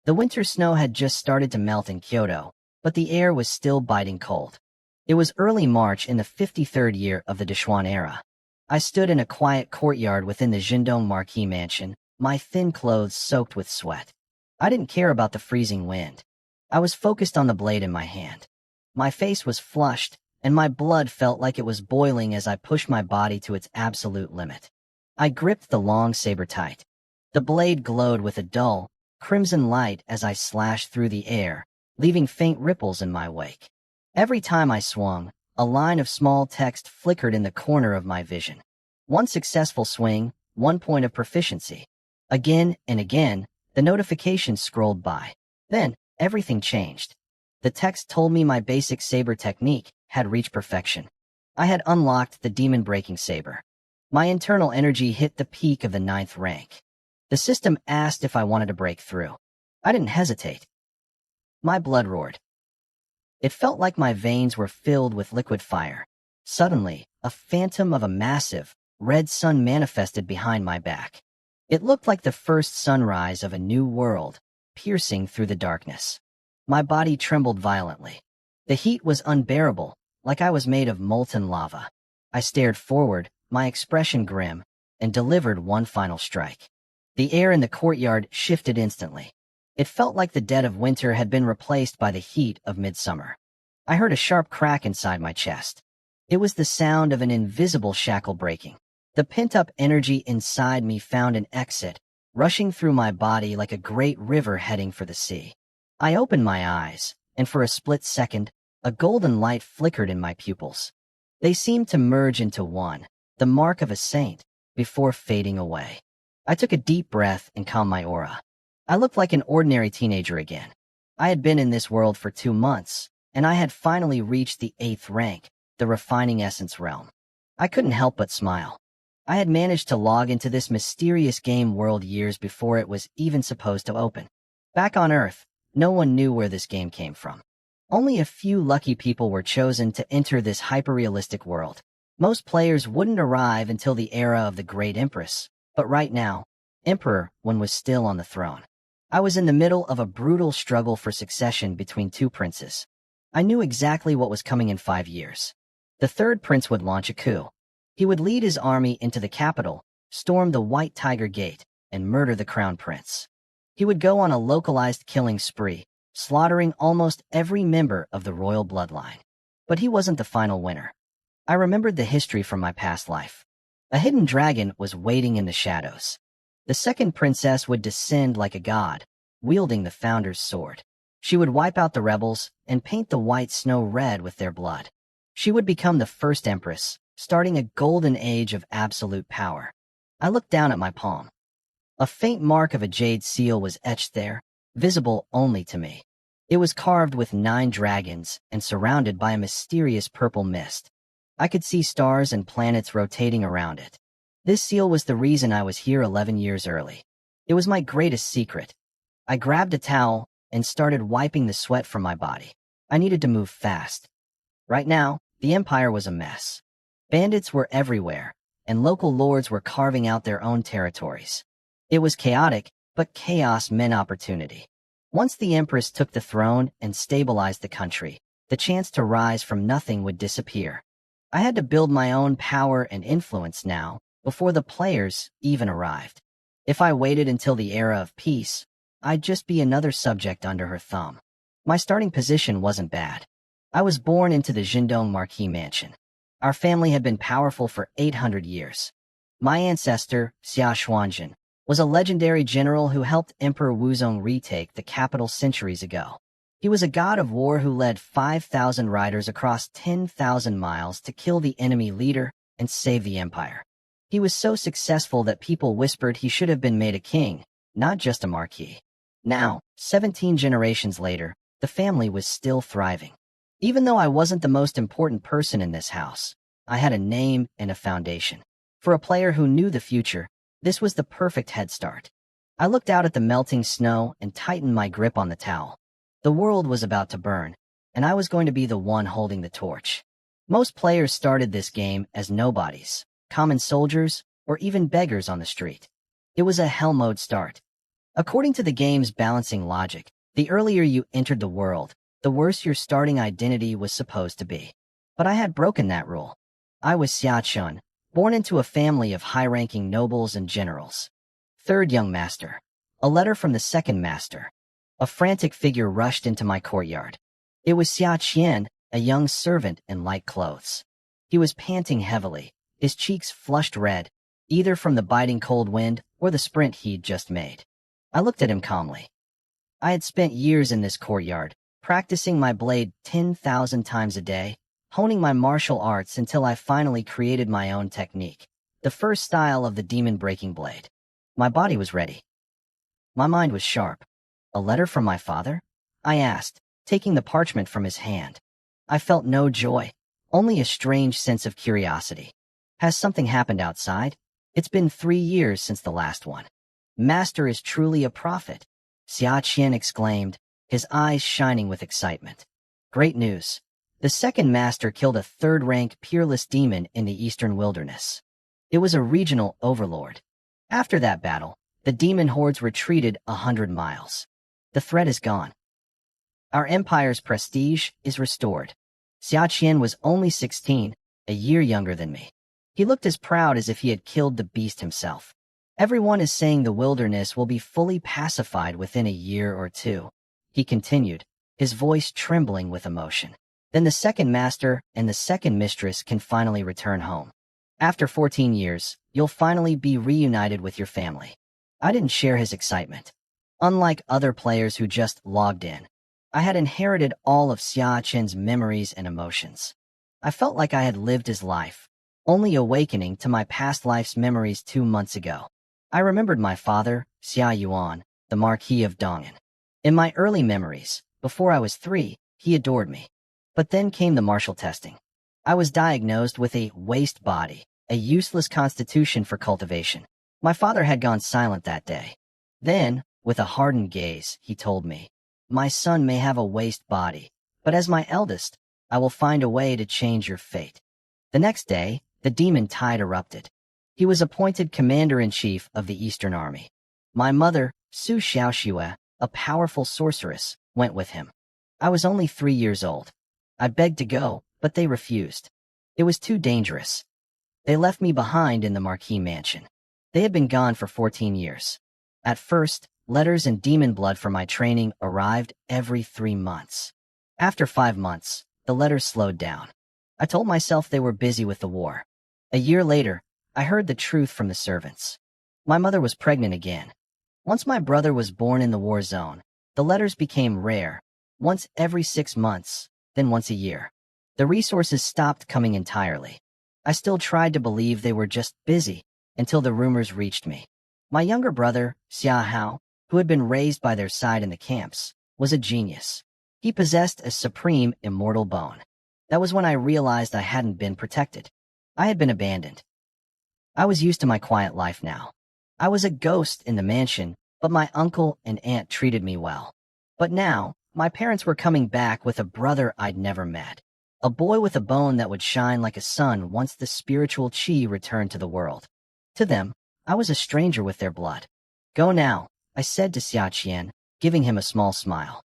The winter snow had just started to melt in Kyoto, but the air was still biting cold. It was early March in the 53rd year of the Dashwan era. I stood in a quiet courtyard within the Jindong Marquis mansion, my thin clothes soaked with sweat. I didn't care about the freezing wind. I was focused on the blade in my hand. My face was flushed, and my blood felt like it was boiling as I pushed my body to its absolute limit. I gripped the long saber tight. The blade glowed with a dull, crimson light as I slashed through the air, leaving faint ripples in my wake. Every time I swung, a line of small text flickered in the corner of my vision. One successful swing, 1 point of proficiency. Again and again, the notifications scrolled by. Then, everything changed. The text told me my basic saber technique had reached perfection. I had unlocked the demon-breaking saber. My internal energy hit the peak of the 9th rank. The system asked if I wanted to break through. I didn't hesitate. My blood roared. It felt like my veins were filled with liquid fire. Suddenly, a phantom of a massive, red sun manifested behind my back. It looked like the first sunrise of a new world, piercing through the darkness. My body trembled violently. The heat was unbearable, like I was made of molten lava. I stared forward, my expression grim, and delivered one final strike. The air in the courtyard shifted instantly. It felt like the dead of winter had been replaced by the heat of midsummer. I heard a sharp crack inside my chest. It was the sound of an invisible shackle breaking. The pent-up energy inside me found an exit, rushing through my body like a great river heading for the sea. I opened my eyes, and for a split second, a golden light flickered in my pupils. They seemed to merge into one, the mark of a saint, before fading away. I took a deep breath and calmed my aura. I looked like an ordinary teenager again. I had been in this world for 2 months, and I had finally reached the 8th rank, the refining essence realm. I couldn't help but smile. I had managed to log into this mysterious game world years before it was even supposed to open. Back on Earth, no one knew where this game came from. Only a few lucky people were chosen to enter this hyper-realistic world. Most players wouldn't arrive until the era of the Great Empress, but right now, Emperor One was still on the throne. I was in the middle of a brutal struggle for succession between 2 princes. I knew exactly what was coming in 5 years. The 3rd prince would launch a coup. He would lead his army into the capital, storm the White Tiger Gate, and murder the crown prince. He would go on a localized killing spree, slaughtering almost every member of the royal bloodline. But he wasn't the final winner. I remembered the history from my past life. A hidden dragon was waiting in the shadows. The 2nd princess would descend like a god, wielding the founder's sword. She would wipe out the rebels and paint the white snow red with their blood. She would become the 1st empress, starting a golden age of absolute power. I looked down at my palm. A faint mark of a jade seal was etched there, visible only to me. It was carved with 9 dragons and surrounded by a mysterious purple mist. I could see stars and planets rotating around it. This seal was the reason I was here 11 years early. It was my greatest secret. I grabbed a towel and started wiping the sweat from my body. I needed to move fast. Right now, the empire was a mess. Bandits were everywhere, and local lords were carving out their own territories. It was chaotic, but chaos meant opportunity. Once the empress took the throne and stabilized the country, the chance to rise from nothing would disappear. I had to build my own power and influence now, before the players even arrived. If I waited until the era of peace, I'd just be another subject under her thumb. My starting position wasn't bad. I was born into the Jindong Marquis mansion. Our family had been powerful for 800 years. My ancestor, Xia Xuanjin, was a legendary general who helped Emperor Wuzong retake the capital centuries ago. He was a god of war who led 5,000 riders across 10,000 miles to kill the enemy leader and save the empire. He was so successful that people whispered he should have been made a king, not just a marquis. Now, 17 generations later, the family was still thriving. Even though I wasn't the most important person in this house, I had a name and a foundation. For a player who knew the future, this was the perfect head start. I looked out at the melting snow and tightened my grip on the towel. The world was about to burn, and I was going to be the one holding the torch. Most players started this game as nobodies, common soldiers, or even beggars on the street. It was a hell mode start. According to the game's balancing logic, the earlier you entered the world, the worse your starting identity was supposed to be. But I had broken that rule. I was Xia Chun, born into a family of high-ranking nobles and generals. Third young master. A letter from the second master. A frantic figure rushed into my courtyard. It was Xia Qian, a young servant in light clothes. He was panting heavily, his cheeks flushed red, either from the biting cold wind or the sprint he'd just made. I looked at him calmly. I had spent years in this courtyard, practicing my blade 10,000 times a day, honing my martial arts until I finally created my own technique, the first style of the demon-breaking blade. My body was ready. My mind was sharp. A letter from my father? I asked, taking the parchment from his hand. I felt no joy, only a strange sense of curiosity. Has something happened outside? It's been 3 years since the last one. Master is truly a prophet, Xia Qian exclaimed, his eyes shining with excitement. Great news. The second master killed a third-rank peerless demon in the eastern wilderness. It was a regional overlord. After that battle, the demon hordes retreated 100 miles. The threat is gone. Our empire's prestige is restored. Xia Qian was only 16, a year younger than me. He looked as proud as if he had killed the beast himself. Everyone is saying the wilderness will be fully pacified within a year or two, he continued, his voice trembling with emotion. Then the second master and the second mistress can finally return home. After 14 years, you'll finally be reunited with your family. I didn't share his excitement. Unlike other players who just logged in, I had inherited all of Xia Qian's memories and emotions. I felt like I had lived his life, only awakening to my past life's memories 2 months ago. I remembered my father, Xia Yuan, the Marquis of Dong'an. In my early memories, before I was 3, he adored me. But then came the martial testing. I was diagnosed with a waste body, a useless constitution for cultivation. My father had gone silent that day. Then, with a hardened gaze, he told me, "My son may have a waste body, but as my eldest, I will find a way to change your fate." The next day, the demon tide erupted. He was appointed commander-in-chief of the Eastern Army. My mother, Su Xiaoxue, a powerful sorceress, went with him. I was only 3 years old. I begged to go, but they refused. It was too dangerous. They left me behind in the Marquis mansion. They had been gone for 14 years. At first, letters and demon blood for my training arrived every 3 months. After 5 months, the letters slowed down. I told myself they were busy with the war. A year later, I heard the truth from the servants. My mother was pregnant again. Once my brother was born in the war zone, the letters became rare, once every 6 months, then once a year. The resources stopped coming entirely. I still tried to believe they were just busy, until the rumors reached me. My younger brother, Xia Hao, who had been raised by their side in the camps, was a genius. He possessed a supreme immortal bone. That was when I realized I hadn't been protected. I had been abandoned. I was used to my quiet life now. I was a ghost in the mansion, but my uncle and aunt treated me well. But now, my parents were coming back with a brother I'd never met. A boy with a bone that would shine like a sun once the spiritual chi returned to the world. To them, I was a stranger with their blood. "Go now," I said to Xia Qian, giving him a small smile.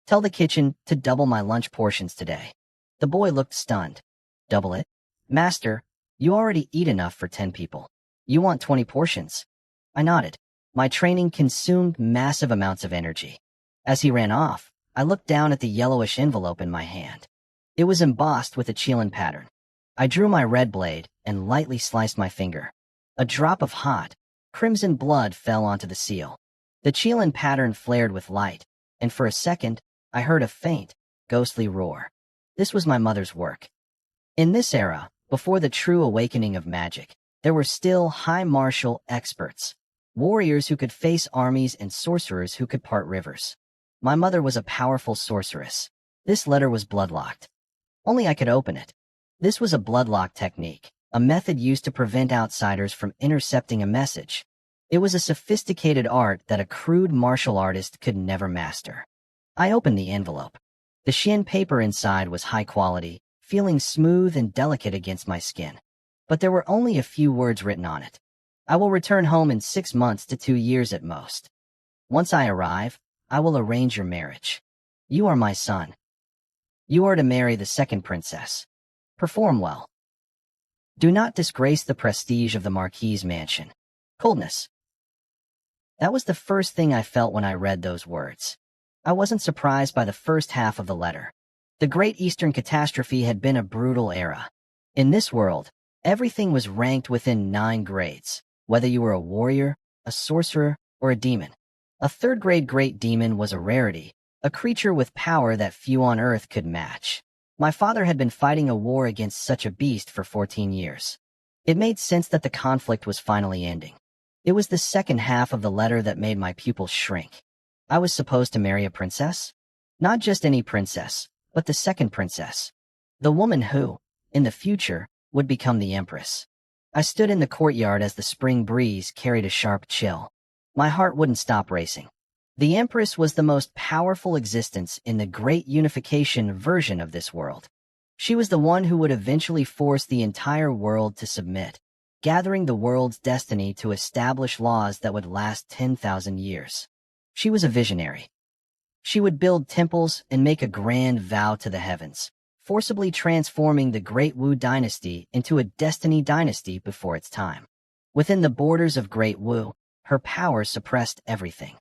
"Tell the kitchen to double my lunch portions today." The boy looked stunned. "Double it? Master, you already eat enough for 10 people. You want 20 portions?" I nodded. My training consumed massive amounts of energy. As he ran off, I looked down at the yellowish envelope in my hand. It was embossed with a Qilin pattern. I drew my red blade and lightly sliced my finger. A drop of hot, crimson blood fell onto the seal. The Qilin pattern flared with light, and for a second, I heard a faint, ghostly roar. This was my mother's work. In this era, before the true awakening of magic, there were still high martial experts, warriors who could face armies and sorcerers who could part rivers. My mother was a powerful sorceress. This letter was bloodlocked. Only I could open it. This was a bloodlock technique, a method used to prevent outsiders from intercepting a message. It was a sophisticated art that a crude martial artist could never master. I opened the envelope. The Shin paper inside was high quality, feeling smooth and delicate against my skin. But there were only a few words written on it. "I will return home in 6 months to 2 years at most." Once I arrive, I will arrange your marriage. You are my son. You are to marry the second princess. Perform well. Do not disgrace the prestige of the Marquis's mansion. Coldness. That was the first thing I felt when I read those words. I wasn't surprised by the first half of the letter. The Great Eastern Catastrophe had been a brutal era. In this world, everything was ranked within 9 grades, whether you were a warrior, a sorcerer, or a demon. A third-grade great demon was a rarity, a creature with power that few on Earth could match. My father had been fighting a war against such a beast for 14 years. It made sense that the conflict was finally ending. It was the second half of the letter that made my pupils shrink. I was supposed to marry a princess? Not just any princess, but the second princess. The woman who, in the future, would become the empress. I stood in the courtyard as the spring breeze carried a sharp chill. My heart wouldn't stop racing. The empress was the most powerful existence in the great unification version of this world. She was the one who would eventually force the entire world to submit, gathering the world's destiny to establish laws that would last 10,000 years. She was a visionary. She would build temples and make a grand vow to the heavens, forcibly transforming the Great Wu dynasty into a destiny dynasty before its time. Within the borders of Great Wu, her power suppressed everything.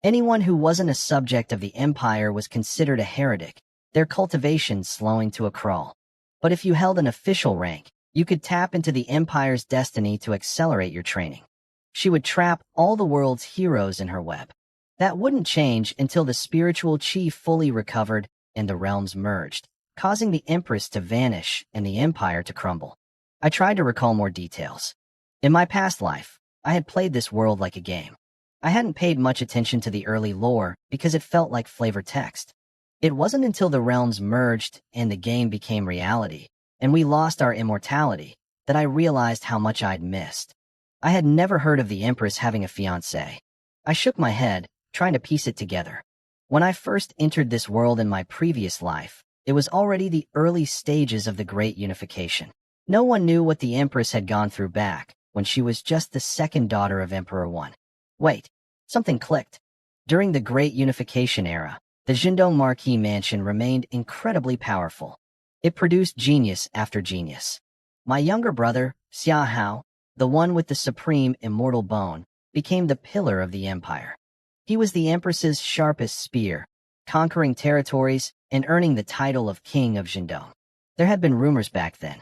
Anyone who wasn't a subject of the empire was considered a heretic, their cultivation slowing to a crawl. But if you held an official rank, you could tap into the empire's destiny to accelerate your training. She would trap all the world's heroes in her web. That wouldn't change until the spiritual chief fully recovered and the realms merged, causing the empress to vanish and the empire to crumble. I tried to recall more details. In my past life, I had played this world like a game. I hadn't paid much attention to the early lore because it felt like flavor text. It wasn't until the realms merged and the game became reality, and we lost our immortality, that I realized how much I'd missed. I had never heard of the empress having a fiancé. I shook my head, trying to piece it together. When I first entered this world in my previous life, it was already the early stages of the Great Unification. No one knew what the empress had gone through back when she was just the second daughter of Emperor One. Wait, something clicked. During the Great Unification era, the Jindong Marquis mansion remained incredibly powerful. It produced genius after genius. My younger brother, Xia Hao, the one with the supreme immortal bone, became the pillar of the empire. He was the empress's sharpest spear, conquering territories and earning the title of King of Jindong. There had been rumors back then.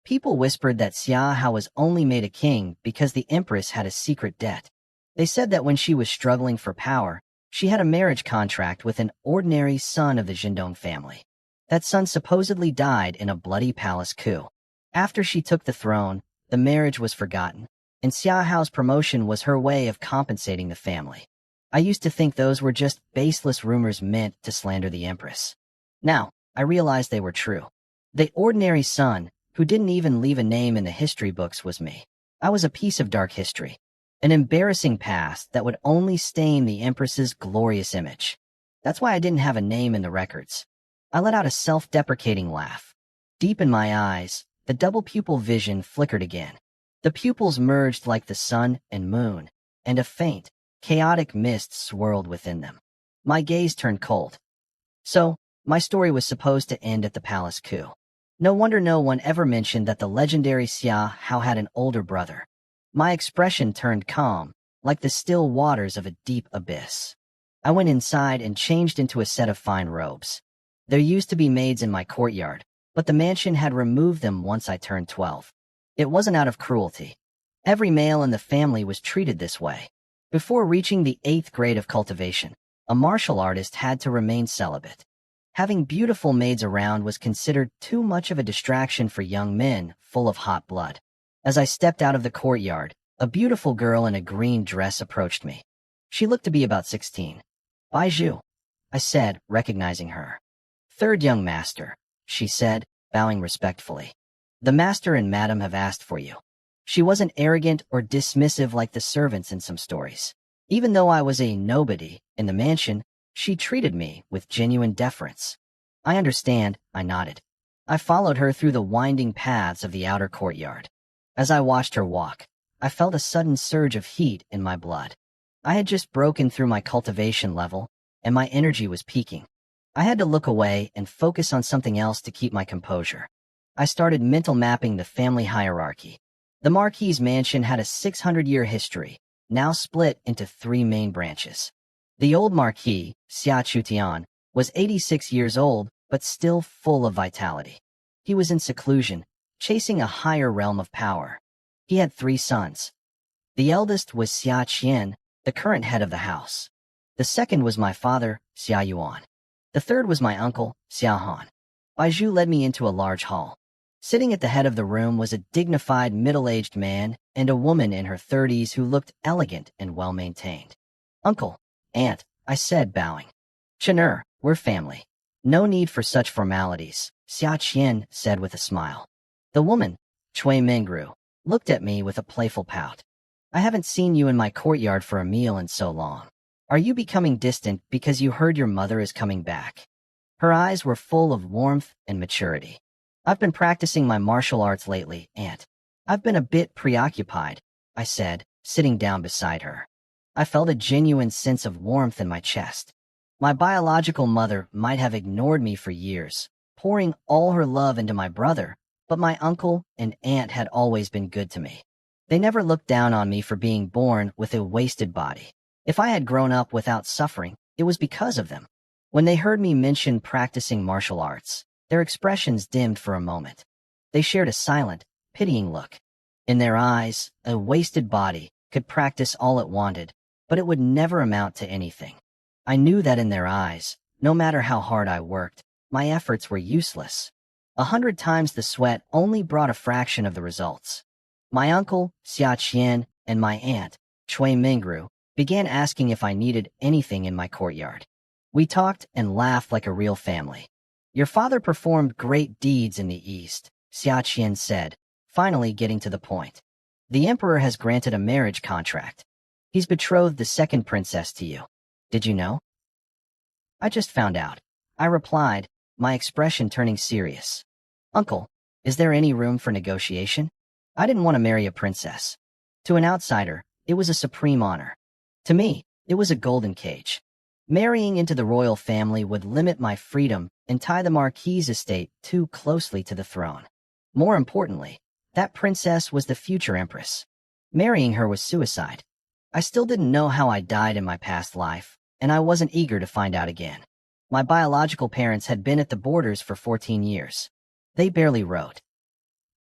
People whispered that Xia Hao was only made a king because the empress had a secret debt. They said that when she was struggling for power, she had a marriage contract with an ordinary son of the Jindong family. That son supposedly died in a bloody palace coup. After she took the throne, the marriage was forgotten, and Xia Hao's promotion was her way of compensating the family. I used to think those were just baseless rumors meant to slander the empress. Now, I realized they were true. The ordinary son, who didn't even leave a name in the history books, was me. I was a piece of dark history. An embarrassing past that would only stain the empress's glorious image. That's why I didn't have a name in the records. I let out a self-deprecating laugh. Deep in my eyes, the double pupil vision flickered again. The pupils merged like the sun and moon, and a faint, chaotic mist swirled within them. My gaze turned cold. So, my story was supposed to end at the palace coup. No wonder no one ever mentioned that the legendary Xia Hao had an older brother. My expression turned calm, like the still waters of a deep abyss. I went inside and changed into a set of fine robes. There used to be maids in my courtyard, but the mansion had removed them once I turned 12. It wasn't out of cruelty. Every male in the family was treated this way. Before reaching the 8th grade of cultivation, a martial artist had to remain celibate. Having beautiful maids around was considered too much of a distraction for young men full of hot blood. As I stepped out of the courtyard, a beautiful girl in a green dress approached me. She looked to be about 16. Baiju, I said, recognizing her. Third young master, she said, bowing respectfully. The master and madam have asked for you. She wasn't arrogant or dismissive like the servants in some stories. Even though I was a nobody in the mansion, she treated me with genuine deference. I understand, I nodded. I followed her through the winding paths of the outer courtyard. As I watched her walk, I felt a sudden surge of heat in my blood. I had just broken through my cultivation level, and my energy was peaking. I had to look away and focus on something else to keep my composure. I started mental mapping the family hierarchy. The Marquis's mansion had a 600-year history, now split into three main branches. The old Marquis, Xia Chutian, was 86 years old, but still full of vitality. He was in seclusion, chasing a higher realm of power. He had three sons. The eldest was Xia Qian, the current head of the house. The second was my father, Xia Yuan. The third was my uncle, Xia Han. Baiju led me into a large hall. Sitting at the head of the room was a dignified middle-aged man and a woman in her 30s who looked elegant and well-maintained. "Uncle, aunt," I said, bowing. "Chenur, we're family. No need for such formalities," Xia Qian said with a smile. The woman, Cui Mingru, looked at me with a playful pout. "I haven't seen you in my courtyard for a meal in so long. Are you becoming distant because you heard your mother is coming back?" Her eyes were full of warmth and maturity. "I've been practicing my martial arts lately, aunt. I've been a bit preoccupied," I said, sitting down beside her. I felt a genuine sense of warmth in my chest. My biological mother might have ignored me for years, pouring all her love into my brother, but my uncle and aunt had always been good to me. They never looked down on me for being born with a wasted body. If I had grown up without suffering, it was because of them. When they heard me mention practicing martial arts, their expressions dimmed for a moment. They shared a silent, pitying look. In their eyes, a wasted body could practice all it wanted, but it would never amount to anything. I knew that in their eyes, no matter how hard I worked, my efforts were useless. 100 times the sweat only brought a fraction of the results. My uncle, Xia Qian, and my aunt, Cui Mingru, began asking if I needed anything in my courtyard. We talked and laughed like a real family. "Your father performed great deeds in the East," Xia Qian said, finally getting to the point. "The emperor has granted a marriage contract. He's betrothed the second princess to you. Did you know?" "I just found out," I replied, my expression turning serious. "Uncle, is there any room for negotiation? I didn't want to marry a princess. To an outsider, it was a supreme honor. To me, it was a golden cage. Marrying into the royal family would limit my freedom and tie the Marquis's estate too closely to the throne. More importantly, that princess was the future empress. Marrying her was suicide. I still didn't know how I died in my past life, and I wasn't eager to find out again. My biological parents had been at the borders for 14 years. They barely wrote.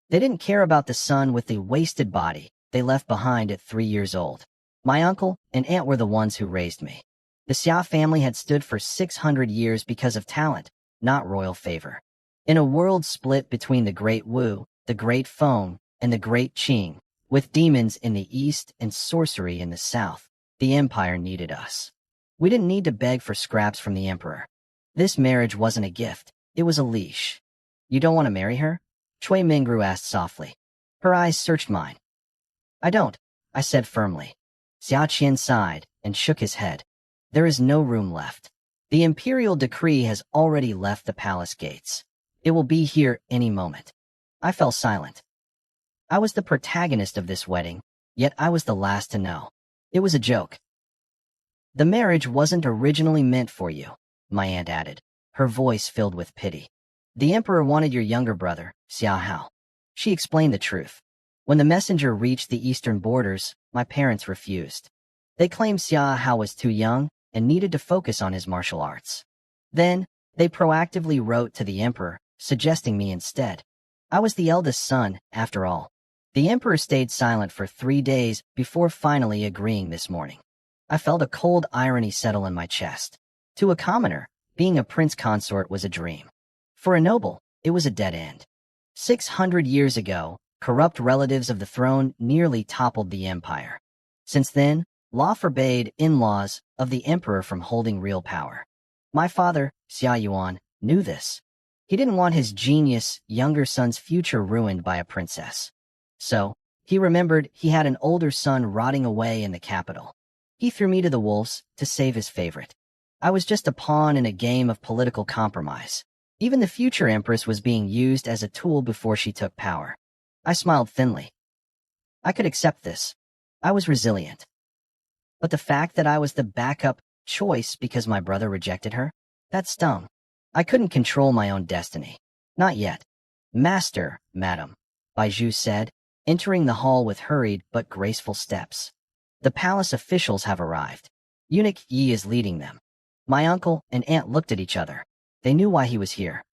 They didn't care about the son with the wasted body they left behind at 3 years old. My uncle and aunt were the ones who raised me. The Xia family had stood for 600 years because of talent, not royal favor. In a world split between the Great Wu, the Great Feng, and the Great Qing, with demons in the east and sorcery in the south, the empire needed us. We didn't need to beg for scraps from the emperor. This marriage wasn't a gift, it was a leash. "You don't want to marry her?" Cui Mingru asked softly. Her eyes searched mine. "I don't," I said firmly. Xia Qian sighed and shook his head. "There is no room left. The imperial decree has already left the palace gates. It will be here any moment." I fell silent. I was the protagonist of this wedding, yet I was the last to know. It was a joke. "The marriage wasn't originally meant for you," my aunt added, her voice filled with pity. "The emperor wanted your younger brother, Xia Hao." She explained the truth. When the messenger reached the eastern borders, my parents refused. They claimed Xia Hao was too young and needed to focus on his martial arts. Then, they proactively wrote to the emperor, suggesting me instead. I was the eldest son, after all. The emperor stayed silent for 3 days before finally agreeing this morning. I felt a cold irony settle in my chest. To a commoner, being a prince consort was a dream. For a noble, it was a dead end. 600 years ago, corrupt relatives of the throne nearly toppled the empire. Since then, law forbade in-laws of the emperor from holding real power. My father, Xia Yuan, knew this. He didn't want his genius, younger son's future ruined by a princess. So, he remembered he had an older son rotting away in the capital. He threw me to the wolves to save his favorite. I was just a pawn in a game of political compromise. Even the future empress was being used as a tool before she took power. I smiled thinly. I could accept this. I was resilient. But the fact that I was the backup choice because my brother rejected her, that stung. I couldn't control my own destiny. Not yet. Master, madam, Baiju said, entering the hall with hurried but graceful steps. The palace officials have arrived. Eunuch Yi is leading them. My uncle and aunt looked at each other. They knew why he was here.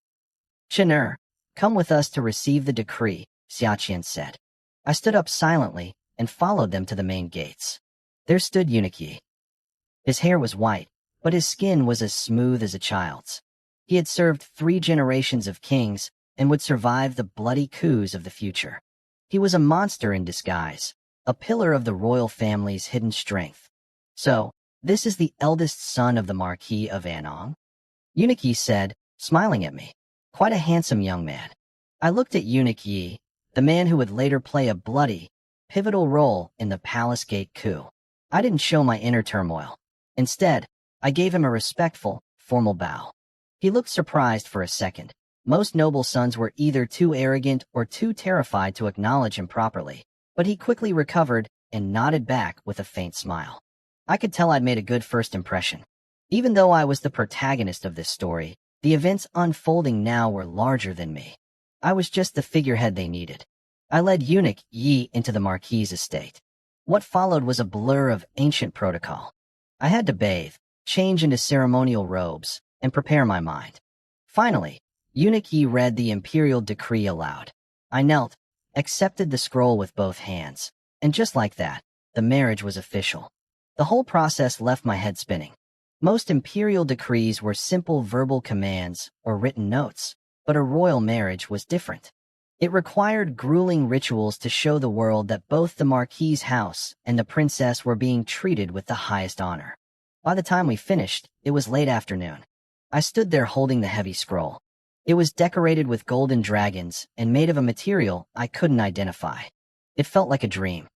Chen'er, come with us to receive the decree, Xiaqian said. I stood up silently and followed them to the main gates. There stood Eunuch Yi. His hair was white, but his skin was as smooth as a child's. He had served 3 generations of kings and would survive the bloody coups of the future. He was a monster in disguise, a pillar of the royal family's hidden strength. So, this is the eldest son of the Marquis of Anong? Eunuch Yi said, smiling at me. Quite a handsome young man. I looked at Eunuch Yi, the man who would later play a bloody, pivotal role in the Palace Gate coup. I didn't show my inner turmoil. Instead, I gave him a respectful, formal bow. He looked surprised for a second. Most noble sons were either too arrogant or too terrified to acknowledge him properly, but he quickly recovered and nodded back with a faint smile. I could tell I'd made a good first impression. Even though I was the protagonist of this story, the events unfolding now were larger than me. I was just the figurehead they needed. I led Eunuch Yi into the Marquis's estate. What followed was a blur of ancient protocol. I had to bathe, change into ceremonial robes, and prepare my mind. Finally, Eunuch Yi read the imperial decree aloud. I knelt, accepted the scroll with both hands, and just like that, the marriage was official. The whole process left my head spinning. Most imperial decrees were simple verbal commands or written notes, but a royal marriage was different. It required grueling rituals to show the world that both the Marquis's house and the princess were being treated with the highest honor. By the time we finished, it was late afternoon. I stood there holding the heavy scroll. It was decorated with golden dragons and made of a material I couldn't identify. It felt like a dream.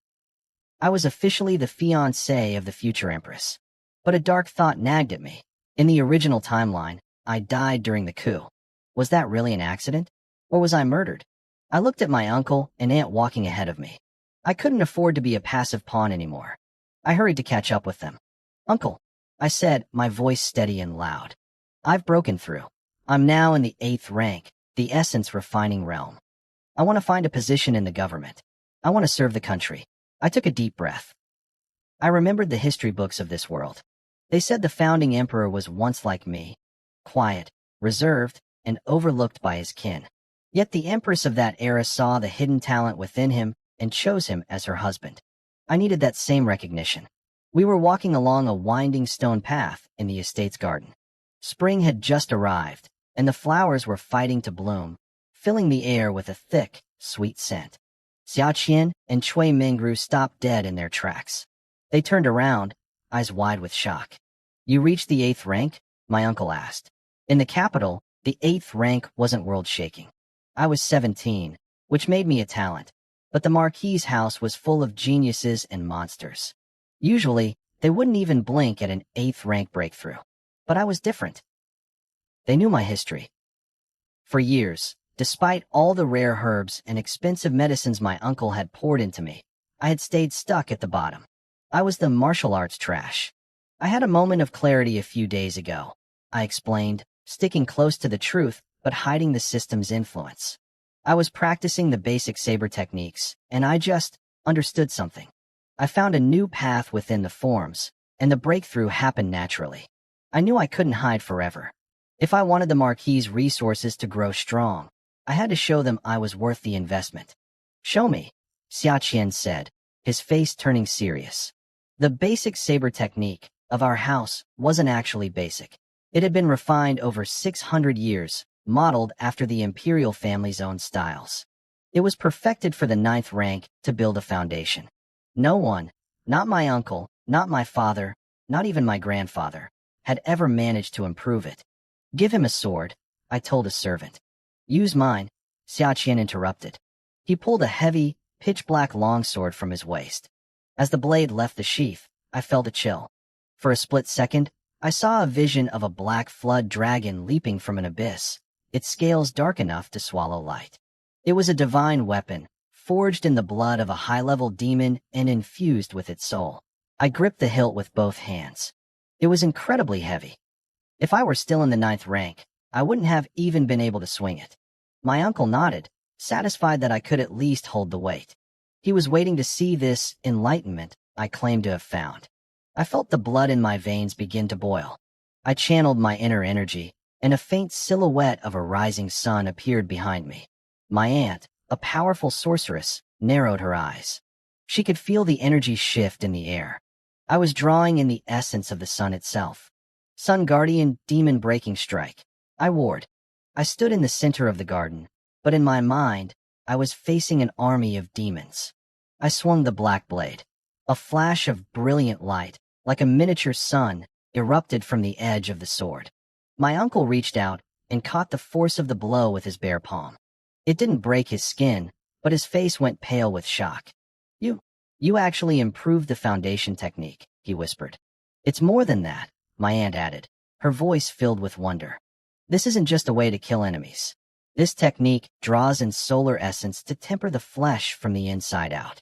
I was officially the fiancé of the future empress. But a dark thought nagged at me. In the original timeline, I died during the coup. Was that really an accident? Or was I murdered? I looked at my uncle and aunt walking ahead of me. I couldn't afford to be a passive pawn anymore. I hurried to catch up with them. Uncle, I said, my voice steady and loud. I've broken through. I'm now in the 8th rank, the essence refining realm. I want to find a position in the government. I want to serve the country. I took a deep breath. I remembered the history books of this world. They said the founding emperor was once like me, quiet, reserved, and overlooked by his kin. Yet the empress of that era saw the hidden talent within him and chose him as her husband. I needed that same recognition. We were walking along a winding stone path in the estate's garden. Spring had just arrived, and the flowers were fighting to bloom, filling the air with a thick, sweet scent. Xiaqian and Cui Mingru stopped dead in their tracks. They turned around, eyes wide with shock. You reached the 8th rank? My uncle asked. In the capital, the 8th rank wasn't world-shaking. I was 17, which made me a talent, but the Marquis's house was full of geniuses and monsters. Usually, they wouldn't even blink at an 8th rank breakthrough. But I was different. They knew my history. For years, despite all the rare herbs and expensive medicines my uncle had poured into me, I had stayed stuck at the bottom. I was the martial arts trash. I had a moment of clarity a few days ago, I explained, sticking close to the truth but hiding the system's influence. I was practicing the basic saber techniques, and I just understood something. I found a new path within the forms, and the breakthrough happened naturally. I knew I couldn't hide forever. If I wanted the Marquis's resources to grow strong, I had to show them I was worth the investment. Show me, Xiaqian said, his face turning serious. The basic saber technique of our house wasn't actually basic. It had been refined over 600 years, modeled after the imperial family's own styles. It was perfected for the 9th rank to build a foundation. No one, not my uncle, not my father, not even my grandfather, had ever managed to improve it. Give him a sword, I told a servant. Use mine, Xiaqian interrupted. He pulled a heavy, pitch-black longsword from his waist. As the blade left the sheath, I felt a chill. For a split second, I saw a vision of a black flood dragon leaping from an abyss, its scales dark enough to swallow light. It was a divine weapon, forged in the blood of a high-level demon and infused with its soul. I gripped the hilt with both hands. It was incredibly heavy. If I were still in the 9th rank, I wouldn't have even been able to swing it. My uncle nodded, satisfied that I could at least hold the weight. He was waiting to see this enlightenment I claimed to have found. I felt the blood in my veins begin to boil. I channeled my inner energy, and a faint silhouette of a rising sun appeared behind me. My aunt, a powerful sorceress, narrowed her eyes. She could feel the energy shift in the air. I was drawing in the essence of the sun itself. Sun Guardian, Demon Breaking Strike. I warred. I stood in the center of the garden, but in my mind, I was facing an army of demons. I swung the black blade. A flash of brilliant light, like a miniature sun, erupted from the edge of the sword. My uncle reached out and caught the force of the blow with his bare palm. It didn't break his skin, but his face went pale with shock. You actually improved the foundation technique, he whispered. It's more than that, my aunt added, her voice filled with wonder. This isn't just a way to kill enemies. This technique draws in solar essence to temper the flesh from the inside out.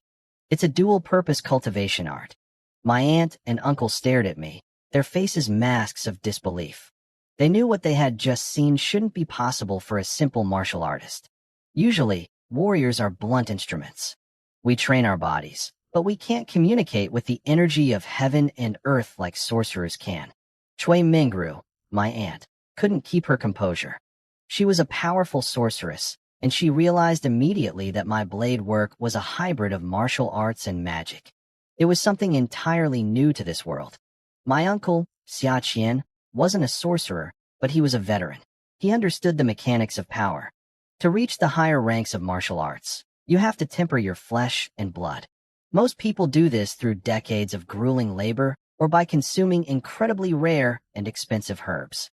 It's a dual-purpose cultivation art. My aunt and uncle stared at me, their faces masks of disbelief. They knew what they had just seen shouldn't be possible for a simple martial artist. Usually, warriors are blunt instruments. We train our bodies, but we can't communicate with the energy of heaven and earth like sorcerers can. Chui Mingru, my aunt, couldn't keep her composure. She was a powerful sorceress, and she realized immediately that my blade work was a hybrid of martial arts and magic. It was something entirely new to this world. My uncle, Xia Qian, wasn't a sorcerer, but he was a veteran. He understood the mechanics of power. To reach the higher ranks of martial arts, you have to temper your flesh and blood. Most people do this through decades of grueling labor or by consuming incredibly rare and expensive herbs.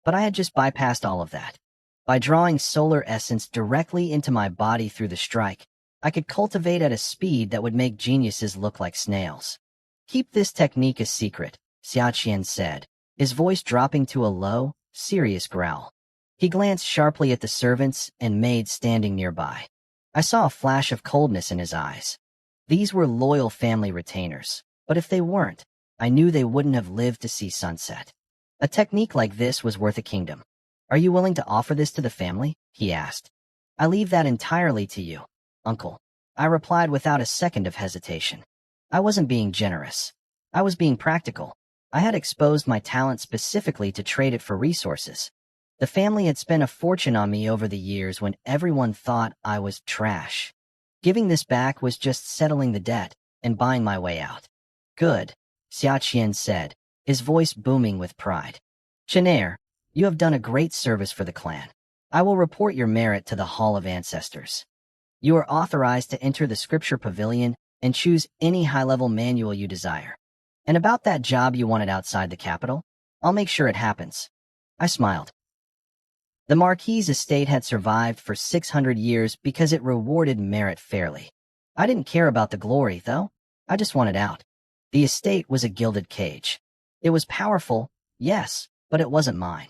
But I had just bypassed all of that. By drawing solar essence directly into my body through the strike, I could cultivate at a speed that would make geniuses look like snails. Keep this technique a secret, Xia Qian said, his voice dropping to a low, serious growl. He glanced sharply at the servants and maids standing nearby. I saw a flash of coldness in his eyes. These were loyal family retainers, but if they weren't, I knew they wouldn't have lived to see sunset. A technique like this was worth a kingdom. Are you willing to offer this to the family? He asked. I leave that entirely to you, uncle. I replied without a second of hesitation. I wasn't being generous. I was being practical. I had exposed my talent specifically to trade it for resources. The family had spent a fortune on me over the years when everyone thought I was trash. Giving this back was just settling the debt and buying my way out. Good, Xia Qian said, his voice booming with pride. Chenair, you have done a great service for the clan. I will report your merit to the Hall of Ancestors. You are authorized to enter the Scripture Pavilion and choose any high-level manual you desire. And about that job you wanted outside the capital, I'll make sure it happens. I smiled. The Marquis's estate had survived for 600 years because it rewarded merit fairly. I didn't care about the glory, though. I just wanted out. The estate was a gilded cage. It was powerful, yes, but it wasn't mine.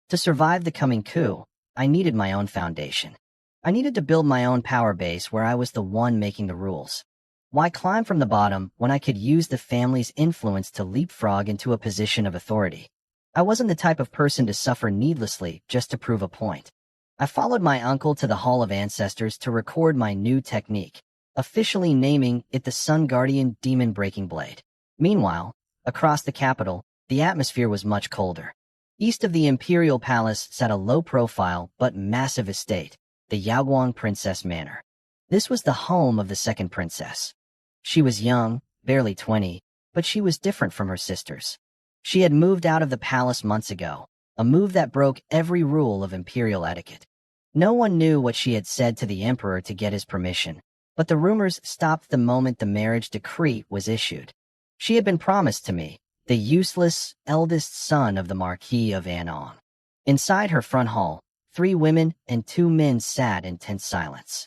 To survive the coming coup, I needed my own foundation. I needed to build my own power base where I was the one making the rules. Why climb from the bottom when I could use the family's influence to leapfrog into a position of authority? I wasn't the type of person to suffer needlessly just to prove a point. I followed my uncle to the Hall of Ancestors to record my new technique, officially naming it the Sun Guardian Demon Breaking Blade. Meanwhile, across the capital, the atmosphere was much colder. East of the Imperial Palace sat a low-profile but massive estate, the Yaoguang Princess Manor. This was the home of the second princess. She was young, barely 20, but she was different from her sisters. She had moved out of the palace months ago, a move that broke every rule of imperial etiquette. No one knew what she had said to the emperor to get his permission, but the rumors stopped the moment the marriage decree was issued. She had been promised to me, the useless, eldest son of the Marquis of Anong. Inside her front hall, 3 women and 2 men sat in tense silence.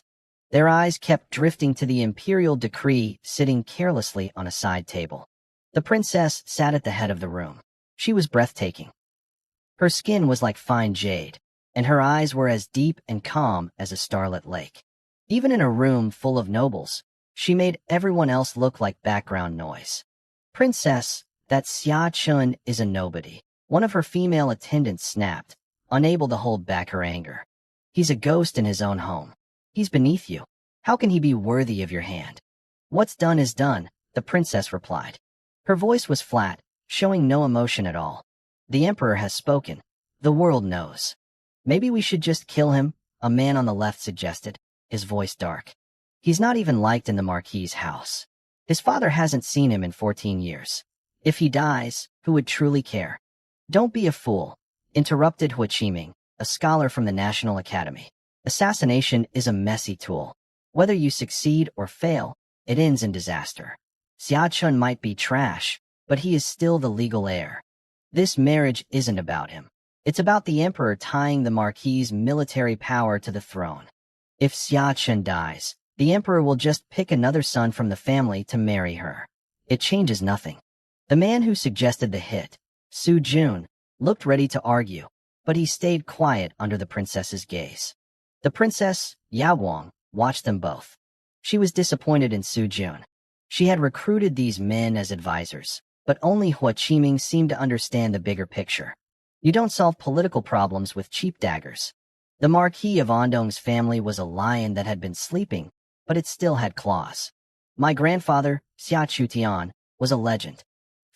Their eyes kept drifting to the imperial decree sitting carelessly on a side table. The princess sat at the head of the room. She was breathtaking. Her skin was like fine jade, and her eyes were as deep and calm as a starlit lake. Even in a room full of nobles, she made everyone else look like background noise. Princess, that Xia Chun is a nobody. One of her female attendants snapped, unable to hold back her anger. He's a ghost in his own home. He's beneath you. How can he be worthy of your hand? What's done is done, the princess replied. Her voice was flat, showing no emotion at all. The emperor has spoken. The world knows. Maybe we should just kill him, a man on the left suggested, his voice dark. He's not even liked in the Marquis's house. His father hasn't seen him in 14 years. If he dies, who would truly care? Don't be a fool, interrupted Hua Qiming, a scholar from the National Academy. Assassination is a messy tool. Whether you succeed or fail, it ends in disaster. Xia Chun might be trash, but he is still the legal heir. This marriage isn't about him. It's about the emperor tying the Marquis's military power to the throne. If Xia Chun dies, the emperor will just pick another son from the family to marry her. It changes nothing. The man who suggested the hit, Su Jun, looked ready to argue, but he stayed quiet under the princess's gaze. The princess, Yao Wang, watched them both. She was disappointed in Su Jun. She had recruited these men as advisors, but only Hua Qiming seemed to understand the bigger picture. You don't solve political problems with cheap daggers. The Marquis of Andong's family was a lion that had been sleeping, but it still had claws. My grandfather, Xia Chutian, was a legend.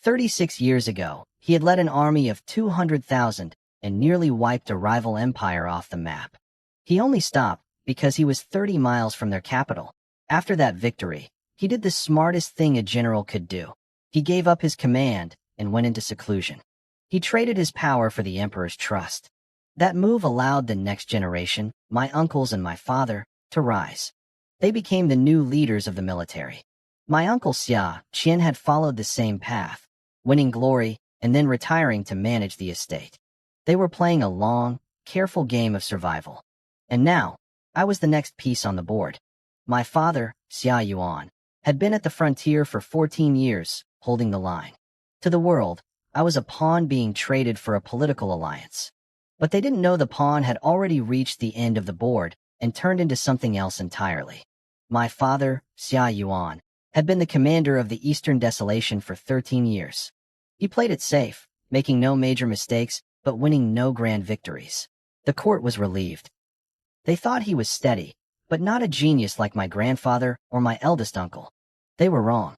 36 years ago, he had led an army of 200,000 and nearly wiped a rival empire off the map. He only stopped because he was 30 miles from their capital. After that victory, he did the smartest thing a general could do. He gave up his command and went into seclusion. He traded his power for the emperor's trust. That move allowed the next generation, my uncles and my father, to rise. They became the new leaders of the military. My uncle Xia Qian had followed the same path, winning glory and then retiring to manage the estate. They were playing a long, careful game of survival. And now, I was the next piece on the board. My father, Xia Yuan, had been at the frontier for 14 years, holding the line. To the world, I was a pawn being traded for a political alliance. But they didn't know the pawn had already reached the end of the board and turned into something else entirely. My father, Xia Yuan, had been the commander of the Eastern Desolation for 13 years. He played it safe, making no major mistakes, but winning no grand victories. The court was relieved. They thought he was steady, but not a genius like my grandfather or my eldest uncle. They were wrong.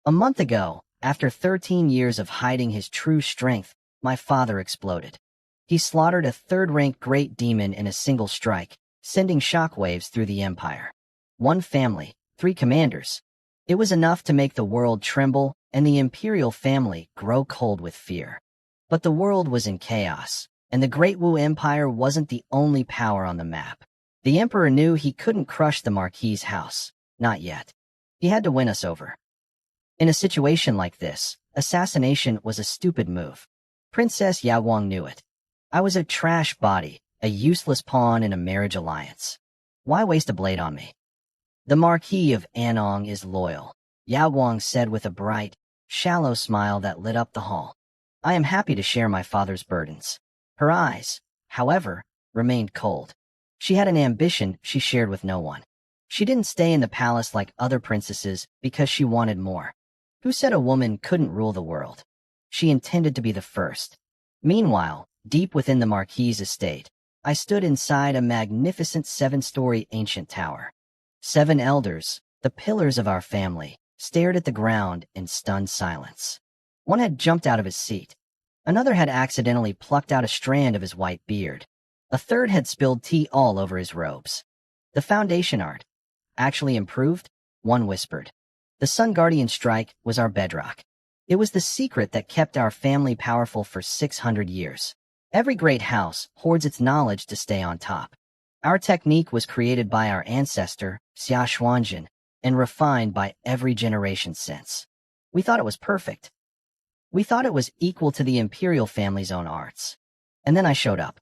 A month ago, after 13 years of hiding his true strength, my father exploded. He slaughtered a third-rank great demon in a single strike, sending shockwaves through the empire. One family, 3 commanders. It was enough to make the world tremble and the imperial family grow cold with fear. But the world was in chaos, and the Great Wu Empire wasn't the only power on the map. The emperor knew he couldn't crush the Marquis's house, not yet. He had to win us over. In a situation like this, assassination was a stupid move. Princess Yao Wang knew it. I was a trash body, a useless pawn in a marriage alliance. Why waste a blade on me? The Marquis of Anong is loyal, Yao Wang said with a bright, shallow smile that lit up the hall. I am happy to share my father's burdens. Her eyes, however, remained cold. She had an ambition she shared with no one. She didn't stay in the palace like other princesses because she wanted more. Who said a woman couldn't rule the world? She intended to be the first. Meanwhile, deep within the Marquis's estate, I stood inside a magnificent 7-story ancient tower. 7 elders, the pillars of our family, stared at the ground in stunned silence. One had jumped out of his seat. Another had accidentally plucked out a strand of his white beard. A third had spilled tea all over his robes. The foundation art actually improved, one whispered. The Sun Guardian strike was our bedrock. It was the secret that kept our family powerful for 600 years. Every great house hoards its knowledge to stay on top. Our technique was created by our ancestor, Xia Xuanjin, and refined by every generation since. We thought it was perfect. We thought it was equal to the imperial family's own arts. And then I showed up.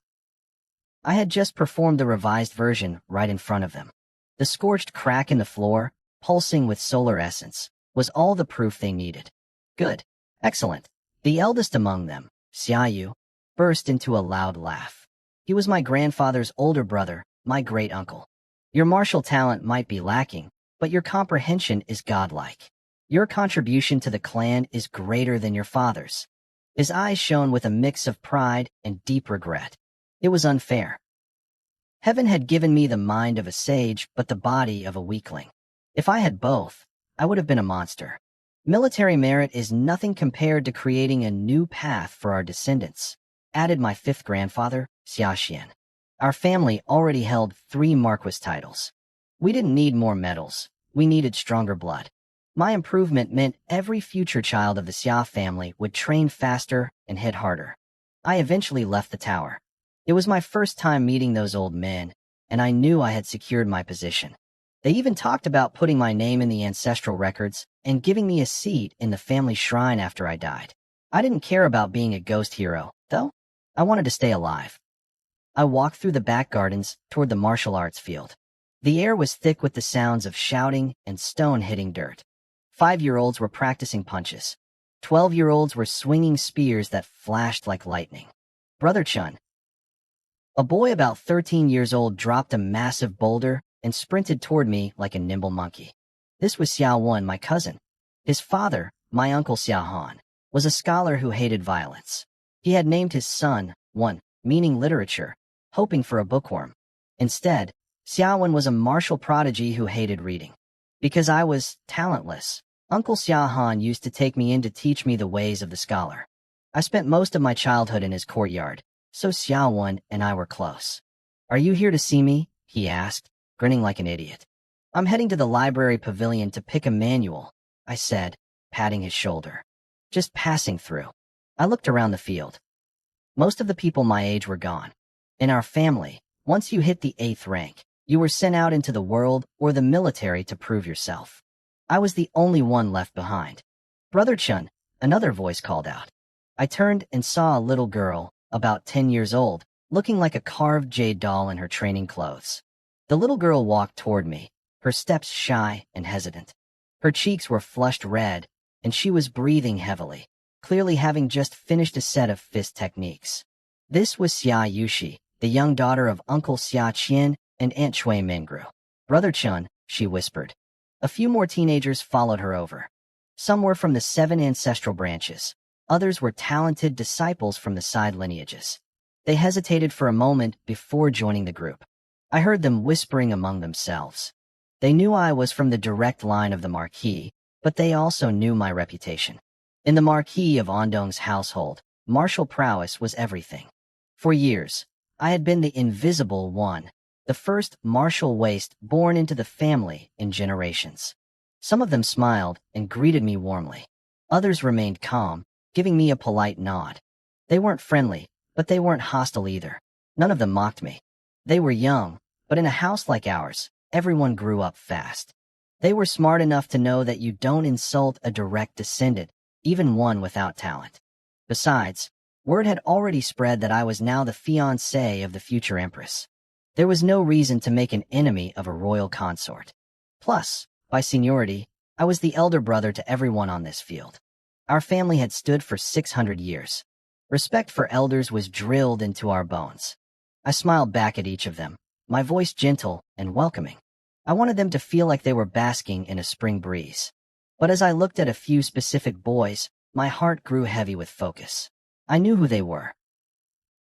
I had just performed the revised version right in front of them. The scorched crack in the floor, pulsing with solar essence, was all the proof they needed. Good. Excellent. The eldest among them, Xiaoyu, burst into a loud laugh. He was my grandfather's older brother, my great-uncle. Your martial talent might be lacking, but your comprehension is godlike. Your contribution to the clan is greater than your father's. His eyes shone with a mix of pride and deep regret. It was unfair. Heaven had given me the mind of a sage but the body of a weakling. If I had both, I would have been a monster. Military merit is nothing compared to creating a new path for our descendants, added my fifth grandfather, Xiaxian. Our family already held 3 marquis titles. We didn't need more medals, we needed stronger blood. My improvement meant every future child of the Xia family would train faster and hit harder. I eventually left the tower. It was my first time meeting those old men, and I knew I had secured my position. They even talked about putting my name in the ancestral records and giving me a seat in the family shrine after I died. I didn't care about being a ghost hero, though. I wanted to stay alive. I walked through the back gardens toward the martial arts field. The air was thick with the sounds of shouting and stone hitting dirt. 5-year-olds were practicing punches. 12-year-olds were swinging spears that flashed like lightning. Brother Chun, a boy about 13 years old, dropped a massive boulder and sprinted toward me like a nimble monkey. This was Xiao Wen, my cousin. His father, my uncle Xiao Han, was a scholar who hated violence. He had named his son Wen, meaning literature, hoping for a bookworm. Instead, Xiao Wen was a martial prodigy who hated reading. Because I was talentless, Uncle Xiao Han used to take me in to teach me the ways of the scholar. I spent most of my childhood in his courtyard, so Xiao Wen and I were close. "Are you here to see me?" he asked, grinning like an idiot. "I'm heading to the library pavilion to pick a manual," I said, patting his shoulder. "Just passing through." I looked around the field. Most of the people my age were gone. In our family, once you hit the 8th rank, you were sent out into the world or the military to prove yourself. I was the only one left behind. "Brother Chun," another voice called out. I turned and saw a little girl, about 10 years old, looking like a carved jade doll in her training clothes. The little girl walked toward me, her steps shy and hesitant. Her cheeks were flushed red, and she was breathing heavily, clearly having just finished a set of fist techniques. This was Xia Yushi, the young daughter of Uncle Xia Qian and Aunt Shui Mingru. "Brother Chun," she whispered. A few more teenagers followed her over. Some were from the 7 ancestral branches. Others were talented disciples from the side lineages. They hesitated for a moment before joining the group. I heard them whispering among themselves. They knew I was from the direct line of the Marquis, but they also knew my reputation. In the Marquis of Andong's household, martial prowess was everything. For years, I had been the invisible one, the first martial waste born into the family in generations. Some of them smiled and greeted me warmly. Others remained calm, giving me a polite nod. They weren't friendly, but they weren't hostile either. None of them mocked me. They were young, but in a house like ours, everyone grew up fast. They were smart enough to know that you don't insult a direct descendant, even one without talent. Besides, word had already spread that I was now the fiancé of the future empress. There was no reason to make an enemy of a royal consort. Plus, by seniority, I was the elder brother to everyone on this field. Our family had stood for 600 years. Respect for elders was drilled into our bones. I smiled back at each of them, my voice gentle and welcoming. I wanted them to feel like they were basking in a spring breeze. But as I looked at a few specific boys, my heart grew heavy with focus. I knew who they were.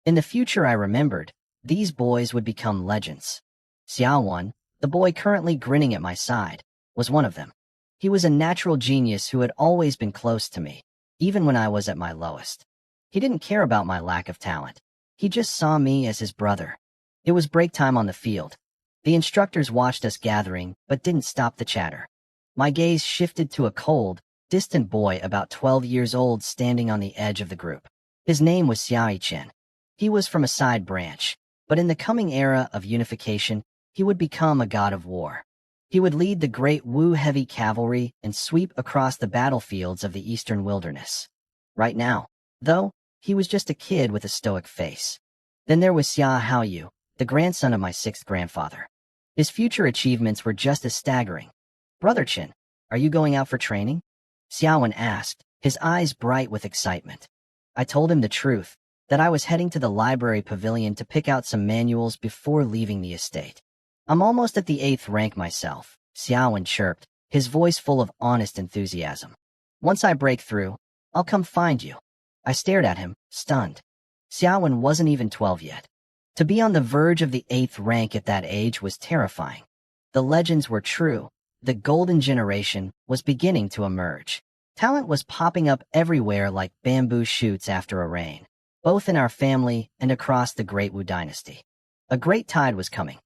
In the future, I remembered, these boys would become legends. Xiao Wen, the boy currently grinning at my side, was one of them. He was a natural genius who had always been close to me, even when I was at my lowest. He didn't care about my lack of talent. He just saw me as his brother. It was break time on the field. The instructors watched us gathering, but didn't stop the chatter. My gaze shifted to a cold, distant boy about 12 years old standing on the edge of the group. His name was Xiao Chen. He was from a side branch, but in the coming era of unification, he would become a god of war. He would lead the great Wu heavy cavalry and sweep across the battlefields of the eastern wilderness. Right now, though, he was just a kid with a stoic face. Then there was Xia Haoyu, the grandson of my 6th grandfather. His future achievements were just as staggering. "Brother Chen, are you going out for training?" Xiaowen asked, his eyes bright with excitement. I told him the truth, that I was heading to the library pavilion to pick out some manuals before leaving the estate. "I'm almost at the 8th rank myself," Xiaowen chirped, his voice full of honest enthusiasm. "Once I break through, I'll come find you." I stared at him, stunned. Xiaowen wasn't even 12 yet. To be on the verge of the 8th rank at that age was terrifying. The legends were true. The golden generation was beginning to emerge. Talent was popping up everywhere like bamboo shoots after a rain, both in our family and across the Great Wu dynasty. A great tide was coming.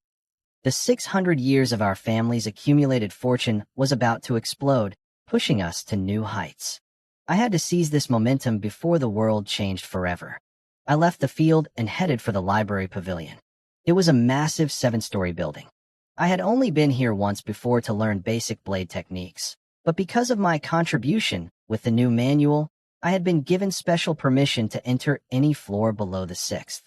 The 600 years of our family's accumulated fortune was about to explode, pushing us to new heights. I had to seize this momentum before the world changed forever. I left the field and headed for the library pavilion. It was a massive 7-story building. I had only been here once before to learn basic blade techniques, but because of my contribution with the new manual, I had been given special permission to enter any floor below the 6th.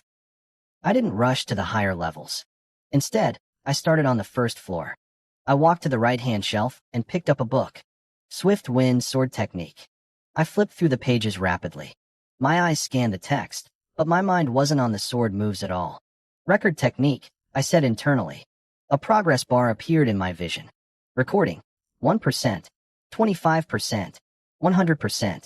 I didn't rush to the higher levels. Instead, I started on the 1st floor. I walked to the right-hand shelf and picked up a book. Swift Wind Sword Technique. I flipped through the pages rapidly. My eyes scanned the text, but my mind wasn't on the sword moves at all. Record technique, I said internally. A progress bar appeared in my vision. Recording. 1%. 25%. 100%.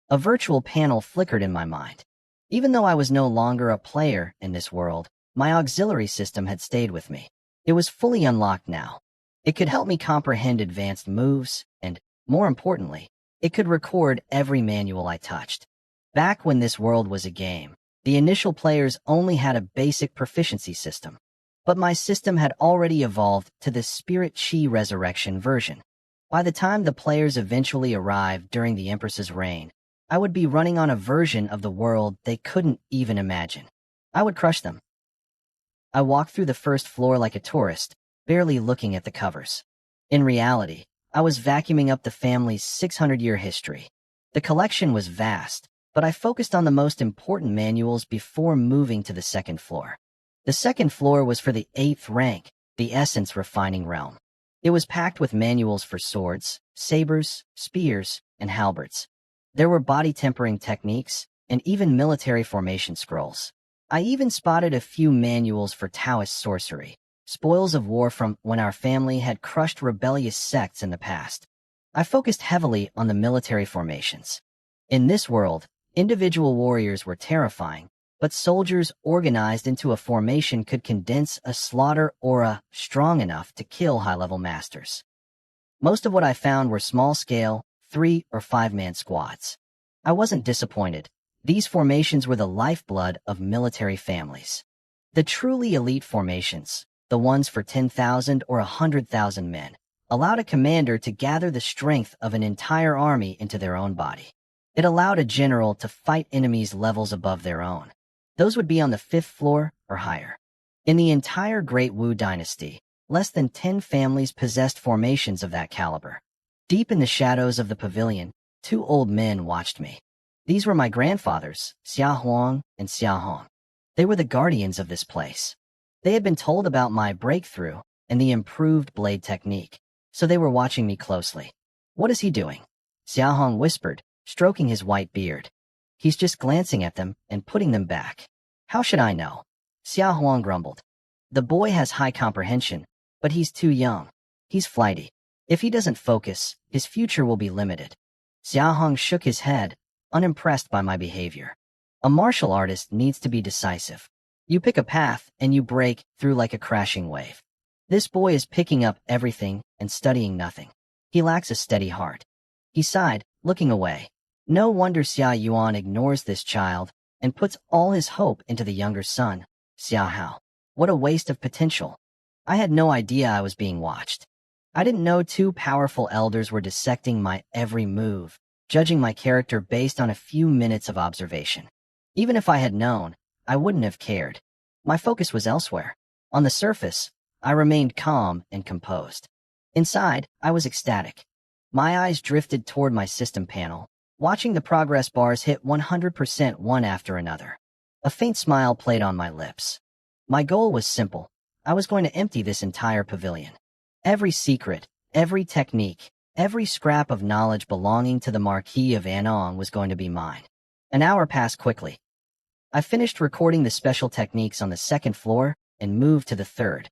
A virtual panel flickered in my mind. Even though I was no longer a player in this world, my auxiliary system had stayed with me. It was fully unlocked now. It could help me comprehend advanced moves, and, more importantly, it could record every manual I touched. Back when this world was a game, the initial players only had a basic proficiency system. But my system had already evolved to the Spirit Chi Resurrection version. By the time the players eventually arrived during the Empress's reign, I would be running on a version of the world they couldn't even imagine. I would crush them. I walked through the 1st floor like a tourist, barely looking at the covers. In reality, I was vacuuming up the family's 600-year history. The collection was vast, but I focused on the most important manuals before moving to the 2nd floor. The 2nd floor was for the 8th rank, the essence refining realm. It was packed with manuals for swords, sabers, spears, and halberds. There were body tempering techniques, and even military formation scrolls. I even spotted a few manuals for Taoist sorcery, spoils of war from when our family had crushed rebellious sects in the past. I focused heavily on the military formations. In this world, individual warriors were terrifying, but soldiers organized into a formation could condense a slaughter aura strong enough to kill high-level masters. Most of what I found were small-scale, 3- or 5-man squads. I wasn't disappointed. These formations were the lifeblood of military families. The truly elite formations, the ones for 10,000 or 100,000 men, allowed a commander to gather the strength of an entire army into their own body. It allowed a general to fight enemies levels above their own. Those would be on the 5th floor or higher. In the entire Great Wu dynasty, less than 10 families possessed formations of that caliber. Deep in the shadows of the pavilion, 2 old men watched me. These were my grandfathers, Xia Huang and Xia Hong. They were the guardians of this place. They had been told about my breakthrough and the improved blade technique, so they were watching me closely. "What is he doing?" Xia Hong whispered, stroking his white beard. "He's just glancing at them and putting them back." "How should I know?" Xia Huang grumbled. "The boy has high comprehension, but he's too young. He's flighty. If he doesn't focus, his future will be limited." Xia Hong shook his head, unimpressed by my behavior. A martial artist needs to be decisive. You pick a path and you break through like a crashing wave. This boy is picking up everything and studying nothing. He lacks a steady heart. He sighed, looking away. No wonder Xia Yuan ignores this child and puts all his hope into the younger son, Xia Hao. What a waste of potential. I had no idea I was being watched. I didn't know 2 powerful elders were dissecting my every move, judging my character based on a few minutes of observation. Even if I had known, I wouldn't have cared. My focus was elsewhere. On the surface, I remained calm and composed. Inside, I was ecstatic. My eyes drifted toward my system panel, watching the progress bars hit 100% one after another. A faint smile played on my lips. My goal was simple. I was going to empty this entire pavilion. Every secret, every technique, every scrap of knowledge belonging to the Marquis of Anong was going to be mine. An hour passed quickly. I finished recording the special techniques on the 2nd floor and moved to the 3rd.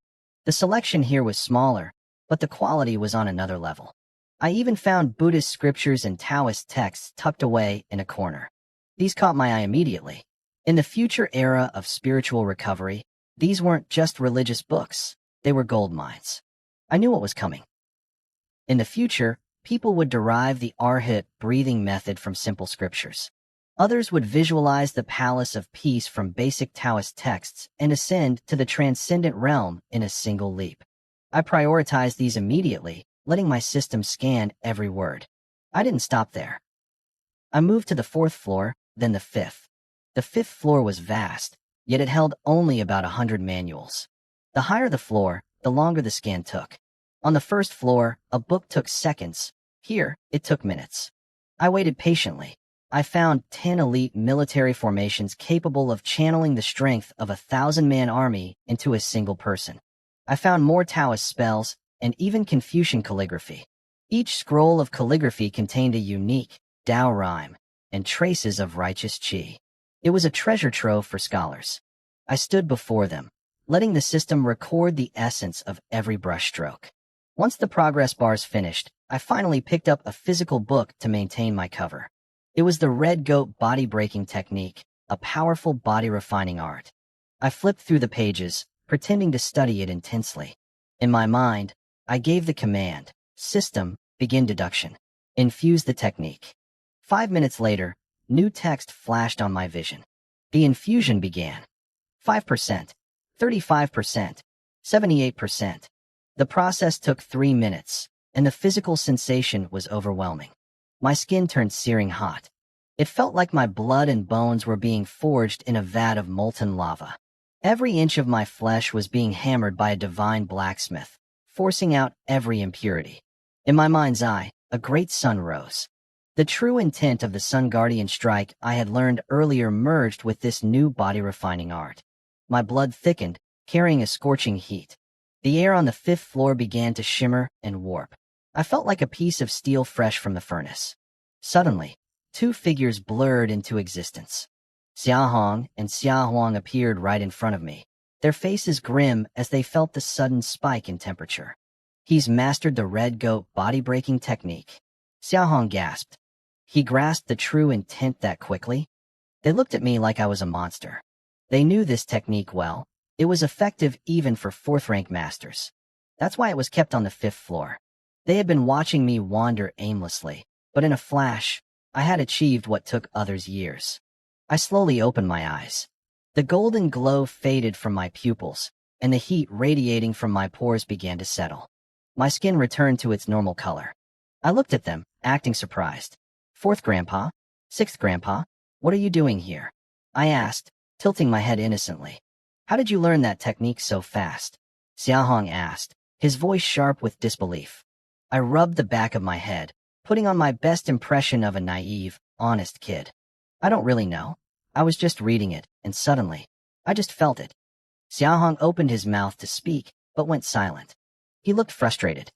The selection here was smaller, but the quality was on another level. I even found Buddhist scriptures and Taoist texts tucked away in a corner. These caught my eye immediately. In the future era of spiritual recovery, these weren't just religious books, they were gold mines. I knew what was coming. In the future, people would derive the Arhat breathing method from simple scriptures. Others would visualize the palace of peace from basic Taoist texts and ascend to the transcendent realm in a single leap. I prioritized these immediately, letting my system scan every word. I didn't stop there. I moved to the 4th floor, then the 5th. The 5th floor was vast, yet it held only about 100 manuals. The higher the floor, the longer the scan took. On the 1st floor, a book took seconds. Here, it took minutes. I waited patiently. I found 10 elite military formations capable of channeling the strength of a 1,000-man army into a single person. I found more Taoist spells, and even Confucian calligraphy. Each scroll of calligraphy contained a unique Tao rhyme and traces of righteous qi. It was a treasure trove for scholars. I stood before them, letting the system record the essence of every brushstroke. Once the progress bars finished, I finally picked up a physical book to maintain my cover. It was the Red Goat Body Breaking Technique, a powerful body-refining art. I flipped through the pages, pretending to study it intensely. In my mind, I gave the command, "System, begin deduction." Infuse the technique. 5 minutes later, new text flashed on my vision. The infusion began. 5%, 35%, 78%. The process took 3 minutes, and the physical sensation was overwhelming. My skin turned searing hot. It felt like my blood and bones were being forged in a vat of molten lava. Every inch of my flesh was being hammered by a divine blacksmith, forcing out every impurity. In my mind's eye, a great sun rose. The true intent of the Sun Guardian strike I had learned earlier merged with this new body-refining art. My blood thickened, carrying a scorching heat. The air on the 5th floor began to shimmer and warp. I felt like a piece of steel fresh from the furnace. Suddenly, 2 figures blurred into existence. Xia Hong and Xia Huang appeared right in front of me, their faces grim as they felt the sudden spike in temperature. "He's mastered the Red Goat body-breaking technique," Xia Hong gasped. "He grasped the true intent that quickly?" They looked at me like I was a monster. They knew this technique well. It was effective even for 4th-rank masters. That's why it was kept on the 5th floor. They had been watching me wander aimlessly, but in a flash, I had achieved what took others years. I slowly opened my eyes. The golden glow faded from my pupils, and the heat radiating from my pores began to settle. My skin returned to its normal color. I looked at them, acting surprised. "4th Grandpa? 6th Grandpa? What are you doing here?" I asked, tilting my head innocently. "How did you learn that technique so fast?" Xia Hong asked, his voice sharp with disbelief. I rubbed the back of my head, putting on my best impression of a naive, honest kid. "I don't really know. I was just reading it, and suddenly, I just felt it." Xia Hong opened his mouth to speak, but went silent. He looked frustrated.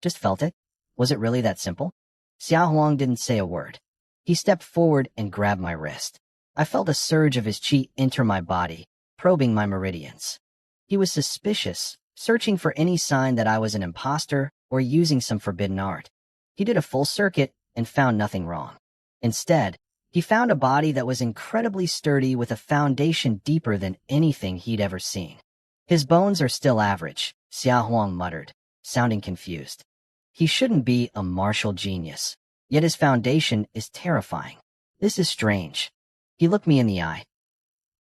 "Just felt it? Was it really that simple?" Xia Huang didn't say a word. He stepped forward and grabbed my wrist. I felt a surge of his qi enter my body, probing my meridians. He was suspicious, searching for any sign that I was an imposter or using some forbidden art. He did a full circuit and found nothing wrong. Instead, he found a body that was incredibly sturdy with a foundation deeper than anything he'd ever seen. "His bones are still average," Xia Huang muttered, sounding confused. "He shouldn't be a martial genius, yet his foundation is terrifying. This is strange." He looked me in the eye.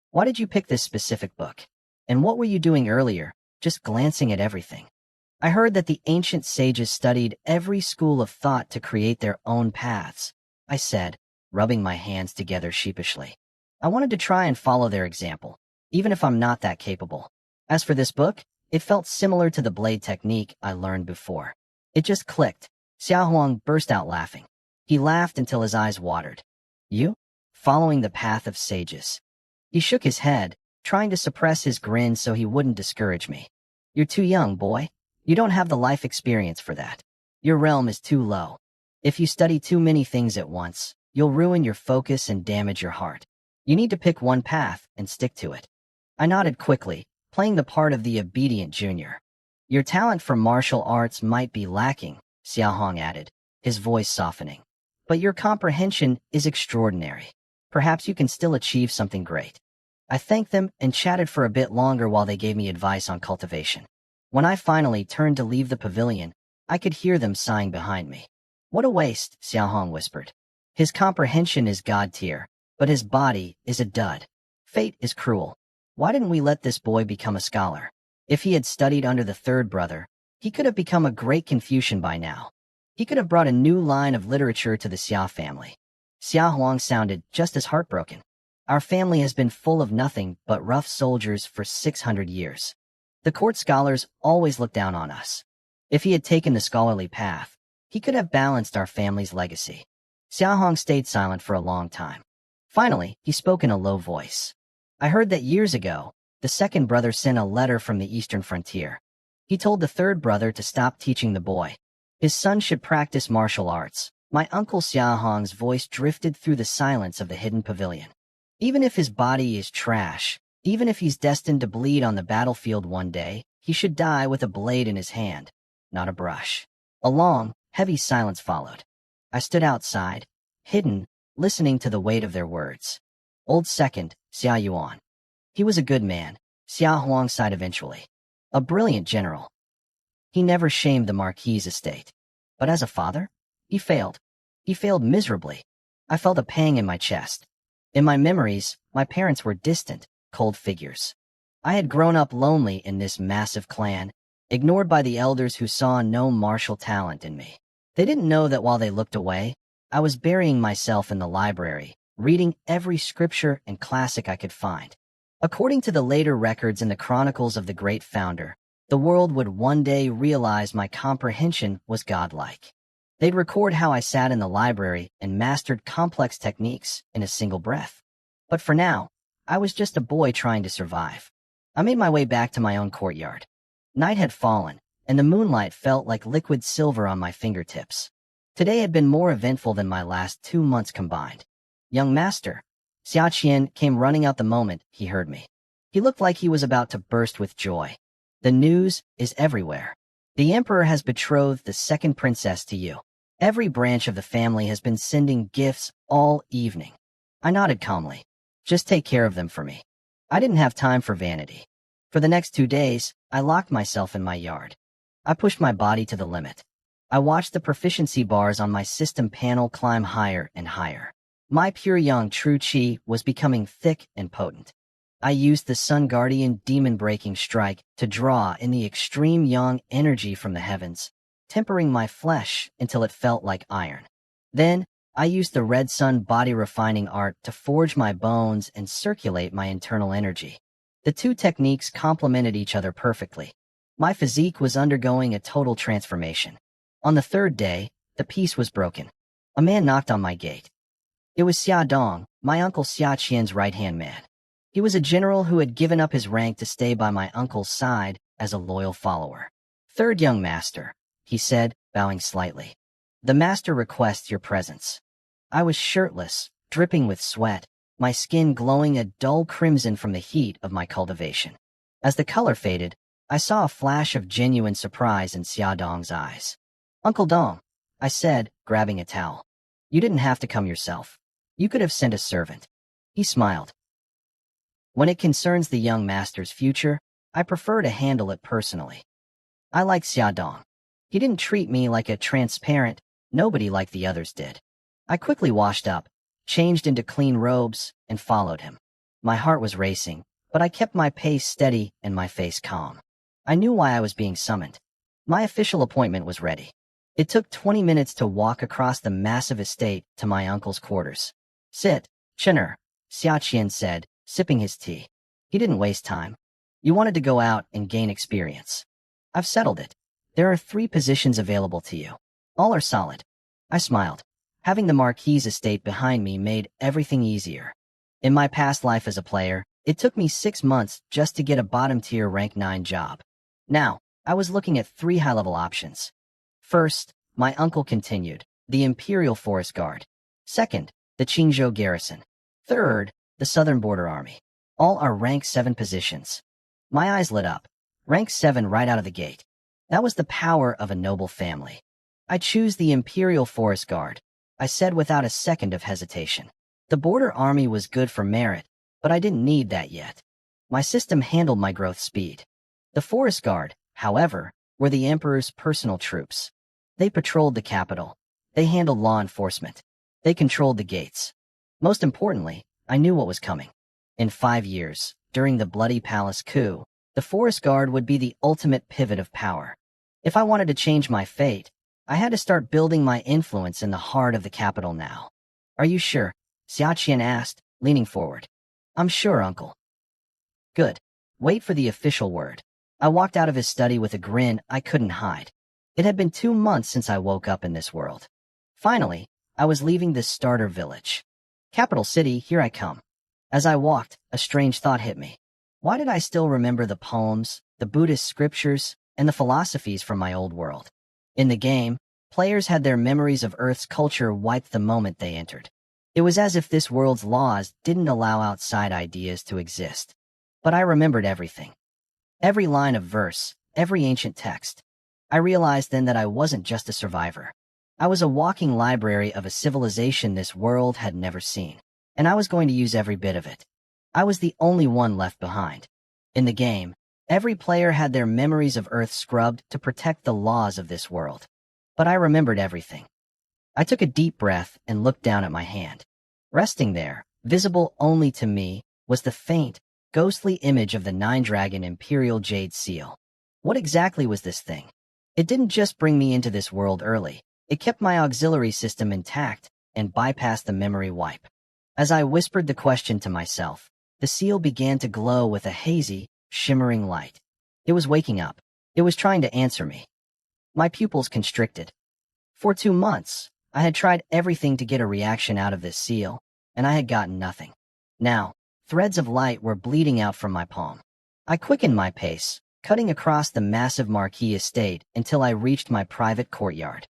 "Why did you pick this specific book? And what were you doing earlier, just glancing at everything?" "I heard that the ancient sages studied every school of thought to create their own paths," I said, rubbing my hands together sheepishly. "I wanted to try and follow their example, even if I'm not that capable. As for this book, it felt similar to the blade technique I learned before. It just clicked." Xia Huang burst out laughing. He laughed until his eyes watered. "You? Following the path of sages?" He shook his head, trying to suppress his grin so he wouldn't discourage me. "You're too young, boy. You don't have the life experience for that. Your realm is too low. If you study too many things at once, you'll ruin your focus and damage your heart. You need to pick one path and stick to it." I nodded quickly, playing the part of the obedient junior. "Your talent for martial arts might be lacking," Xiao Hong added, his voice softening. But your comprehension is extraordinary. Perhaps you can still achieve something great. I thanked them and chatted for a bit longer while they gave me advice on cultivation. When I finally turned to leave the pavilion, I could hear them sighing behind me. What a waste, Xiao Hong whispered. His comprehension is God tier, but his body is a dud. Fate is cruel. Why didn't we let this boy become a scholar? If he had studied under the third brother, he could have become a great Confucian by now. He could have brought a new line of literature to the Xia family. Xia Huang sounded just as heartbroken. Our family has been full of nothing but rough soldiers for 600 years. The court scholars always look down on us. If he had taken the scholarly path, he could have balanced our family's legacy. Xia Hong stayed silent for a long time. Finally, he spoke in a low voice. I heard that years ago, the second brother sent a letter from the eastern frontier. He told the third brother to stop teaching the boy. His son should practice martial arts. My uncle Xia Hong's voice drifted through the silence of the hidden pavilion. Even if his body is trash, even if he's destined to bleed on the battlefield one day, he should die with a blade in his hand, not a brush. A long, heavy silence followed. I stood outside, hidden, listening to the weight of their words. Old second, Xia Yuan. He was a good man, Xia Huang sighed eventually. A brilliant general. He never shamed the Marquis's estate. But as a father, he failed. He failed miserably. I felt a pang in my chest. In my memories, my parents were distant, cold figures. I had grown up lonely in this massive clan, ignored by the elders who saw no martial talent in me. They didn't know that while they looked away, I was burying myself in the library, reading every scripture and classic I could find. According to the later records in the chronicles of the great founder, the world would one day realize my comprehension was godlike. They'd record how I sat in the library and mastered complex techniques in a single breath. But for now, I was just a boy trying to survive. I made my way back to my own courtyard. Night had fallen, and the moonlight felt like liquid silver on my fingertips. Today had been more eventful than my last 2 months combined. Young master, Xia Qian came running out the moment he heard me. He looked like he was about to burst with joy. The news is everywhere. The emperor has betrothed the second princess to you. Every branch of the family has been sending gifts all evening. I nodded calmly. Just take care of them for me. I didn't have time for vanity. For the next 2 days, I locked myself in my yard. I pushed my body to the limit. I watched the proficiency bars on my system panel climb higher and higher. My pure young true chi was becoming thick and potent. I used the Sun Guardian demon-breaking strike to draw in the extreme yang energy from the heavens, tempering my flesh until it felt like iron. Then, I used the Red Sun body-refining art to forge my bones and circulate my internal energy. The two techniques complemented each other perfectly. My physique was undergoing a total transformation. On the third day, the peace was broken. A man knocked on my gate. It was Xia Dong, my uncle Xia Qian's right-hand man. He was a general who had given up his rank to stay by my uncle's side as a loyal follower. Third young master, he said, bowing slightly. The master requests your presence. I was shirtless, dripping with sweat, my skin glowing a dull crimson from the heat of my cultivation. As the color faded, I saw a flash of genuine surprise in Xia Dong's eyes. Uncle Dong, I said, grabbing a towel. You didn't have to come yourself. You could have sent a servant. He smiled. When it concerns the young master's future, I prefer to handle it personally. I like Xia Dong. He didn't treat me like a transparent nobody like the others did. I quickly washed up, changed into clean robes, and followed him. My heart was racing, but I kept my pace steady and my face calm. I knew why I was being summoned. My official appointment was ready. It took 20 minutes to walk across the massive estate to my uncle's quarters. Sit, Chenner, Xia Qian said, sipping his tea. He didn't waste time. You wanted to go out and gain experience. I've settled it. There are 3 positions available to you. All are solid. I smiled. Having the Marquis's estate behind me made everything easier. In my past life as a player, it took me 6 months just to get a bottom-tier rank 9 job. Now, I was looking at 3 high-level options. First, my uncle continued, the Imperial Forest Guard. Second, the Qingzhou Garrison. Third, the Southern Border Army. All are rank 7 positions. My eyes lit up. Rank 7 right out of the gate. That was the power of a noble family. "I choose the Imperial Forest Guard," I said without a second of hesitation. The border army was good for merit, but I didn't need that yet. My system handled my growth speed. The Forest Guard, however, were the Emperor's personal troops. They patrolled the capital. They handled law enforcement. They controlled the gates. Most importantly, I knew what was coming. In 5 years, during the Bloody Palace coup, the Forest Guard would be the ultimate pivot of power. If I wanted to change my fate, I had to start building my influence in the heart of the capital now. "Are you sure?" Xiaqian asked, leaning forward. "I'm sure, uncle." "Good. Wait for the official word." I walked out of his study with a grin I couldn't hide. It had been 2 months since I woke up in this world. Finally, I was leaving this starter village. Capital city, here I come. As I walked, a strange thought hit me. Why did I still remember the poems, the Buddhist scriptures, and the philosophies from my old world? In the game, players had their memories of Earth's culture wiped the moment they entered. It was as if this world's laws didn't allow outside ideas to exist. But I remembered everything. Every line of verse, every ancient text. I realized then that I wasn't just a survivor. I was a walking library of a civilization this world had never seen, and I was going to use every bit of it. I was the only one left behind. In the game, every player had their memories of Earth scrubbed to protect the laws of this world. But I remembered everything. I took a deep breath and looked down at my hand. Resting there, visible only to me, was the faint, ghostly image of the 9-dragon Imperial Jade Seal. What exactly was this thing? It didn't just bring me into this world early. It kept my auxiliary system intact and bypassed the memory wipe. As I whispered the question to myself, the seal began to glow with a hazy, shimmering light. It was waking up. It was trying to answer me. My pupils constricted. For 2 months, I had tried everything to get a reaction out of this seal, and I had gotten nothing. Now, threads of light were bleeding out from my palm. I quickened my pace, cutting across the massive marquee estate until I reached my private courtyard.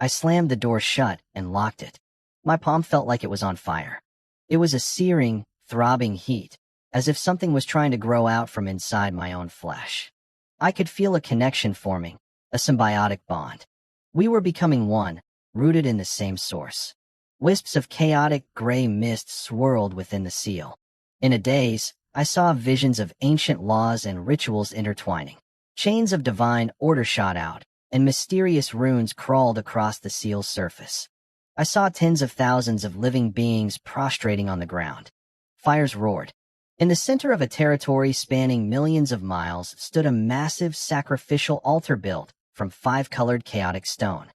I slammed the door shut and locked it. My palm felt like it was on fire. It was a searing, throbbing heat, as if something was trying to grow out from inside my own flesh. I could feel a connection forming, a symbiotic bond. We were becoming one, rooted in the same source. Wisps of chaotic gray mist swirled within the seal. In a daze, I saw visions of ancient laws and rituals intertwining. Chains of divine order shot out, and mysterious runes crawled across the seal's surface. I saw tens of thousands of living beings prostrating on the ground. Fires roared. In the center of a territory spanning millions of miles stood a massive sacrificial altar built from 5-colored chaotic stone.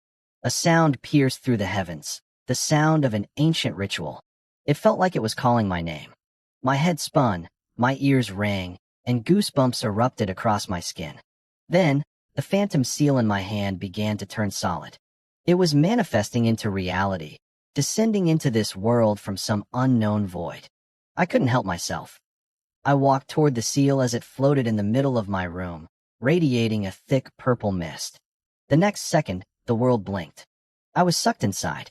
A sound pierced through the heavens, the sound of an ancient ritual. It felt like it was calling my name. My head spun, my ears rang, and goosebumps erupted across my skin. Then, the phantom seal in my hand began to turn solid. It was manifesting into reality, descending into this world from some unknown void. I couldn't help myself. I walked toward the seal as it floated in the middle of my room, radiating a thick purple mist. The next second, the world blinked. I was sucked inside.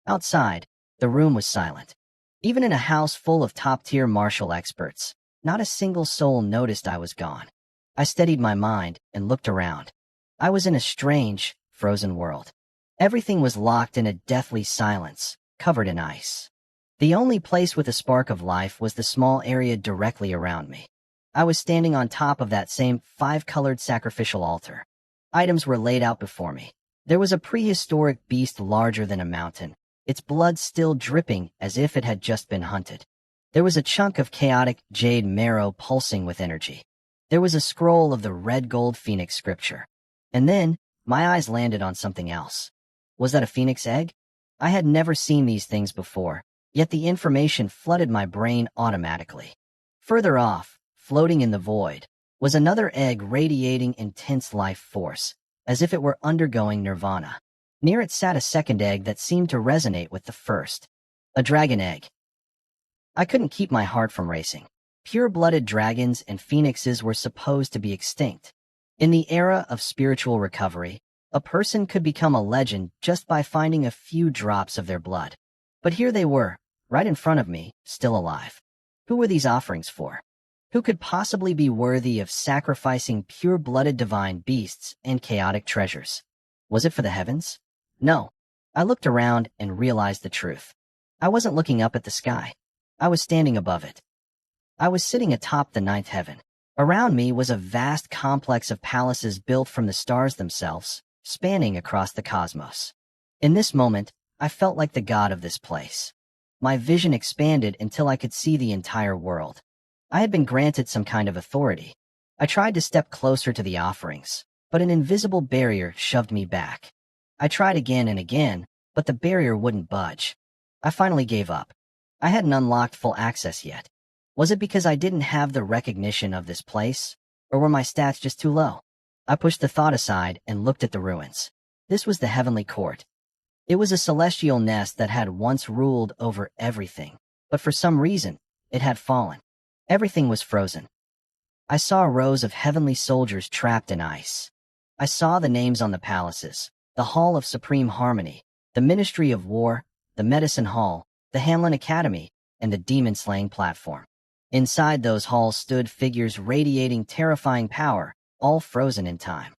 Outside, the room was silent. Even in a house full of top-tier martial experts, not a single soul noticed I was gone. I steadied my mind and looked around. I was in a strange, frozen world. Everything was locked in a deathly silence, covered in ice. The only place with a spark of life was the small area directly around me. I was standing on top of that same 5-colored sacrificial altar. Items were laid out before me. There was a prehistoric beast larger than a mountain, its blood still dripping as if it had just been hunted. There was a chunk of chaotic jade marrow pulsing with energy. There was a scroll of the red gold phoenix scripture. And then, my eyes landed on something else. Was that a phoenix egg? I had never seen these things before, yet the information flooded my brain automatically. Further off, floating in the void, was another egg radiating intense life force, as if it were undergoing nirvana. Near it sat a second egg that seemed to resonate with the first. A dragon egg. I couldn't keep my heart from racing. Pure-blooded dragons and phoenixes were supposed to be extinct. In the era of spiritual recovery, a person could become a legend just by finding a few drops of their blood. But here they were, right in front of me, still alive. Who were these offerings for? Who could possibly be worthy of sacrificing pure-blooded divine beasts and chaotic treasures? Was it for the heavens? No. I looked around and realized the truth. I wasn't looking up at the sky. I was standing above it. I was sitting atop the ninth heaven. Around me was a vast complex of palaces built from the stars themselves, spanning across the cosmos. In this moment, I felt like the god of this place. My vision expanded until I could see the entire world. I had been granted some kind of authority. I tried to step closer to the offerings, but an invisible barrier shoved me back. I tried again and again, but the barrier wouldn't budge. I finally gave up. I hadn't unlocked full access yet. Was it because I didn't have the recognition of this place, or were my stats just too low? I pushed the thought aside and looked at the ruins. This was the heavenly court. It was a celestial nest that had once ruled over everything, but for some reason, it had fallen. Everything was frozen. I saw rows of heavenly soldiers trapped in ice. I saw the names on the palaces: the Hall of Supreme Harmony, the Ministry of War, the Medicine Hall, the Hamlin Academy, and the demon-slaying platform. Inside those halls stood figures radiating terrifying power, all frozen in time.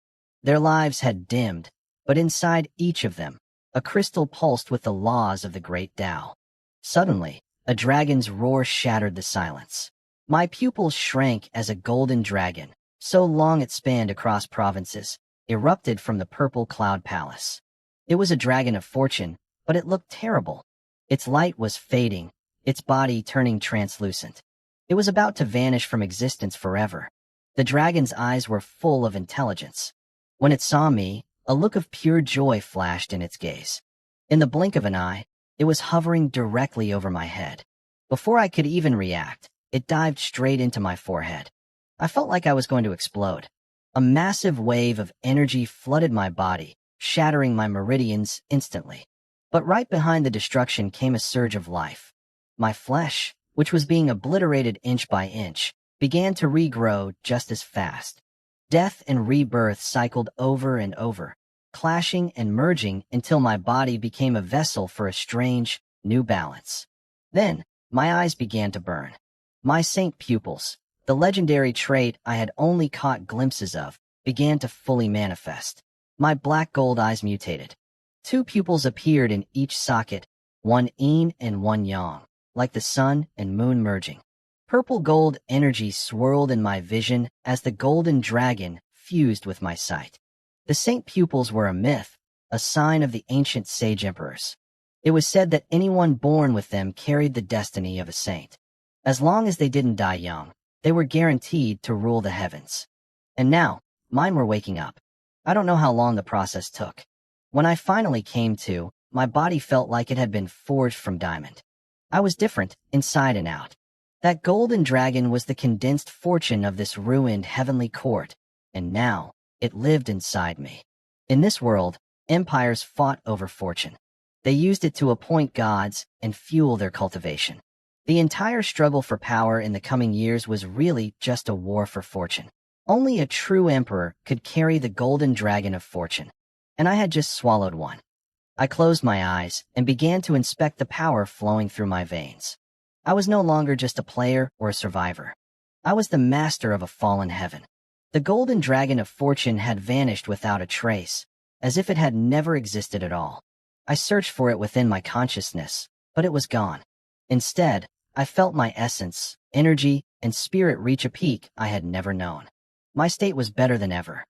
Their lives had dimmed, but inside each of them, a crystal pulsed with the laws of the great Tao. Suddenly, a dragon's roar shattered the silence. My pupils shrank as a golden dragon, so long it spanned across provinces, erupted from the purple cloud palace. It was a dragon of fortune, but it looked terrible. Its light was fading, its body turning translucent. It was about to vanish from existence forever. The dragon's eyes were full of intelligence. When it saw me, a look of pure joy flashed in its gaze. In the blink of an eye, it was hovering directly over my head. Before I could even react, it dived straight into my forehead. I felt like I was going to explode. A massive wave of energy flooded my body, shattering my meridians instantly. But right behind the destruction came a surge of life. My flesh, which was being obliterated inch by inch, began to regrow just as fast. Death and rebirth cycled over and over, clashing and merging until my body became a vessel for a strange, new balance. Then, my eyes began to burn. My saint pupils, the legendary trait I had only caught glimpses of, began to fully manifest. My black gold eyes mutated. 2 pupils appeared in each socket, one yin and one yang, like the sun and moon merging. Purple gold energy swirled in my vision as the golden dragon fused with my sight. The saint pupils were a myth, a sign of the ancient sage emperors. It was said that anyone born with them carried the destiny of a saint. As long as they didn't die young, they were guaranteed to rule the heavens. And now, mine were waking up. I don't know how long the process took. When I finally came to, my body felt like it had been forged from diamond. I was different, inside and out. That golden dragon was the condensed fortune of this ruined heavenly court, and now, it lived inside me. In this world, empires fought over fortune. They used it to appoint gods and fuel their cultivation. The entire struggle for power in the coming years was really just a war for fortune. Only a true emperor could carry the golden dragon of fortune, and I had just swallowed one. I closed my eyes and began to inspect the power flowing through my veins. I was no longer just a player or a survivor. I was the master of a fallen heaven. The golden dragon of fortune had vanished without a trace, as if it had never existed at all. I searched for it within my consciousness, but it was gone. Instead, I felt my essence, energy, and spirit reach a peak I had never known. My state was better than ever.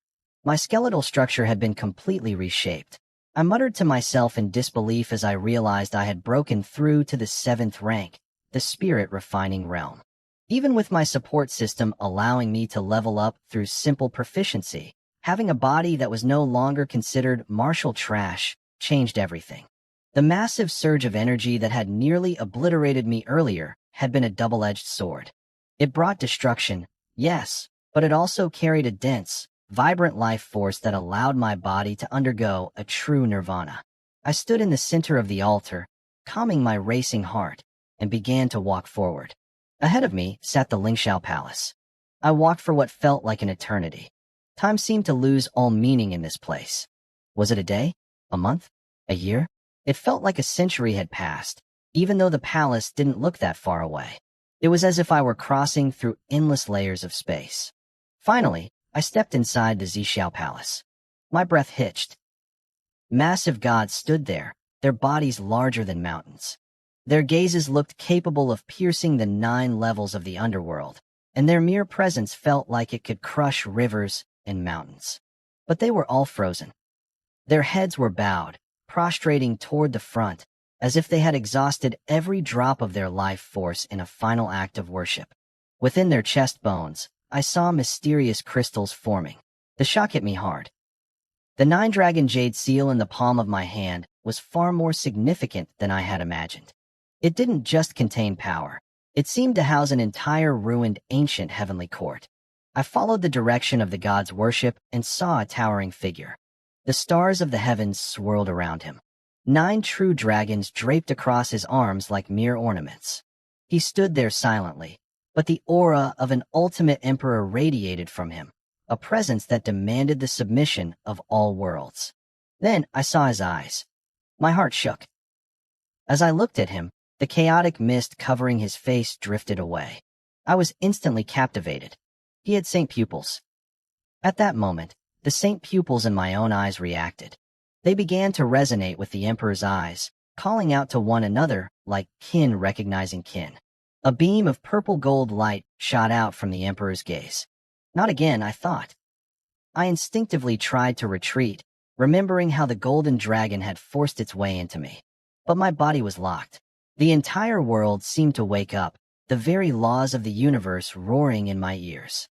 My skeletal structure had been completely reshaped. I muttered to myself in disbelief as I realized I had broken through to the 7th rank, the spirit refining realm. Even with my support system allowing me to level up through simple proficiency, having a body that was no longer considered martial trash changed everything. The massive surge of energy that had nearly obliterated me earlier had been a double-edged sword. It brought destruction, yes, but it also carried a dense, vibrant life force that allowed my body to undergo a true nirvana. I stood in the center of the altar, calming my racing heart, and began to walk forward. Ahead of me sat the Lingxiao Palace. I walked for what felt like an eternity. Time seemed to lose all meaning in this place. Was it a day? A month? A year? It felt like a century had passed, even though the palace didn't look that far away. It was as if I were crossing through endless layers of space. Finally, I stepped inside the Zixiao Palace. My breath hitched. Massive gods stood there, their bodies larger than mountains. Their gazes looked capable of piercing the 9 levels of the underworld, and their mere presence felt like it could crush rivers and mountains. But they were all frozen. Their heads were bowed, prostrating toward the front, as if they had exhausted every drop of their life force in a final act of worship. Within their chest bones, I saw mysterious crystals forming. The shock hit me hard. The 9-dragon jade seal in the palm of my hand was far more significant than I had imagined. It didn't just contain power. It seemed to house an entire ruined ancient heavenly court. I followed the direction of the god's worship and saw a towering figure. The stars of the heavens swirled around him. 9 true dragons draped across his arms like mere ornaments. He stood there silently, but the aura of an ultimate emperor radiated from him, a presence that demanded the submission of all worlds. Then I saw his eyes. My heart shook. As I looked at him, the chaotic mist covering his face drifted away. I was instantly captivated. He had saint pupils. At that moment, the saint pupils in my own eyes reacted. They began to resonate with the emperor's eyes, calling out to one another like kin recognizing kin. A beam of purple-gold light shot out from the emperor's gaze. Not again, I thought. I instinctively tried to retreat, remembering how the golden dragon had forced its way into me. But my body was locked. The entire world seemed to wake up, the very laws of the universe roaring in my ears.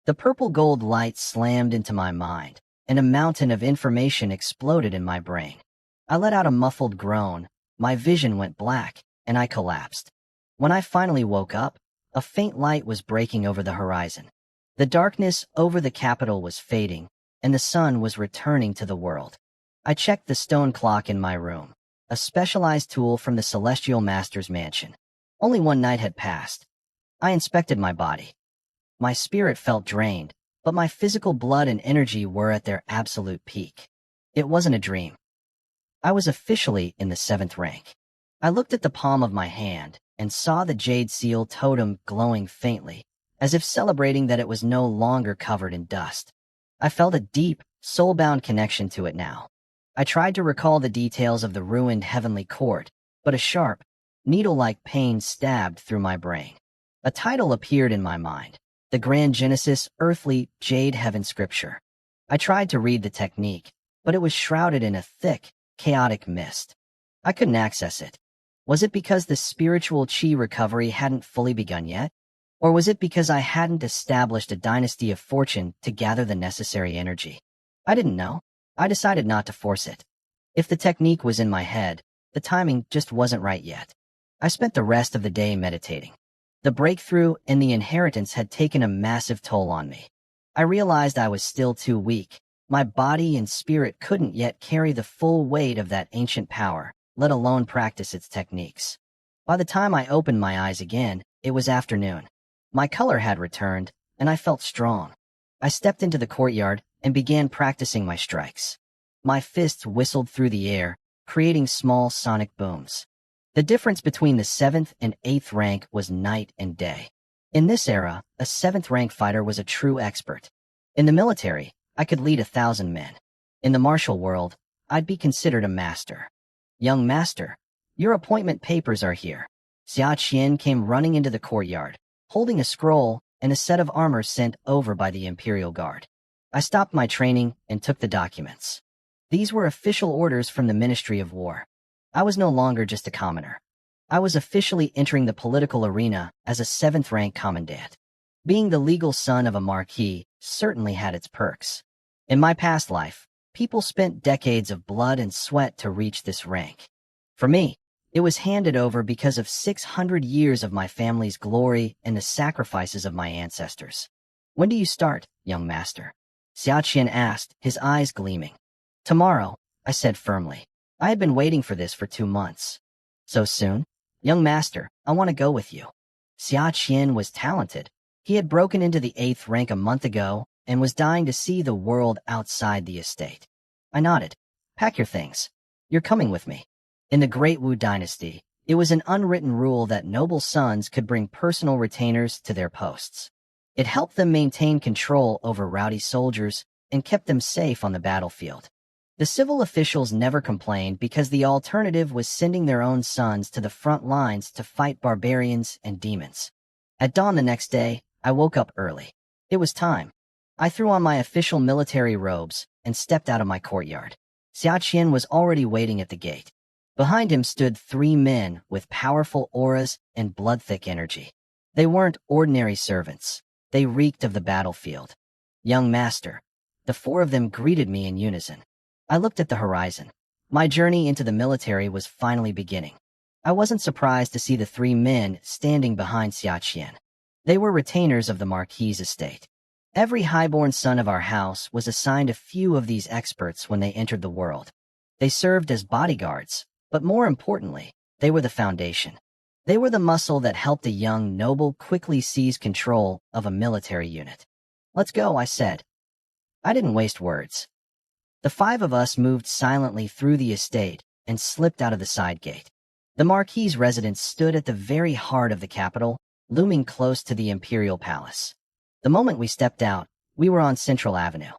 The purple-gold light slammed into my mind, and a mountain of information exploded in my brain. I let out a muffled groan, my vision went black, and I collapsed. When I finally woke up, a faint light was breaking over the horizon. The darkness over the capital was fading, and the sun was returning to the world. I checked the stone clock in my room, a specialized tool from the Celestial Master's mansion. Only one night had passed. I inspected my body. My spirit felt drained, but my physical blood and energy were at their absolute peak. It wasn't a dream. I was officially in the 7th rank. I looked at the palm of my hand and saw the jade seal totem glowing faintly, as if celebrating that it was no longer covered in dust. I felt a deep, soul-bound connection to it now. I tried to recall the details of the ruined heavenly court, but a sharp, needle-like pain stabbed through my brain. A title appeared in my mind, the Grand Genesis Earthly Jade Heaven Scripture. I tried to read the technique, but it was shrouded in a thick, chaotic mist. I couldn't access it. Was it because the spiritual chi recovery hadn't fully begun yet? Or was it because I hadn't established a dynasty of fortune to gather the necessary energy? I didn't know. I decided not to force it. If the technique was in my head, the timing just wasn't right yet. I spent the rest of the day meditating. The breakthrough and the inheritance had taken a massive toll on me. I realized I was still too weak. My body and spirit couldn't yet carry the full weight of that ancient power, let alone practice its techniques. By the time I opened my eyes again, it was afternoon. My color had returned, and I felt strong. I stepped into the courtyard and began practicing my strikes. My fists whistled through the air, creating small sonic booms. The difference between the 7th and 8th rank was night and day. In this era, a 7th rank fighter was a true expert. In the military, I could lead 1,000 men. In the martial world, I'd be considered a master. Young master, your appointment papers are here. Xia Qian came running into the courtyard, holding a scroll and a set of armor sent over by the Imperial Guard. I stopped my training and took the documents. These were official orders from the Ministry of War. I was no longer just a commoner. I was officially entering the political arena as a 7th rank commandant. Being the legal son of a marquis certainly had its perks. In my past life, people spent decades of blood and sweat to reach this rank. For me, it was handed over because of 600 years of my family's glory and the sacrifices of my ancestors. When do you start, young master? Xia Qian asked, his eyes gleaming. Tomorrow, I said firmly. I had been waiting for this for 2 months. So soon? Young master, I want to go with you. Xia Qian was talented. He had broken into the 8th rank a month ago and was dying to see the world outside the estate. I nodded. Pack your things. You're coming with me. In the Great Wu dynasty, it was an unwritten rule that noble sons could bring personal retainers to their posts. It helped them maintain control over rowdy soldiers and kept them safe on the battlefield. The civil officials never complained because the alternative was sending their own sons to the front lines to fight barbarians and demons. At dawn the next day, I woke up early. It was time. I threw on my official military robes and stepped out of my courtyard. Xia Qian was already waiting at the gate. Behind him stood 3 men with powerful auras and blood-thick energy. They weren't ordinary servants. They reeked of the battlefield. "Young master." The 4 of them greeted me in unison. I looked at the horizon. My journey into the military was finally beginning. I wasn't surprised to see the 3 men standing behind Xia Qian. They were retainers of the Marquis's estate. Every highborn son of our house was assigned a few of these experts when they entered the world. They served as bodyguards, but more importantly, they were the foundation. They were the muscle that helped a young noble quickly seize control of a military unit. "Let's go," I said. I didn't waste words. The 5 of us moved silently through the estate and slipped out of the side gate. The Marquis's residence stood at the very heart of the capital, looming close to the imperial palace. The moment we stepped out, we were on Central Avenue.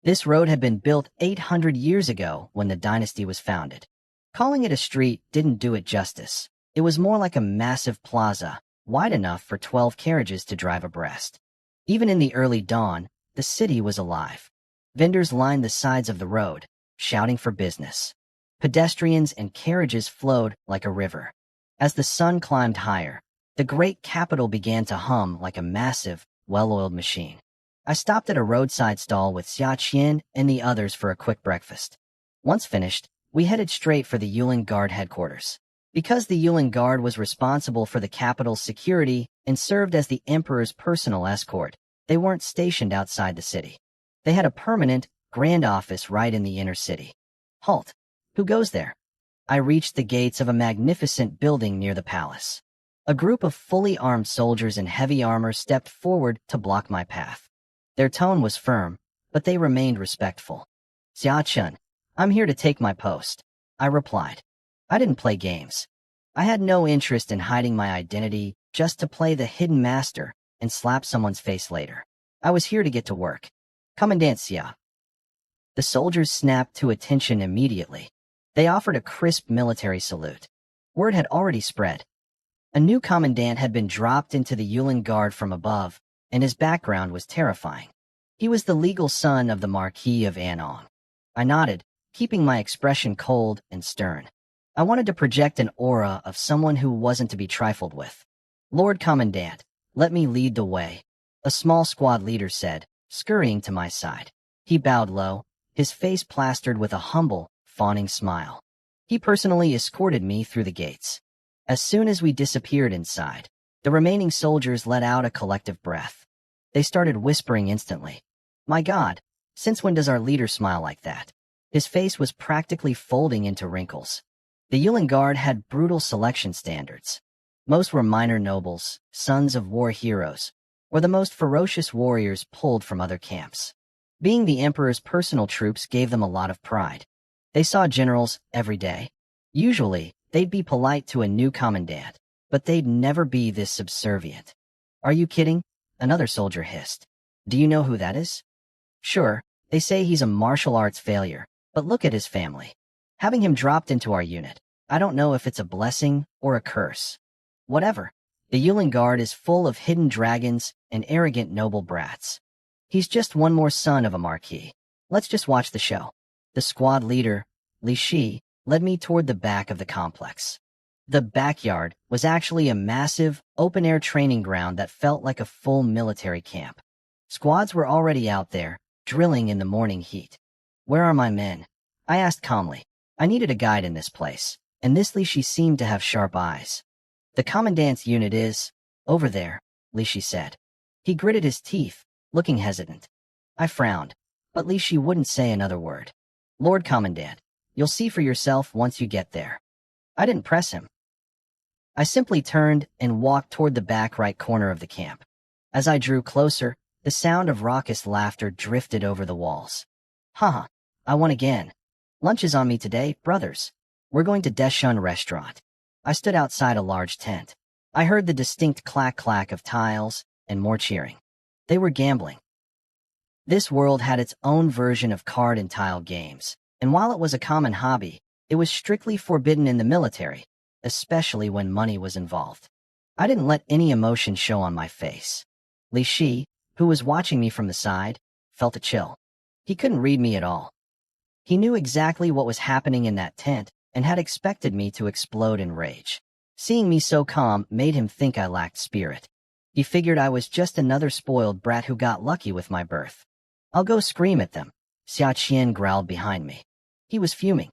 This road had been built 800 years ago when the dynasty was founded. Calling it a street didn't do it justice. It was more like a massive plaza, wide enough for 12 carriages to drive abreast. Even in the early dawn, the city was alive. Vendors lined the sides of the road, shouting for business. Pedestrians and carriages flowed like a river. As the sun climbed higher, the great capital began to hum like a massive, well-oiled machine. I stopped at a roadside stall with Xia Qian and the others for a quick breakfast. Once finished, we headed straight for the Yulin Guard headquarters. Because the Yulin Guard was responsible for the capital's security and served as the emperor's personal escort, they weren't stationed outside the city. They had a permanent, grand office right in the inner city. Halt! Who goes there? I reached the gates of a magnificent building near the palace. A group of fully armed soldiers in heavy armor stepped forward to block my path. Their tone was firm, but they remained respectful. "Xia Chun, I'm here to take my post," I replied. I didn't play games. I had no interest in hiding my identity just to play the hidden master and slap someone's face later. I was here to get to work. "Commandant Xia." The soldiers snapped to attention immediately. They offered a crisp military salute. Word had already spread. A new commandant had been dropped into the Yulin Guard from above, and his background was terrifying. He was the legal son of the Marquis of Anong. I nodded, keeping my expression cold and stern. I wanted to project an aura of someone who wasn't to be trifled with. "Lord Commandant, let me lead the way," a small squad leader said, scurrying to my side. He bowed low, his face plastered with a humble, fawning smile. He personally escorted me through the gates. As soon as we disappeared inside, the remaining soldiers let out a collective breath. They started whispering instantly. "My God, since when does our leader smile like that?" His face was practically folding into wrinkles. The Yulin Guard had brutal selection standards. Most were minor nobles, sons of war heroes, or the most ferocious warriors pulled from other camps. Being the emperor's personal troops gave them a lot of pride. They saw generals every day. Usually, they'd be polite to a new commandant, but they'd never be this subservient. "Are you kidding?" Another soldier hissed. "Do you know who that is?" "Sure, they say he's a martial arts failure, but look at his family. Having him dropped into our unit, I don't know if it's a blessing or a curse." "Whatever. The Yulin Guard is full of hidden dragons and arrogant noble brats. He's just one more son of a marquis. Let's just watch the show." The squad leader, Li Shi, led me toward the back of the complex. The backyard was actually a massive, open-air training ground that felt like a full military camp. Squads were already out there, drilling in the morning heat. "Where are my men?" I asked calmly. I needed a guide in this place, and this Li Shi seemed to have sharp eyes. "The commandant's unit is over there," Li Shi said. He gritted his teeth, looking hesitant. I frowned, but Li Shi wouldn't say another word. "Lord Commandant, you'll see for yourself once you get there." I didn't press him. I simply turned and walked toward the back right corner of the camp. As I drew closer, the sound of raucous laughter drifted over the walls. "Haha, I won again. Lunch is on me today, brothers. We're going to Deshun restaurant." I stood outside a large tent. I heard the distinct clack-clack of tiles and more cheering. They were gambling. This world had its own version of card and tile games, And while it was a common hobby, it was strictly forbidden in the military, especially when money was involved. I didn't let any emotion show on my face. Li Shi, who was watching me from the side, felt a chill. He couldn't read me at all. He knew exactly what was happening in that tent and had expected me to explode in rage. Seeing me so calm made him think I lacked spirit. He figured I was just another spoiled brat who got lucky with my birth. "I'll go scream at them," Xia Qian growled behind me. He was fuming.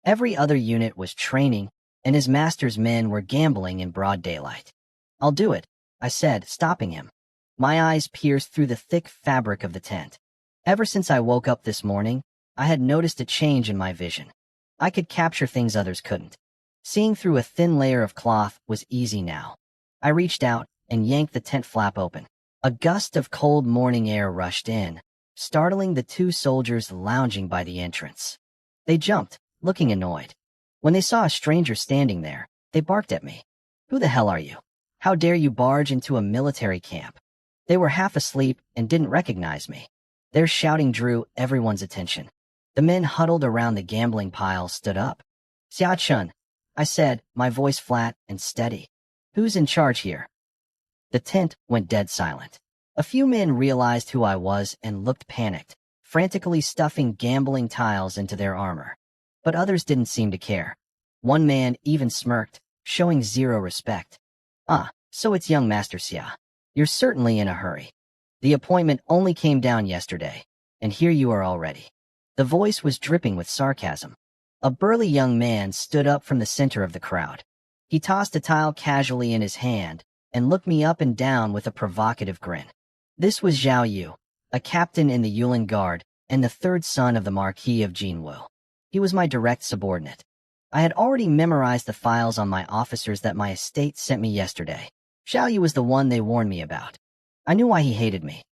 Every other unit was training, and his master's men were gambling in broad daylight. "I'll do it," I said, stopping him. My eyes pierced through the thick fabric of the tent. Ever since I woke up this morning, I had noticed a change in my vision. I could capture things others couldn't. Seeing through a thin layer of cloth was easy now. I reached out and yanked the tent flap open. A gust of cold morning air rushed in, startling the two soldiers lounging by the entrance. They jumped, looking annoyed. When they saw a stranger standing there, they barked at me. "Who the hell are you? How dare you barge into a military camp?" They were half asleep and didn't recognize me. Their shouting drew everyone's attention. The men huddled around the gambling pile stood up. "Xia Chun," I said, my voice flat and steady. "Who's in charge here?" The tent went dead silent. A few men realized who I was and looked panicked, frantically stuffing gambling tiles into their armor. But others didn't seem to care. One man even smirked, showing zero respect. "Ah, so it's young Master Xia. You're certainly in a hurry. The appointment only came down yesterday, and here you are already." The voice was dripping with sarcasm. A burly young man stood up from the center of the crowd. He tossed a tile casually in his hand and looked me up and down with a provocative grin. This was Zhao Yu, a captain in the Yulin Guard and the third son of the Marquis of Jinwu. He was my direct subordinate. I had already memorized the files on my officers that my estate sent me yesterday. Zhao Yu was the one they warned me about. I knew why he hated me.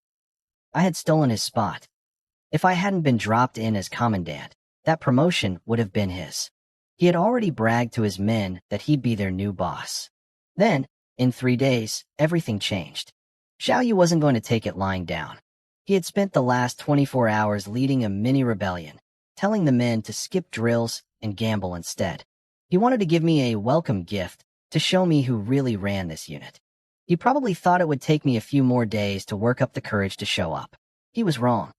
I had stolen his spot. If I hadn't been dropped in as commandant, that promotion would have been his. He had already bragged to his men that he'd be their new boss. Then, in 3 days, everything changed. Zhao Yu wasn't going to take it lying down. He had spent the last 24 hours leading a mini-rebellion, telling the men to skip drills and gamble instead. He wanted to give me a welcome gift to show me who really ran this unit. He probably thought it would take me a few more days to work up the courage to show up. He was wrong.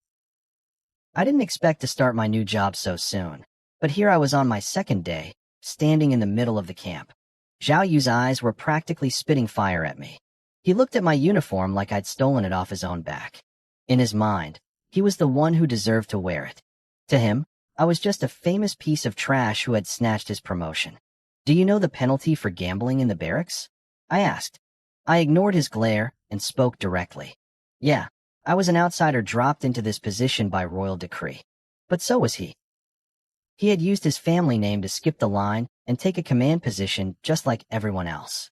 I didn't expect to start my new job so soon, but here I was on my second day, standing in the middle of the camp. Zhao Yu's eyes were practically spitting fire at me. He looked at my uniform like I'd stolen it off his own back. In his mind, he was the one who deserved to wear it. To him, I was just a famous piece of trash who had snatched his promotion. "Do you know the penalty for gambling in the barracks?" I asked. I ignored his glare and spoke directly. "Yeah, I was an outsider dropped into this position by royal decree. But so was he. He had used his family name to skip the line and take a command position just like everyone else.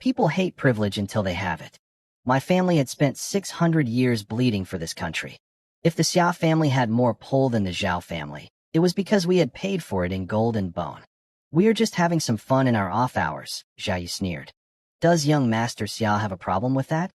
People hate privilege until they have it. My family had spent 600 years bleeding for this country. If the Xia family had more pull than the Zhao family, it was because we had paid for it in gold and bone. We are just having some fun in our off hours," Zhao Yu sneered. "Does young Master Xia have a problem with that?"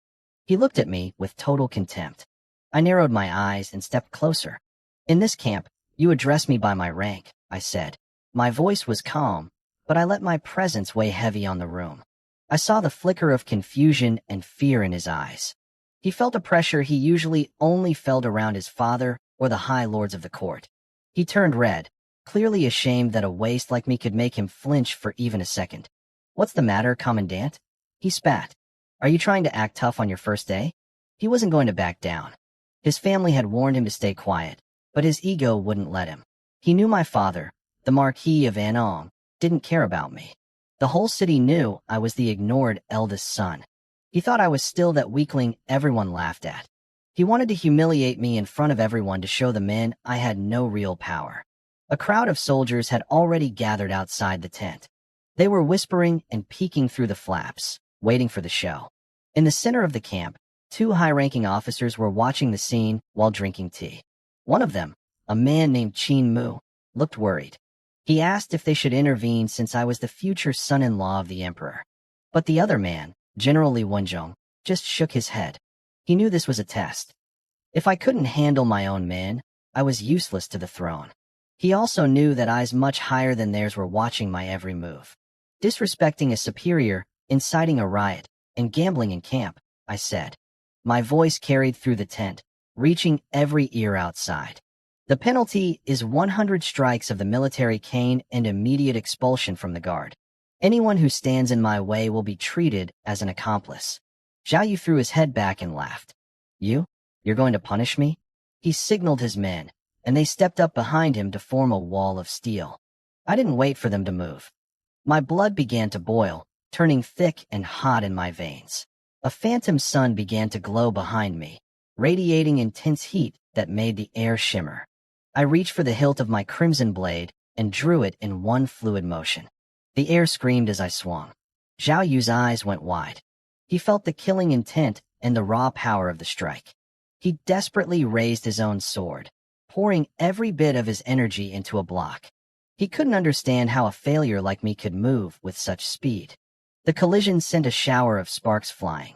He looked at me with total contempt. I narrowed my eyes and stepped closer. "In this camp, you address me by my rank," I said. My voice was calm, but I let my presence weigh heavy on the room. I saw the flicker of confusion and fear in his eyes. He felt a pressure he usually only felt around his father or the high lords of the court. He turned red, clearly ashamed that a waste like me could make him flinch for even a second. "What's the matter, Commandant?" He spat. "Are you trying to act tough on your first day?" He wasn't going to back down. His family had warned him to stay quiet, but his ego wouldn't let him. He knew my father, the Marquis of Anong, didn't care about me. The whole city knew I was the ignored eldest son. He thought I was still that weakling everyone laughed at. He wanted to humiliate me in front of everyone to show the men I had no real power. A crowd of soldiers had already gathered outside the tent. They were whispering and peeking through the flaps, waiting for the show. In the center of the camp, 2 high-ranking officers were watching the scene while drinking tea. One of them, a man named Qin Mu, looked worried. He asked if they should intervene since I was the future son-in-law of the emperor. But the other man, General Li Wenzhong, just shook his head. He knew this was a test. If I couldn't handle my own men, I was useless to the throne. He also knew that eyes much higher than theirs were watching my every move. Disrespecting a superior, inciting a riot, and gambling in camp, I said. My voice carried through the tent, reaching every ear outside. The penalty is 100 strikes of the military cane and immediate expulsion from the guard. Anyone who stands in my way will be treated as an accomplice. Zhao Yu threw his head back and laughed. You're going to punish me? He signaled his men, and they stepped up behind him to form a wall of steel. I didn't wait for them to move. My blood began to boil, turning thick and hot in my veins. A phantom sun began to glow behind me, radiating intense heat that made the air shimmer. I reached for the hilt of my crimson blade and drew it in one fluid motion. The air screamed as I swung. Zhao Yu's eyes went wide. He felt the killing intent and the raw power of the strike. He desperately raised his own sword, pouring every bit of his energy into a block. He couldn't understand how a failure like me could move with such speed. The collision sent a shower of sparks flying.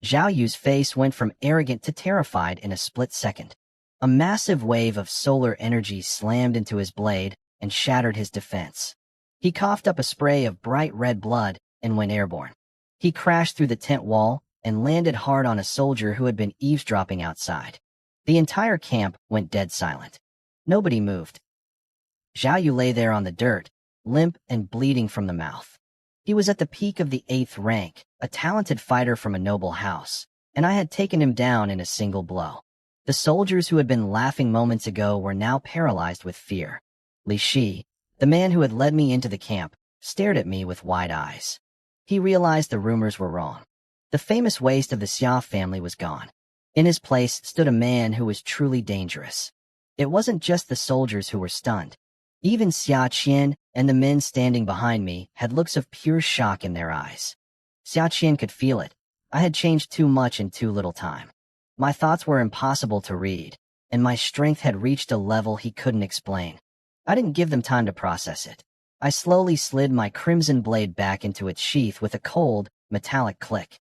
Zhao Yu's face went from arrogant to terrified in a split second. A massive wave of solar energy slammed into his blade and shattered his defense. He coughed up a spray of bright red blood and went airborne. He crashed through the tent wall and landed hard on a soldier who had been eavesdropping outside. The entire camp went dead silent. Nobody moved. Zhao Yu lay there on the dirt, limp and bleeding from the mouth. He was at the peak of the 8th rank, a talented fighter from a noble house, and I had taken him down in a single blow. The soldiers who had been laughing moments ago were now paralyzed with fear. Li Shi, the man who had led me into the camp, stared at me with wide eyes. He realized the rumors were wrong. The famous waist of the Xia family was gone. In his place stood a man who was truly dangerous. It wasn't just the soldiers who were stunned. Even Xia Qian and the men standing behind me had looks of pure shock in their eyes. Xia Qian could feel it. I had changed too much in too little time. My thoughts were impossible to read, and my strength had reached a level he couldn't explain. I didn't give them time to process it. I slowly slid my crimson blade back into its sheath with a cold, metallic click.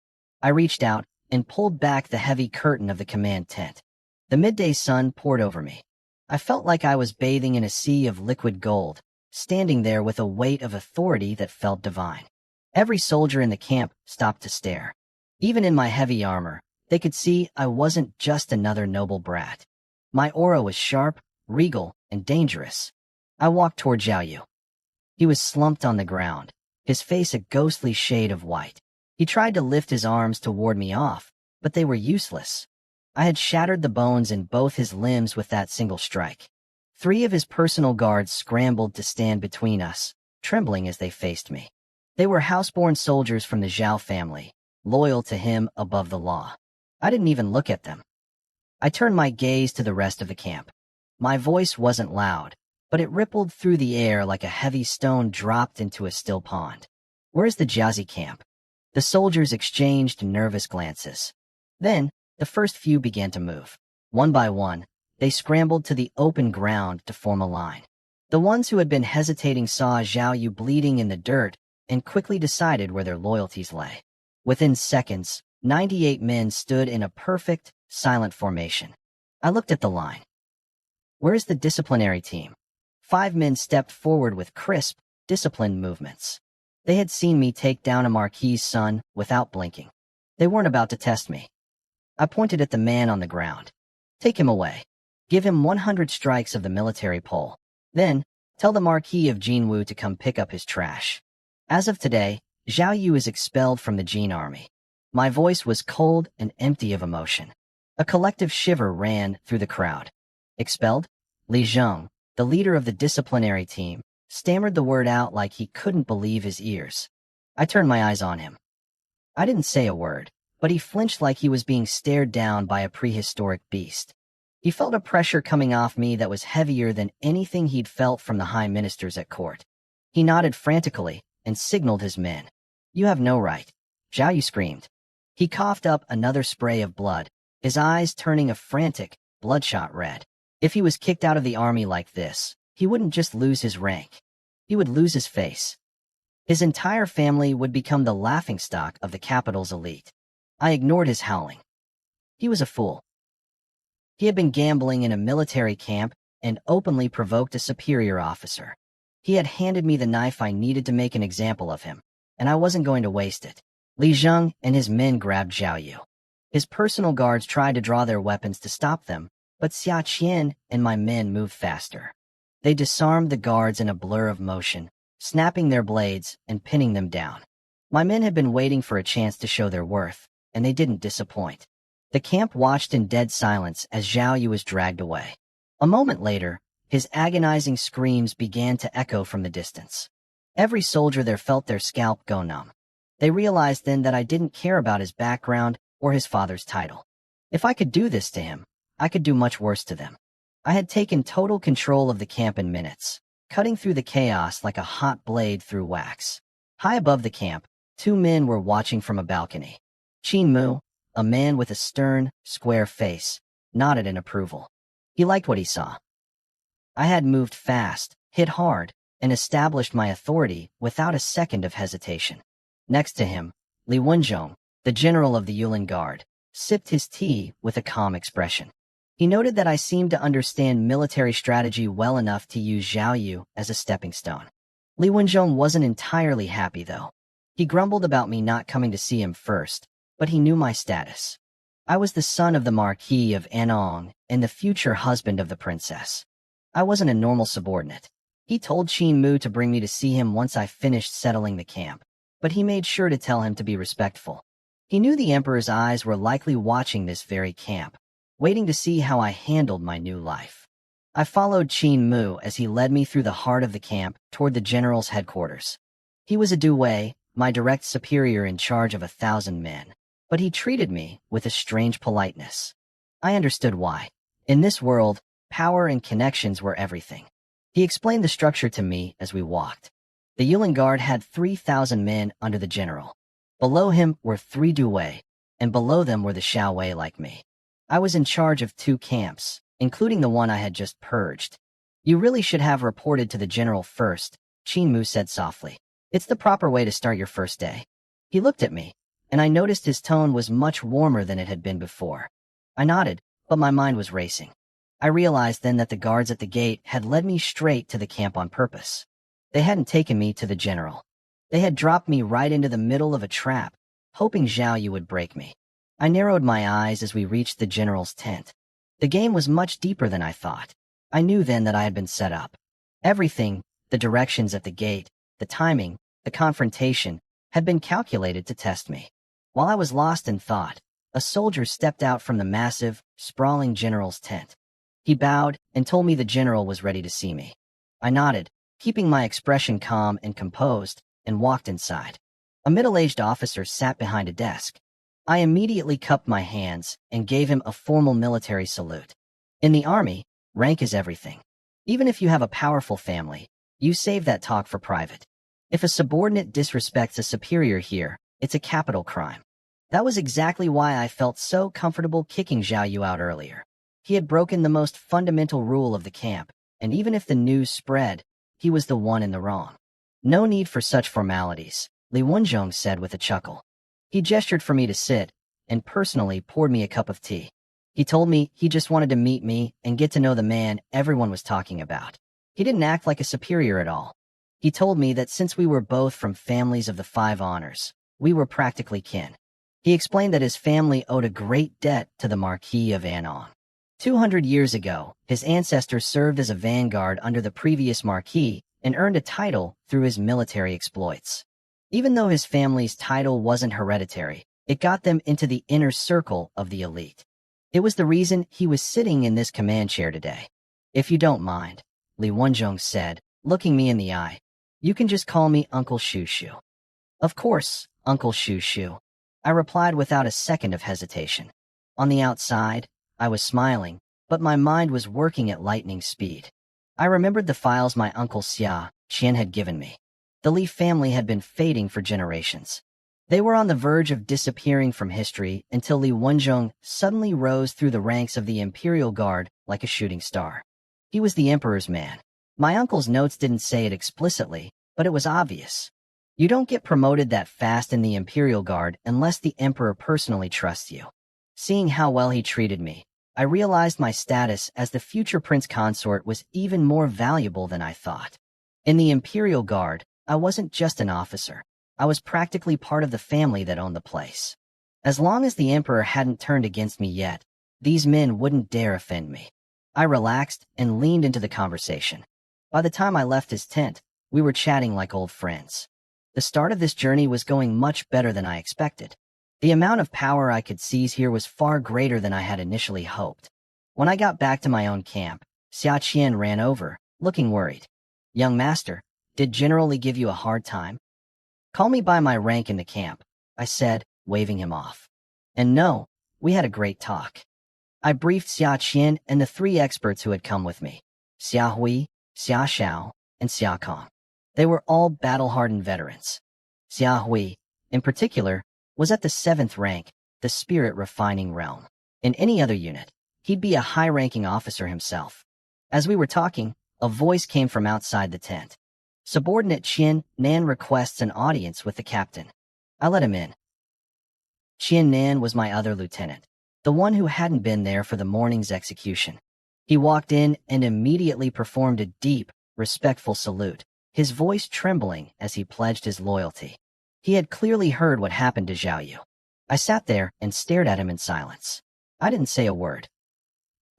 I reached out and pulled back the heavy curtain of the command tent. The midday sun poured over me. I felt like I was bathing in a sea of liquid gold, standing there with a weight of authority that felt divine. Every soldier in the camp stopped to stare. Even in my heavy armor, they could see I wasn't just another noble brat. My aura was sharp, regal, and dangerous. I walked toward Zhao Yu. He was slumped on the ground, his face a ghostly shade of white. He tried to lift his arms to ward me off, but they were useless. I had shattered the bones in both his limbs with that single strike. 3 of his personal guards scrambled to stand between us, trembling as they faced me. They were houseborn soldiers from the Zhao family, loyal to him above the law. I didn't even look at them. I turned my gaze to the rest of the camp. My voice wasn't loud, but it rippled through the air like a heavy stone dropped into a still pond. Where's the Jiazi camp? The soldiers exchanged nervous glances. Then, the first few began to move. One by one, they scrambled to the open ground to form a line. The ones who had been hesitating saw Zhao Yu bleeding in the dirt and quickly decided where their loyalties lay. Within seconds, 98 men stood in a perfect, silent formation. I looked at the line. Where's the disciplinary team? 5 men stepped forward with crisp, disciplined movements. They had seen me take down a marquis's son without blinking. They weren't about to test me. I pointed at the man on the ground. Take him away. Give him 100 strikes of the military pole. Then, tell the Marquis of Jinwu to come pick up his trash. As of today, Zhao Yu is expelled from the Jin army. My voice was cold and empty of emotion. A collective shiver ran through the crowd. Expelled? Li Zheng, the leader of the disciplinary team, stammered the word out like he couldn't believe his ears. I turned my eyes on him. I didn't say a word, but he flinched like he was being stared down by a prehistoric beast. He felt a pressure coming off me that was heavier than anything he'd felt from the high ministers at court. He nodded frantically and signaled his men. You have no right. Zhao Yu screamed. He coughed up another spray of blood, his eyes turning a frantic, bloodshot red. If he was kicked out of the army like this, he wouldn't just lose his rank. He would lose his face. His entire family would become the laughingstock of the capital's elite. I ignored his howling. He was a fool. He had been gambling in a military camp and openly provoked a superior officer. He had handed me the knife I needed to make an example of him, and I wasn't going to waste it. Li Zheng and his men grabbed Zhao Yu. His personal guards tried to draw their weapons to stop them, but Xia Qian and my men moved faster. They disarmed the guards in a blur of motion, snapping their blades and pinning them down. My men had been waiting for a chance to show their worth, and they didn't disappoint. The camp watched in dead silence as Zhao Yu was dragged away. A moment later, his agonizing screams began to echo from the distance. Every soldier there felt their scalp go numb. They realized then that I didn't care about his background or his father's title. If I could do this to him, I could do much worse to them. I had taken total control of the camp in minutes, cutting through the chaos like a hot blade through wax. High above the camp, two men were watching from a balcony. Qin Mu, a man with a stern, square face, nodded in approval. He liked what he saw. I had moved fast, hit hard, and established my authority without a second of hesitation. Next to him, Li Wenzhong, the general of the Yulin Guard, sipped his tea with a calm expression. He noted that I seemed to understand military strategy well enough to use Zhao Yu as a stepping stone. Li Wenzhong wasn't entirely happy, though. He grumbled about me not coming to see him first, but he knew my status. I was the son of the Marquis of Anong and the future husband of the princess. I wasn't a normal subordinate. He told Qin Mu to bring me to see him once I finished settling the camp, but he made sure to tell him to be respectful. He knew the emperor's eyes were likely watching this very camp, waiting to see how I handled my new life. I followed Qin Mu as he led me through the heart of the camp toward the general's headquarters. He was a Duwei, my direct superior in charge of 1,000 men, but he treated me with a strange politeness. I understood why. In this world, power and connections were everything. He explained the structure to me as we walked. The Yulin Guard had 3,000 men under the general. Below him were 3 Duwei, and below them were the Shaowei like me. I was in charge of 2 camps, including the one I had just purged. You really should have reported to the general first, Qin Mu said softly. It's the proper way to start your first day. He looked at me, and I noticed his tone was much warmer than it had been before. I nodded, but my mind was racing. I realized then that the guards at the gate had led me straight to the camp on purpose. They hadn't taken me to the general. They had dropped me right into the middle of a trap, hoping Zhao Yu would break me. I narrowed my eyes as we reached the general's tent. The game was much deeper than I thought. I knew then that I had been set up. Everything, the directions at the gate, the timing, the confrontation, had been calculated to test me. While I was lost in thought, a soldier stepped out from the massive, sprawling general's tent. He bowed and told me the general was ready to see me. I nodded, keeping my expression calm and composed, and walked inside. A middle-aged officer sat behind a desk. I immediately cupped my hands and gave him a formal military salute. In the army, rank is everything. Even if you have a powerful family, you save that talk for private. If a subordinate disrespects a superior here, it's a capital crime. That was exactly why I felt so comfortable kicking Zhao Yu out earlier. He had broken the most fundamental rule of the camp, and even if the news spread, he was the one in the wrong. No need for such formalities, Li Wenzhong said with a chuckle. He gestured for me to sit, and personally poured me a cup of tea. He told me he just wanted to meet me and get to know the man everyone was talking about. He didn't act like a superior at all. He told me that since we were both from families of the 5 honors, we were practically kin. He explained that his family owed a great debt to the Marquis of Anong. 200 years ago, his ancestors served as a vanguard under the previous Marquis and earned a title through his military exploits. Even though his family's title wasn't hereditary, it got them into the inner circle of the elite. It was the reason he was sitting in this command chair today. If you don't mind, Li Wenzhong said, looking me in the eye, you can just call me Uncle Shushu. Of course, Uncle Shushu, I replied without a second of hesitation. On the outside, I was smiling, but my mind was working at lightning speed. I remembered the files my uncle Xia Qian had given me. The Li family had been fading for generations. They were on the verge of disappearing from history until Li Wenzhong suddenly rose through the ranks of the Imperial Guard like a shooting star. He was the emperor's man. My uncle's notes didn't say it explicitly, but it was obvious. You don't get promoted that fast in the Imperial Guard unless the emperor personally trusts you. Seeing how well he treated me, I realized my status as the future prince consort was even more valuable than I thought. In the Imperial Guard, I wasn't just an officer. I was practically part of the family that owned the place. As long as the Emperor hadn't turned against me yet, these men wouldn't dare offend me. I relaxed and leaned into the conversation. By the time I left his tent, we were chatting like old friends. The start of this journey was going much better than I expected. The amount of power I could seize here was far greater than I had initially hoped. When I got back to my own camp, Xia Qian ran over, looking worried. "Young master, did General Li give you a hard time?" "Call me by my rank in the camp," I said, waving him off. "And no, we had a great talk." I briefed Xia Qian and the 3 experts who had come with me, Xia Hui, Xia Xiao, and Xia Kong. They were all battle-hardened veterans. Xia Hui, in particular, was at the 7th rank, the spirit-refining realm. In any other unit, he'd be a high-ranking officer himself. As we were talking, a voice came from outside the tent. "Subordinate Qian Nan requests an audience with the captain." I let him in. Qian Nan was my other lieutenant, the one who hadn't been there for the morning's execution. He walked in and immediately performed a deep, respectful salute, his voice trembling as he pledged his loyalty. He had clearly heard what happened to Zhao Yu. I sat there and stared at him in silence. I didn't say a word.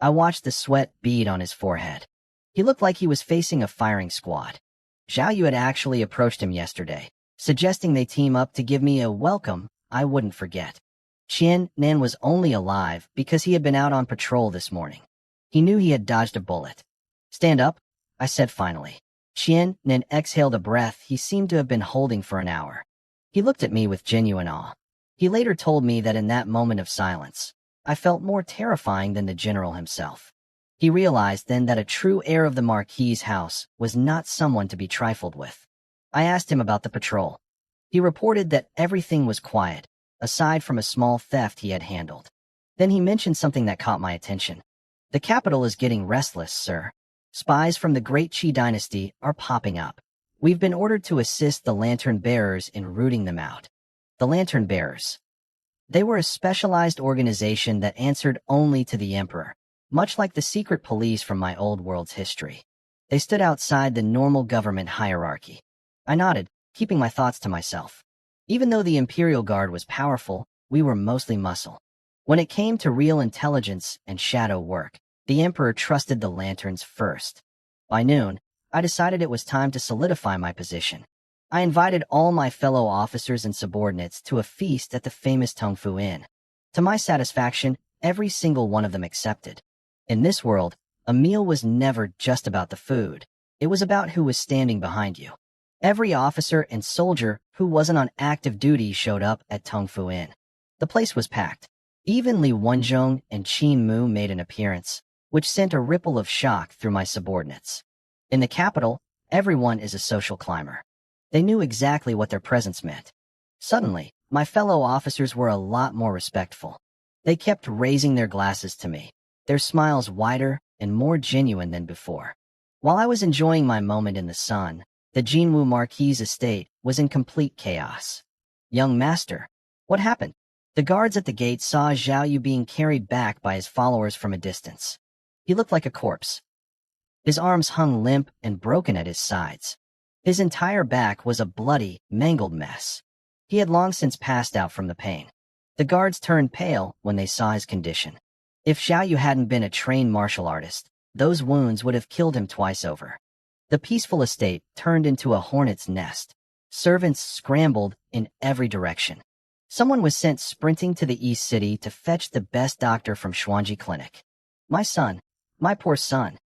I watched the sweat bead on his forehead. He looked like he was facing a firing squad. Zhao Yu had actually approached him yesterday, suggesting they team up to give me a welcome I wouldn't forget. Qian Nan was only alive because he had been out on patrol this morning. He knew he had dodged a bullet. "Stand up," I said finally. Qian Nan exhaled a breath he seemed to have been holding for an hour. He looked at me with genuine awe. He later told me that in that moment of silence, I felt more terrifying than the general himself. He realized then that a true heir of the Marquis's house was not someone to be trifled with. I asked him about the patrol. He reported that everything was quiet, aside from a small theft he had handled. Then he mentioned something that caught my attention. "The capital is getting restless, sir. Spies from the Great Qi dynasty are popping up. We've been ordered to assist the lantern bearers in rooting them out." The lantern bearers. They were a specialized organization that answered only to the emperor, much like the secret police from my old world's history. They stood outside the normal government hierarchy. I nodded, keeping my thoughts to myself. Even though the Imperial Guard was powerful, we were mostly muscle. When it came to real intelligence and shadow work, the emperor trusted the lanterns first. By noon, I decided it was time to solidify my position. I invited all my fellow officers and subordinates to a feast at the famous Tongfu Inn. To my satisfaction, every single one of them accepted. In this world, a meal was never just about the food. It was about who was standing behind you. Every officer and soldier who wasn't on active duty showed up at Tongfu Inn. The place was packed. Even Li Wenzhong and Qin Mu made an appearance, which sent a ripple of shock through my subordinates. In the capital, everyone is a social climber. They knew exactly what their presence meant. Suddenly, my fellow officers were a lot more respectful. They kept raising their glasses to me, their smiles wider and more genuine than before. While I was enjoying my moment in the sun, the Jinwu Marquis' estate was in complete chaos. "Young master, what happened?" The guards at the gate saw Zhao Yu being carried back by his followers from a distance. He looked like a corpse. His arms hung limp and broken at his sides. His entire back was a bloody, mangled mess. He had long since passed out from the pain. The guards turned pale when they saw his condition. If Zhao Yu hadn't been a trained martial artist, those wounds would have killed him twice over. The peaceful estate turned into a hornet's nest. Servants scrambled in every direction. Someone was sent sprinting to the East City to fetch the best doctor from Xuanji Clinic. My son, my poor son.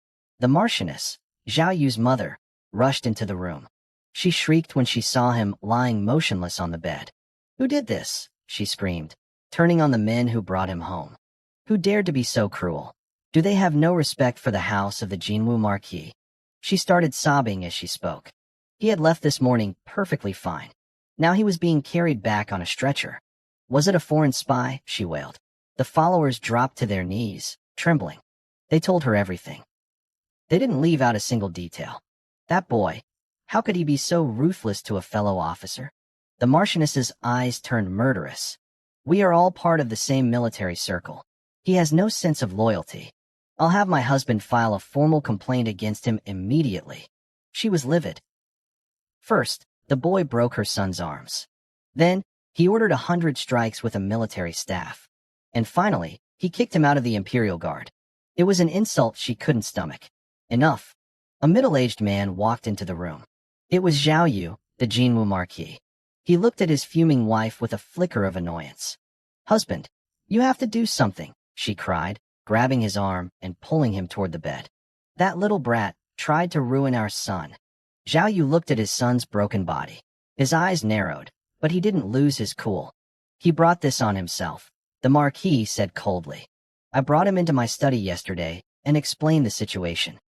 The Marchioness, Zhao Yu's mother, rushed into the room. She shrieked when she saw him lying motionless on the bed. "Who did this?" she screamed, turning on the men who brought him home. "Who dared to be so cruel? Do they have no respect for the house of the Jinwu Marquis?" She started sobbing as she spoke. He had left this morning perfectly fine. Now he was being carried back on a stretcher. "Was it a foreign spy?" she wailed. The followers dropped to their knees, trembling. They told her everything. They didn't leave out a single detail. That boy, how could he be so ruthless to a fellow officer? The Marchioness's eyes turned murderous. "We are all part of the same military circle. He has no sense of loyalty. I'll have my husband file a formal complaint against him immediately. She was livid. First, the boy broke her son's arms. Then, he ordered 100 strikes with a military staff. And finally, he kicked him out of the Imperial Guard. It was an insult she couldn't stomach. Enough. A middle-aged man walked into the room. It was Zhao Yu, the Jinwu Marquis. He looked at his fuming wife with a flicker of annoyance. "Husband, you have to do something," she cried, grabbing his arm and pulling him toward the bed. "That little brat tried to ruin our son." Zhao Yu looked at his son's broken body. His eyes narrowed, but he didn't lose his cool. "He brought this on himself," the Marquis said coldly. "I brought him into my study yesterday and explained the situation.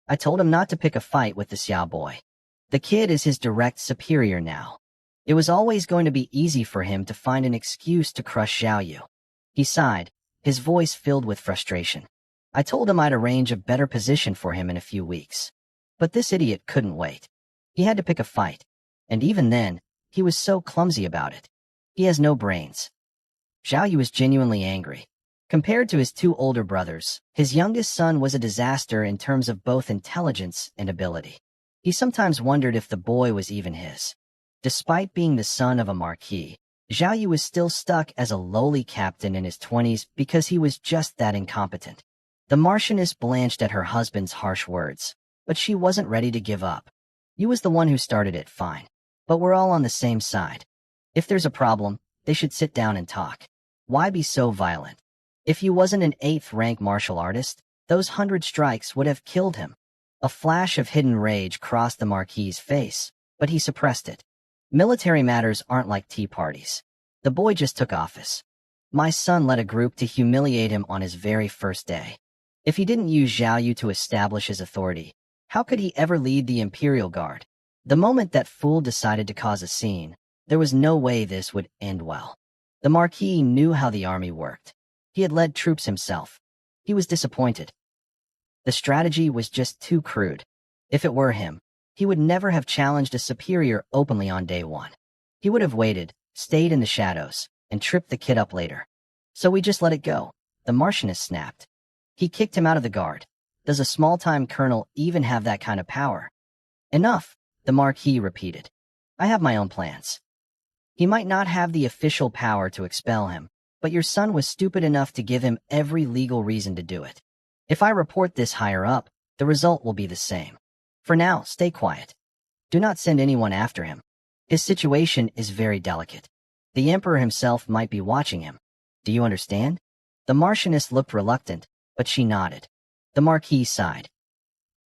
I told him not to pick a fight with the Xiao boy. The kid is his direct superior now. It was always going to be easy for him to find an excuse to crush Zhao Yu." He sighed, his voice filled with frustration. "I told him I'd arrange a better position for him in a few weeks. But this idiot couldn't wait. He had to pick a fight. And even then, he was so clumsy about it. He has no brains." Zhao Yu was genuinely angry. Compared to his two older brothers, his youngest son was a disaster in terms of both intelligence and ability. He sometimes wondered if the boy was even his. Despite being the son of a marquis, Zhao Yu was still stuck as a lowly captain in his 20s because he was just that incompetent. The Marchioness blanched at her husband's harsh words, but she wasn't ready to give up. "You was the one who started it, fine. But we're all on the same side. If there's a problem, they should sit down and talk. Why be so violent? If he wasn't an 8th-rank martial artist, those 100 strikes would have killed him." A flash of hidden rage crossed the Marquis's face, but he suppressed it. "Military matters aren't like tea parties. The boy just took office. My son led a group to humiliate him on his very first day. If he didn't use Zhao Yu to establish his authority, how could he ever lead the Imperial Guard? The moment that fool decided to cause a scene, there was no way this would end well." The Marquis knew how the army worked. He had led troops himself. He was disappointed. The strategy was just too crude. If it were him, he would never have challenged a superior openly on day one. He would have waited, stayed in the shadows, and tripped the kid up later. "So we just let it go," the Marchioness snapped. "He kicked him out of the guard. Does a small-time colonel even have that kind of power?" "Enough," the Marquis repeated. "I have my own plans. He might not have the official power to expel him, but your son was stupid enough to give him every legal reason to do it. If I report this higher up, the result will be the same. For now, stay quiet. Do not send anyone after him. His situation is very delicate. The Emperor himself might be watching him. Do you understand?" The Marchioness looked reluctant, but she nodded. The Marquis sighed.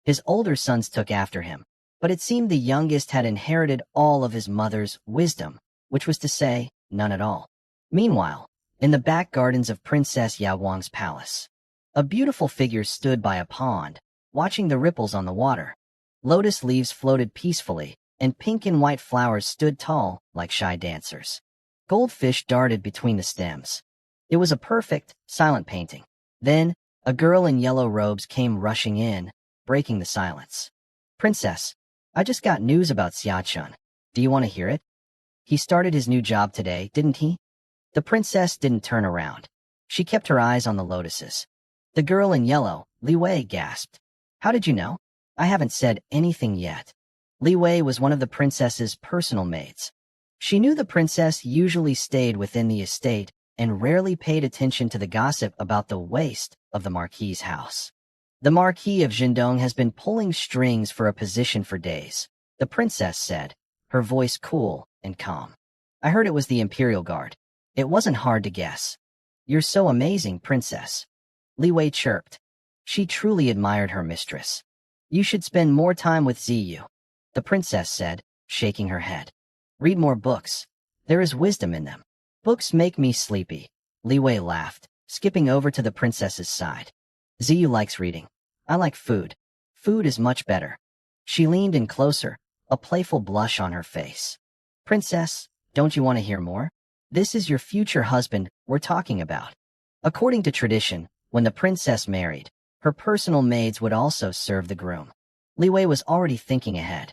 His older sons took after him, but it seemed the youngest had inherited all of his mother's wisdom, which was to say, none at all. Meanwhile, in the back gardens of Princess Yaoguang's palace, a beautiful figure stood by a pond, watching the ripples on the water. Lotus leaves floated peacefully, and pink and white flowers stood tall, like shy dancers. Goldfish darted between the stems. It was a perfect, silent painting. Then, a girl in yellow robes came rushing in, breaking the silence. "Princess, I just got news about Xiachun. Do you want to hear it? He started his new job today, didn't he?" The princess didn't turn around. She kept her eyes on the lotuses. The girl in yellow, Li Wei, gasped. "How did you know?" "I haven't said anything yet." Li Wei was one of the princess's personal maids. She knew the princess usually stayed within the estate and rarely paid attention to the gossip about the waste of the Marquis's house. "The Marquis of Jindong has been pulling strings for a position for days," the princess said, her voice cool and calm. "I heard it was the Imperial Guard. It wasn't hard to guess." "You're so amazing, princess," Li Wei chirped. She truly admired her mistress. "You should spend more time with Ziyu," the princess said, shaking her head. "Read more books. There is wisdom in them." "Books make me sleepy," Li Wei laughed, skipping over to the princess's side. "Ziyu likes reading. I like food. Food is much better." She leaned in closer, a playful blush on her face. "Princess, don't you want to hear more? This is your future husband we're talking about." According to tradition, when the princess married, her personal maids would also serve the groom. Li Wei was already thinking ahead.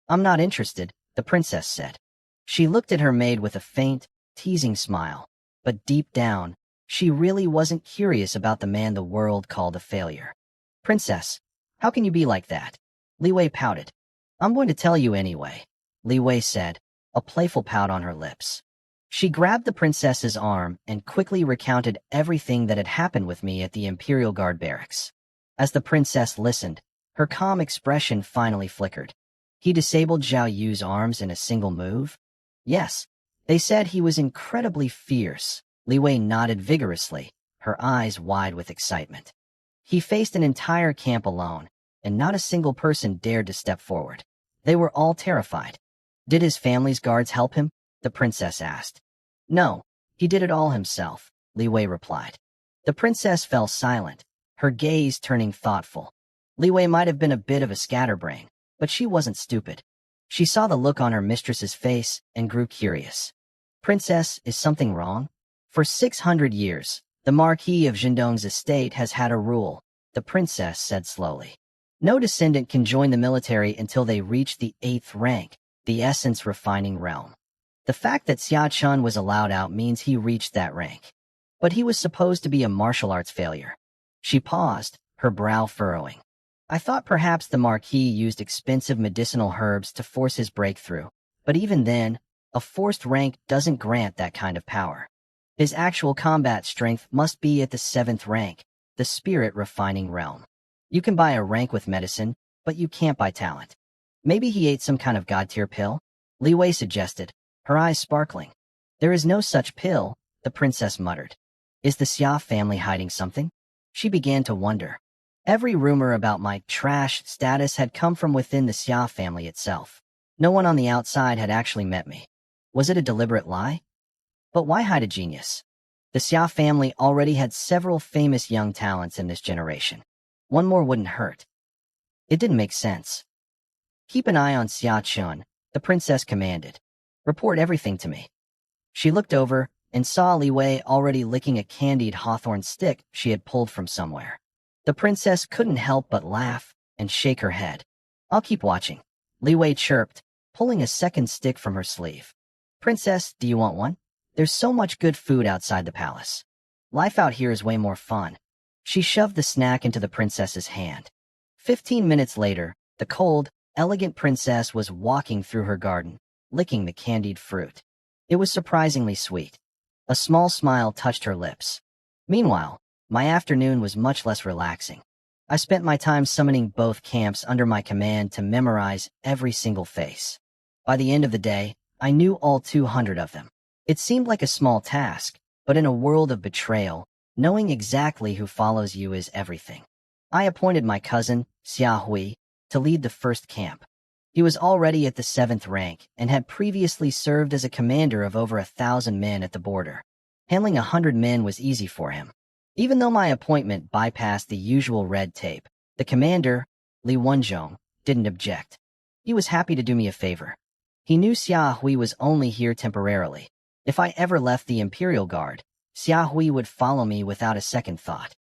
"I'm not interested," the princess said. She looked at her maid with a faint, teasing smile, but deep down, She really wasn't curious about the man the world called a failure. Princess, how can you be like that? Li Wei pouted. I'm going to tell you anyway, Li Wei said, a playful pout on her lips. She grabbed the princess's arm and quickly recounted everything that had happened with me at the Imperial Guard barracks. As the princess listened, her calm expression finally flickered. He disabled Zhao Yu's arms in a single move? Yes. They said he was incredibly fierce. Li Wei nodded vigorously, her eyes wide with excitement. He faced an entire camp alone, and not a single person dared to step forward. They were all terrified. Did his family's guards help him? The princess asked. No, he did it all himself, Li Wei replied. The princess fell silent, her gaze turning thoughtful. Li Wei might have been a bit of a scatterbrain, but she wasn't stupid. She saw the look on her mistress's face and grew curious. Princess, is something wrong? For 600 years, the Marquis of Jindong's estate has had a rule, the princess said slowly. No descendant can join the military until they reach the 8th rank, the essence refining realm. The fact that Xia Chun was allowed out means he reached that rank. But he was supposed to be a martial arts failure. She paused, her brow furrowing. I thought perhaps the Marquis used expensive medicinal herbs to force his breakthrough, but even then, a forced rank doesn't grant that kind of power. His actual combat strength must be at the 7th rank, the spirit refining realm. You can buy a rank with medicine, but you can't buy talent. Maybe he ate some kind of god-tier pill? Li Wei suggested, her eyes sparkling. There is no such pill, the princess muttered. Is the Xia family hiding something? She began to wonder. Every rumor about my trash status had come from within the Xia family itself. No one on the outside had actually met me. Was it a deliberate lie? But why hide a genius? The Xia family already had several famous young talents in this generation. One more wouldn't hurt. It didn't make sense. Keep an eye on Xia Chun, the princess commanded. Report everything to me. She looked over and saw Li Wei already licking a candied hawthorn stick she had pulled from somewhere. The princess couldn't help but laugh and shake her head. I'll keep watching, Li Wei chirped, pulling a second stick from her sleeve. Princess, do you want one? There's so much good food outside the palace. Life out here is way more fun. She shoved the snack into the princess's hand. 15 minutes later, the cold, elegant princess was walking through her garden, licking the candied fruit. It was surprisingly sweet. A small smile touched her lips. Meanwhile, my afternoon was much less relaxing. I spent my time summoning both camps under my command to memorize every single face. By the end of the day, I knew all 200 of them. It seemed like a small task, but in a world of betrayal, knowing exactly who follows you is everything. I appointed my cousin, Xia Hui, to lead the first camp. He was already at the 7th rank and had previously served as a commander of over 1,000 men at the border. Handling 100 men was easy for him. Even though my appointment bypassed the usual red tape, the commander, Li Wenzhong, didn't object. He was happy to do me a favor. He knew Xia Hui was only here temporarily. If I ever left the Imperial Guard, Xia Hui would follow me without a second thought.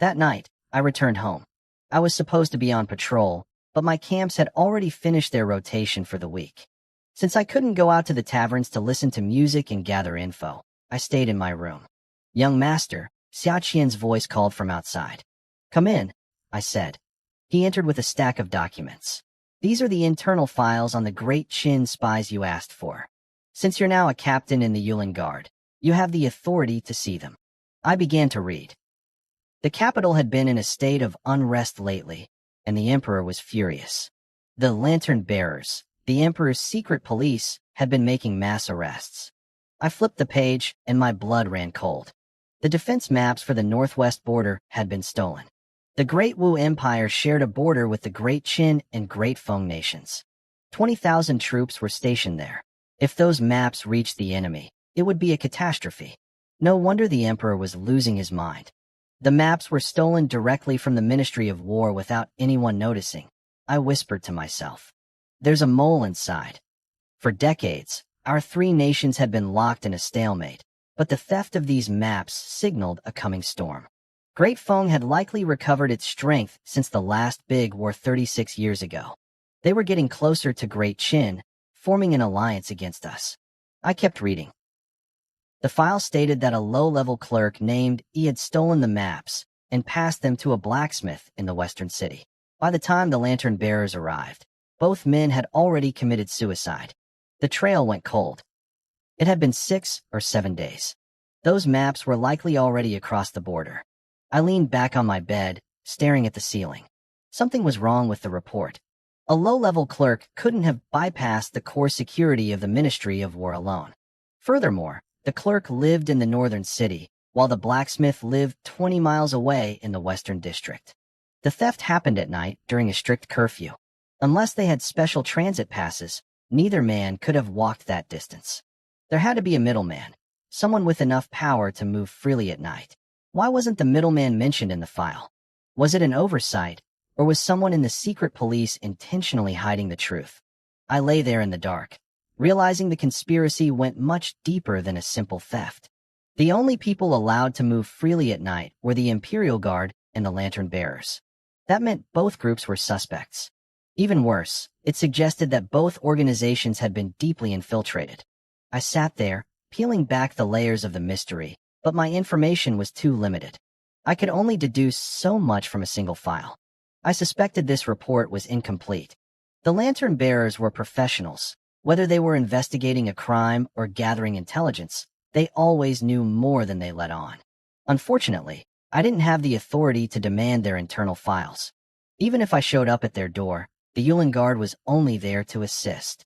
That night, I returned home. I was supposed to be on patrol, but my camps had already finished their rotation for the week. Since I couldn't go out to the taverns to listen to music and gather info, I stayed in my room. Young master, Xia Qian's voice called from outside. Come in, I said. He entered with a stack of documents. These are the internal files on the Great Qin spies you asked for. Since you're now a captain in the Yulin Guard, you have the authority to see them. I began to read. The capital had been in a state of unrest lately, and the emperor was furious. The lantern bearers, the emperor's secret police, had been making mass arrests. I flipped the page, and my blood ran cold. The defense maps for the northwest border had been stolen. The Great Wu Empire shared a border with the Great Qin and Great Feng nations. 20,000 troops were stationed there. If those maps reached the enemy, it would be a catastrophe. No wonder the emperor was losing his mind. The maps were stolen directly from the Ministry of War without anyone noticing. I whispered to myself. There's a mole inside. For decades, our three nations had been locked in a stalemate, but the theft of these maps signaled a coming storm. Great Feng had likely recovered its strength since the last big war 36 years ago. They were getting closer to Great Qin, forming an alliance against us. I kept reading. The file stated that a low-level clerk named E had stolen the maps and passed them to a blacksmith in the western city. By the time the lantern bearers arrived, both men had already committed suicide. The trail went cold. It had been 6 or 7 days. Those maps were likely already across the border. I leaned back on my bed, staring at the ceiling. Something was wrong with the report. A low-level clerk couldn't have bypassed the core security of the Ministry of War alone. Furthermore, the clerk lived in the northern city, while the blacksmith lived 20 miles away in the western district. The theft happened at night during a strict curfew. Unless they had special transit passes, neither man could have walked that distance. There had to be a middleman, someone with enough power to move freely at night. Why wasn't the middleman mentioned in the file? Was it an oversight, or was someone in the secret police intentionally hiding the truth? I lay there in the dark, realizing the conspiracy went much deeper than a simple theft. The only people allowed to move freely at night were the Imperial Guard and the lantern bearers. That meant both groups were suspects. Even worse, it suggested that both organizations had been deeply infiltrated. I sat there, peeling back the layers of the mystery, but my information was too limited. I could only deduce so much from a single file. I suspected this report was incomplete. The lantern bearers were professionals. Whether they were investigating a crime or gathering intelligence, they always knew more than they let on. Unfortunately, I didn't have the authority to demand their internal files. Even if I showed up at their door, the Yulin Guard was only there to assist.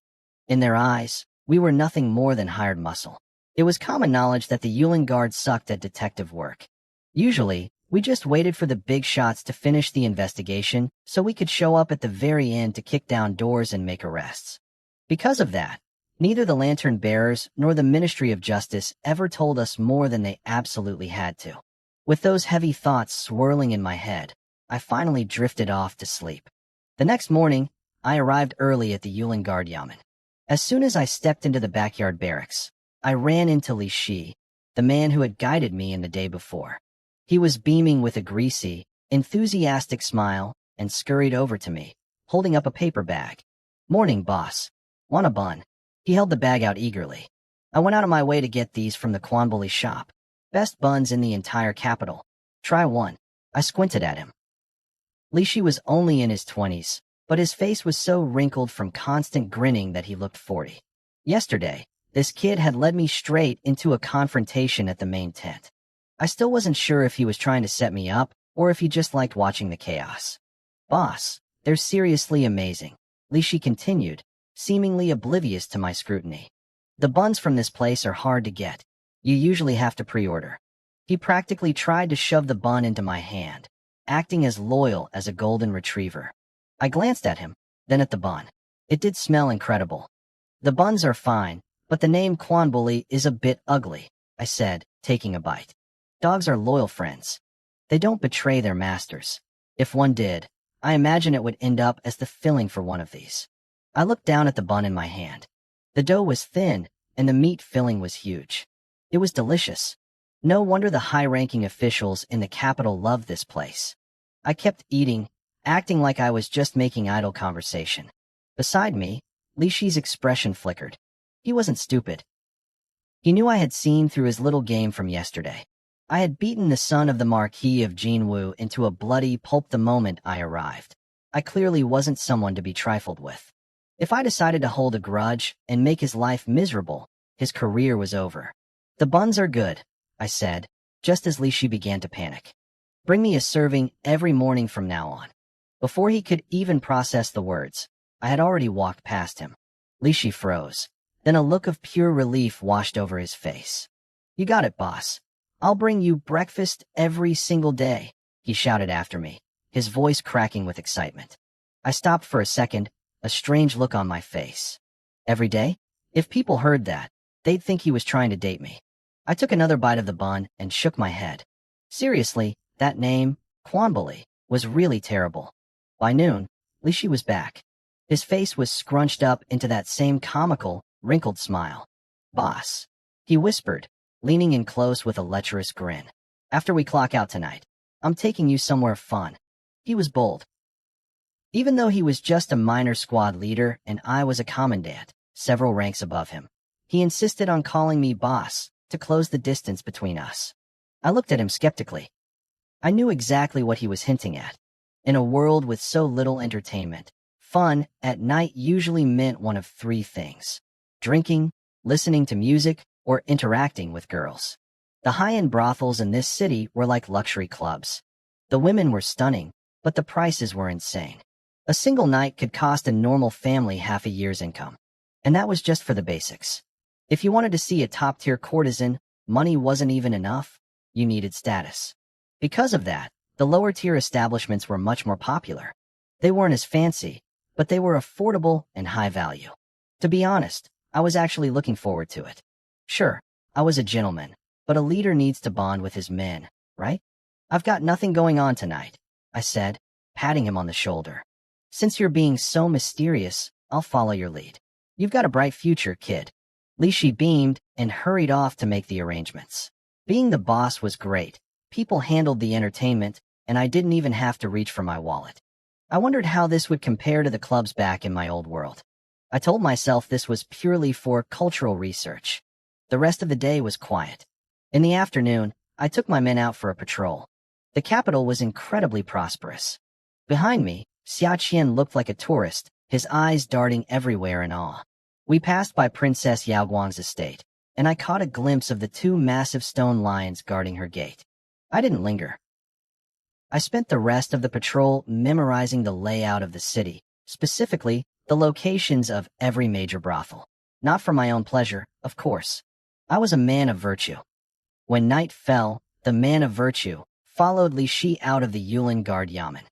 In their eyes, we were nothing more than hired muscle. It was common knowledge that the Yulin Guard sucked at detective work. Usually, we just waited for the big shots to finish the investigation so we could show up at the very end to kick down doors and make arrests. Because of that, neither the lantern bearers nor the Ministry of Justice ever told us more than they absolutely had to. With those heavy thoughts swirling in my head, I finally drifted off to sleep. The next morning, I arrived early at the Yulin Guard Yamen. As soon as I stepped into the backyard barracks, I ran into Li Shi, the man who had guided me in the day before. He was beaming with a greasy, enthusiastic smile and scurried over to me, holding up a paper bag. "Morning, boss. Want a bun?" He held the bag out eagerly. I went out of my way to get these from the Kwanbuli shop. Best buns in the entire capital. Try one. I squinted at him. Li Shi was only in his 20s, but his face was so wrinkled from constant grinning that he looked 40. Yesterday, this kid had led me straight into a confrontation at the main tent. I still wasn't sure if he was trying to set me up or if he just liked watching the chaos. "Boss, they're seriously amazing," Li Shi continued, seemingly oblivious to my scrutiny. "The buns from this place are hard to get. You usually have to pre-order." He practically tried to shove the bun into my hand, acting as loyal as a golden retriever. I glanced at him, then at the bun. It did smell incredible. "The buns are fine, but the name Kwanbuli is a bit ugly," I said, taking a bite. "Dogs are loyal friends. They don't betray their masters. If one did, I imagine it would end up as the filling for one of these." I looked down at the bun in my hand. The dough was thin, and the meat filling was huge. It was delicious. No wonder the high-ranking officials in the capital loved this place. I kept eating, acting like I was just making idle conversation. Beside me, Li Shi's expression flickered. He wasn't stupid. He knew I had seen through his little game from yesterday. I had beaten the son of the Marquis of Jinwu into a bloody pulp the moment I arrived. I clearly wasn't someone to be trifled with. If I decided to hold a grudge and make his life miserable, his career was over. "The buns are good," I said, just as Li Shi began to panic. "Bring me a serving every morning from now on." Before he could even process the words, I had already walked past him. Li Shi froze. Then a look of pure relief washed over his face. "You got it, boss. I'll bring you breakfast every single day," he shouted after me, his voice cracking with excitement. I stopped for a second, a strange look on my face. Every day? If people heard that, they'd think he was trying to date me. I took another bite of the bun and shook my head. Seriously, that name, Kwanbuli, was really terrible. By noon, Li Shi was back. His face was scrunched up into that same comical, wrinkled smile. "Boss," he whispered, leaning in close with a lecherous grin. "After we clock out tonight, I'm taking you somewhere fun." He was bold. Even though he was just a minor squad leader and I was a commandant, several ranks above him, he insisted on calling me boss, to close the distance between us. I looked at him skeptically. I knew exactly what he was hinting at. In a world with so little entertainment, fun at night usually meant one of three things: drinking, listening to music, or interacting with girls. The high-end brothels in this city were like luxury clubs. The women were stunning, but the prices were insane. A single night could cost a normal family half a year's income. And that was just for the basics. If you wanted to see a top-tier courtesan, money wasn't even enough. You needed status. Because of that, the lower-tier establishments were much more popular. They weren't as fancy, but they were affordable and high value. To be honest, I was actually looking forward to it. Sure, I was a gentleman, but a leader needs to bond with his men, right? I've got nothing going on tonight, I said, patting him on the shoulder. Since you're being so mysterious, I'll follow your lead. You've got a bright future, kid. Li Shi beamed and hurried off to make the arrangements. Being the boss was great. People handled the entertainment, and I didn't even have to reach for my wallet. I wondered how this would compare to the clubs back in my old world. I told myself this was purely for cultural research. The rest of the day was quiet. In the afternoon, I took my men out for a patrol. The capital was incredibly prosperous. Behind me, Xia Qian looked like a tourist, his eyes darting everywhere in awe. We passed by Princess Yao Guang's estate, and I caught a glimpse of the two massive stone lions guarding her gate. I didn't linger. I spent the rest of the patrol memorizing the layout of the city, specifically the locations of every major brothel. Not for my own pleasure, of course. I was a man of virtue. When night fell, the man of virtue followed Li Shi out of the Yulin Guard Yamen.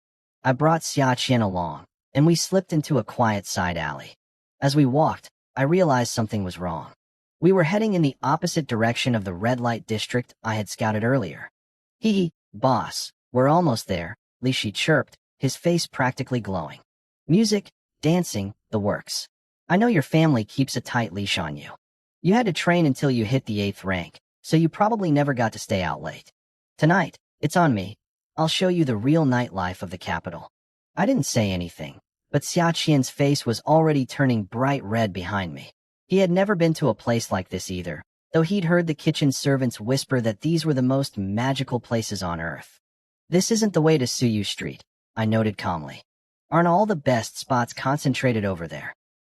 I brought Xia Qian along, and we slipped into a quiet side alley. As we walked, I realized something was wrong. We were heading in the opposite direction of the red light district I had scouted earlier. Boss, we're almost there, Li Shi chirped, his face practically glowing. Music, dancing, the works. I know your family keeps a tight leash on you. You had to train until you hit the 8th rank, so you probably never got to stay out late. Tonight, it's on me. I'll show you the real nightlife of the capital. I didn't say anything, but Xia Qian's face was already turning bright red behind me. He had never been to a place like this either, though he'd heard the kitchen servants whisper that these were the most magical places on earth. This isn't the way to Suyu Street, I noted calmly. Aren't all the best spots concentrated over there?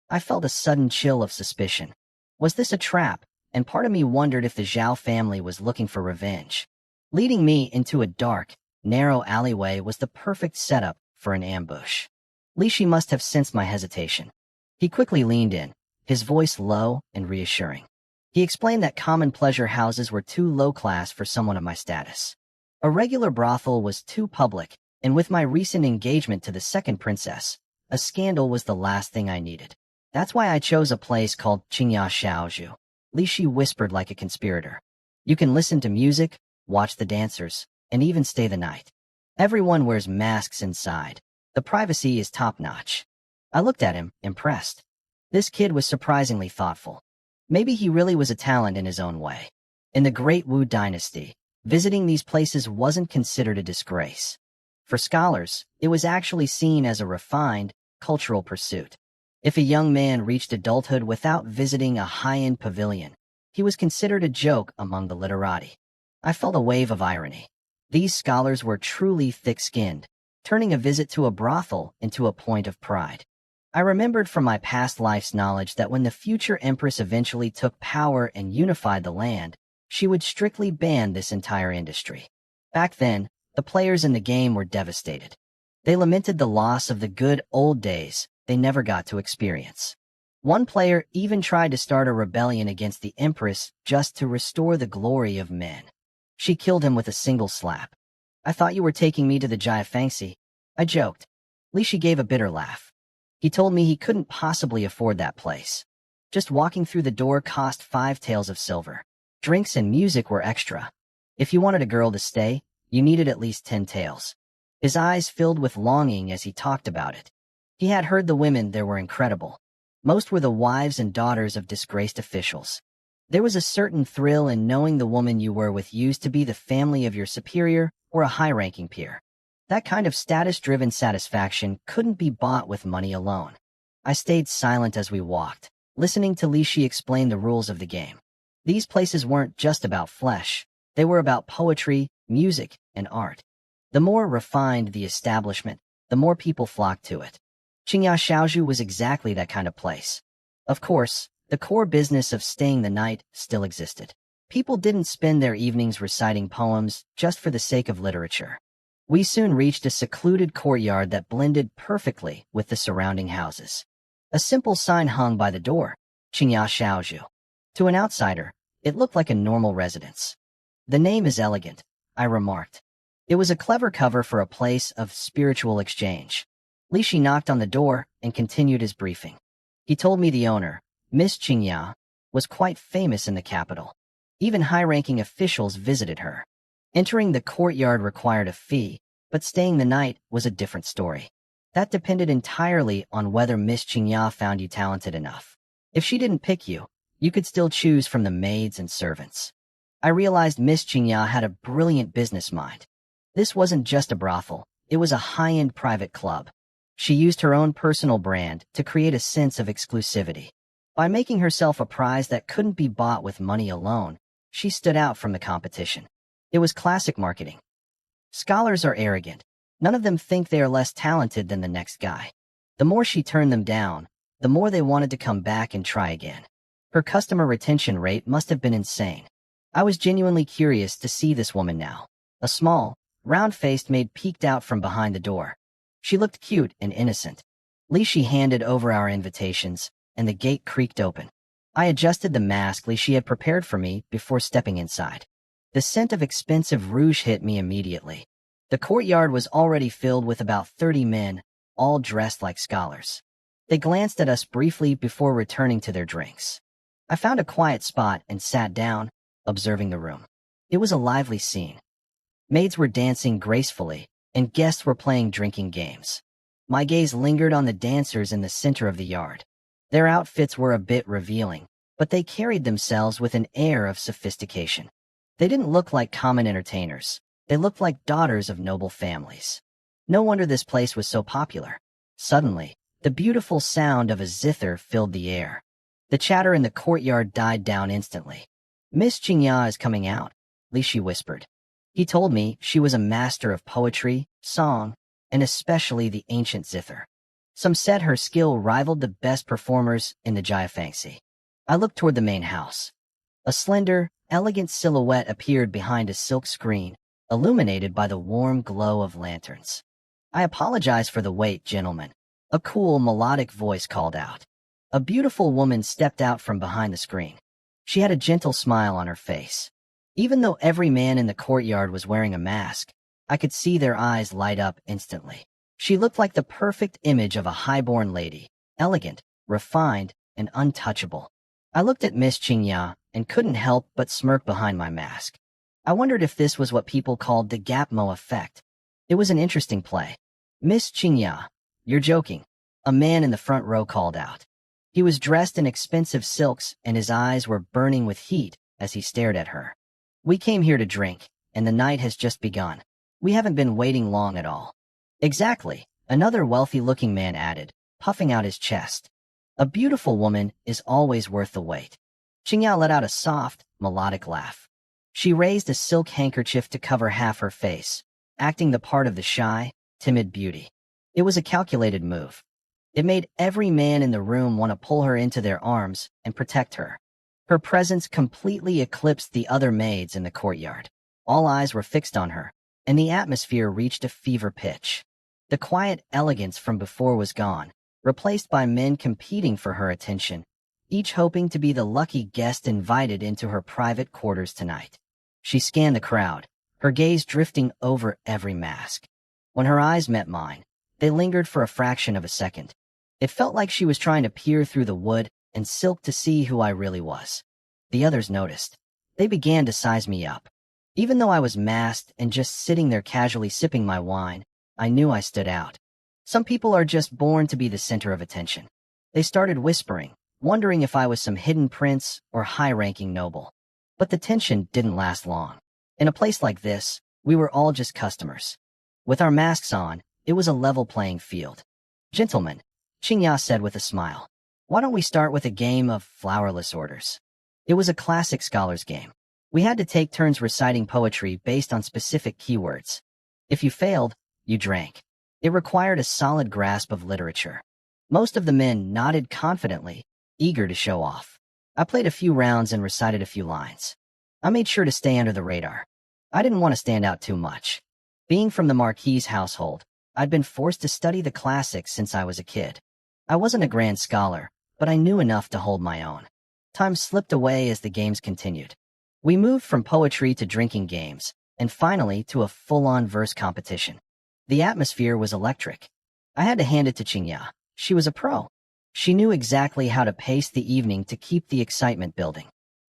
I felt a sudden chill of suspicion. Was this a trap? And part of me wondered if the Zhao family was looking for revenge. Leading me into a dark, narrow alleyway was the perfect setup for an ambush. Li Shi must have sensed my hesitation. He quickly leaned in, his voice low and reassuring. He explained that common pleasure houses were too low class for someone of my status. A regular brothel was too public, and with my recent engagement to the second princess, a scandal was the last thing I needed. That's why I chose a place called Qingya Xiaozhu. Li Shi whispered like a conspirator. You can listen to music, watch the dancers, and even stay the night. Everyone wears masks inside. The privacy is top-notch. I looked at him, impressed. This kid was surprisingly thoughtful. Maybe he really was a talent in his own way. In the Great Wu Dynasty, visiting these places wasn't considered a disgrace. For scholars, it was actually seen as a refined, cultural pursuit. If a young man reached adulthood without visiting a high-end pavilion, he was considered a joke among the literati. I felt a wave of irony. These scholars were truly thick-skinned, turning a visit to a brothel into a point of pride. I remembered from my past life's knowledge that when the future empress eventually took power and unified the land, she would strictly ban this entire industry. Back then, the players in the game were devastated. They lamented the loss of the good old days they never got to experience. One player even tried to start a rebellion against the empress just to restore the glory of men. She killed him with a single slap. I thought you were taking me to the Jia Fangxi, I joked. Li Shi gave a bitter laugh. He told me he couldn't possibly afford that place. Just walking through the door cost 5 taels of silver. Drinks and music were extra. If you wanted a girl to stay, you needed at least 10 taels. His eyes filled with longing as he talked about it. He had heard the women there were incredible. Most were the wives and daughters of disgraced officials. There was a certain thrill in knowing the woman you were with used to be the family of your superior or a high-ranking peer. That kind of status-driven satisfaction couldn't be bought with money alone. I stayed silent as we walked, listening to Li Shi explain the rules of the game. These places weren't just about flesh. They were about poetry, music, and art. The more refined the establishment, the more people flocked to it. Qingya Xiaozhu was exactly that kind of place. Of course, the core business of staying the night still existed. People didn't spend their evenings reciting poems just for the sake of literature. We soon reached a secluded courtyard that blended perfectly with the surrounding houses. A simple sign hung by the door, Qingya Xiaozhu. To an outsider, it looked like a normal residence. The name is elegant, I remarked. It was a clever cover for a place of spiritual exchange. Li Shi knocked on the door and continued his briefing. He told me the owner, Miss Qingya, was quite famous in the capital. Even high-ranking officials visited her. Entering the courtyard required a fee, but staying the night was a different story. That depended entirely on whether Miss Qingya found you talented enough. If she didn't pick you, you could still choose from the maids and servants. I realized Miss Qingya had a brilliant business mind. This wasn't just a brothel, it was a high-end private club. She used her own personal brand to create a sense of exclusivity. By making herself a prize that couldn't be bought with money alone, she stood out from the competition. It was classic marketing. Scholars are arrogant. None of them think they are less talented than the next guy. The more she turned them down, the more they wanted to come back and try again. Her customer retention rate must have been insane. I was genuinely curious to see this woman now. A small, round-faced maid peeked out from behind the door. She looked cute and innocent. Li Shi handed over our invitations, and the gate creaked open. I adjusted the mask Li Shi had prepared for me before stepping inside. The scent of expensive rouge hit me immediately. The courtyard was already filled with about 30 men, all dressed like scholars. They glanced at us briefly before returning to their drinks. I found a quiet spot and sat down, observing the room. It was a lively scene. Maids were dancing gracefully, and guests were playing drinking games. My gaze lingered on the dancers in the center of the yard. Their outfits were a bit revealing, but they carried themselves with an air of sophistication. They didn't look like common entertainers. They looked like daughters of noble families. No wonder this place was so popular. Suddenly, the beautiful sound of a zither filled the air. The chatter in the courtyard died down instantly. Miss Qingya is coming out, Li Shi whispered. He told me she was a master of poetry, song, and especially the ancient zither. Some said her skill rivaled the best performers in the Jiafangxi. I looked toward the main house. A slender, elegant silhouette appeared behind a silk screen, illuminated by the warm glow of lanterns. I apologize for the wait, gentlemen. A cool, melodic voice called out. A beautiful woman stepped out from behind the screen. She had a gentle smile on her face. Even though every man in the courtyard was wearing a mask, I could see their eyes light up instantly. She looked like the perfect image of a high-born lady, elegant, refined, and untouchable. I looked at Miss Qingya and couldn't help but smirk behind my mask. I wondered if this was what people called the Gapmo effect. It was an interesting play. Miss Qingya, you're joking, a man in the front row called out. He was dressed in expensive silks and his eyes were burning with heat as he stared at her. We came here to drink, and the night has just begun. We haven't been waiting long at all. Exactly, another wealthy-looking man added, puffing out his chest. A beautiful woman is always worth the wait. Qingya let out a soft, melodic laugh. She raised a silk handkerchief to cover half her face, acting the part of the shy, timid beauty. It was a calculated move. It made every man in the room want to pull her into their arms and protect her. Her presence completely eclipsed the other maids in the courtyard. All eyes were fixed on her, and the atmosphere reached a fever pitch. The quiet elegance from before was gone, replaced by men competing for her attention, each hoping to be the lucky guest invited into her private quarters tonight. She scanned the crowd, her gaze drifting over every mask. When her eyes met mine, they lingered for a fraction of a second. It felt like she was trying to peer through the wood and silk to see who I really was. The others noticed. They began to size me up. Even though I was masked and just sitting there casually sipping my wine, I knew I stood out. Some people are just born to be the center of attention. They started whispering, wondering if I was some hidden prince or high-ranking noble. But the tension didn't last long. In a place like this, we were all just customers. With our masks on, it was a level playing field. Gentlemen, Qingya said with a smile, why don't we start with a game of flowerless orders? It was a classic scholars game. We had to take turns reciting poetry based on specific keywords. If you failed, you drank. It required a solid grasp of literature. Most of the men nodded confidently, eager to show off. I played a few rounds and recited a few lines. I made sure to stay under the radar. I didn't want to stand out too much. Being from the Marquis household, I'd been forced to study the classics since I was a kid. I wasn't a grand scholar, but I knew enough to hold my own. Time slipped away as the games continued. We moved from poetry to drinking games, and finally to a full-on verse competition. The atmosphere was electric. I had to hand it to Qingya. She was a pro. She knew exactly how to pace the evening to keep the excitement building.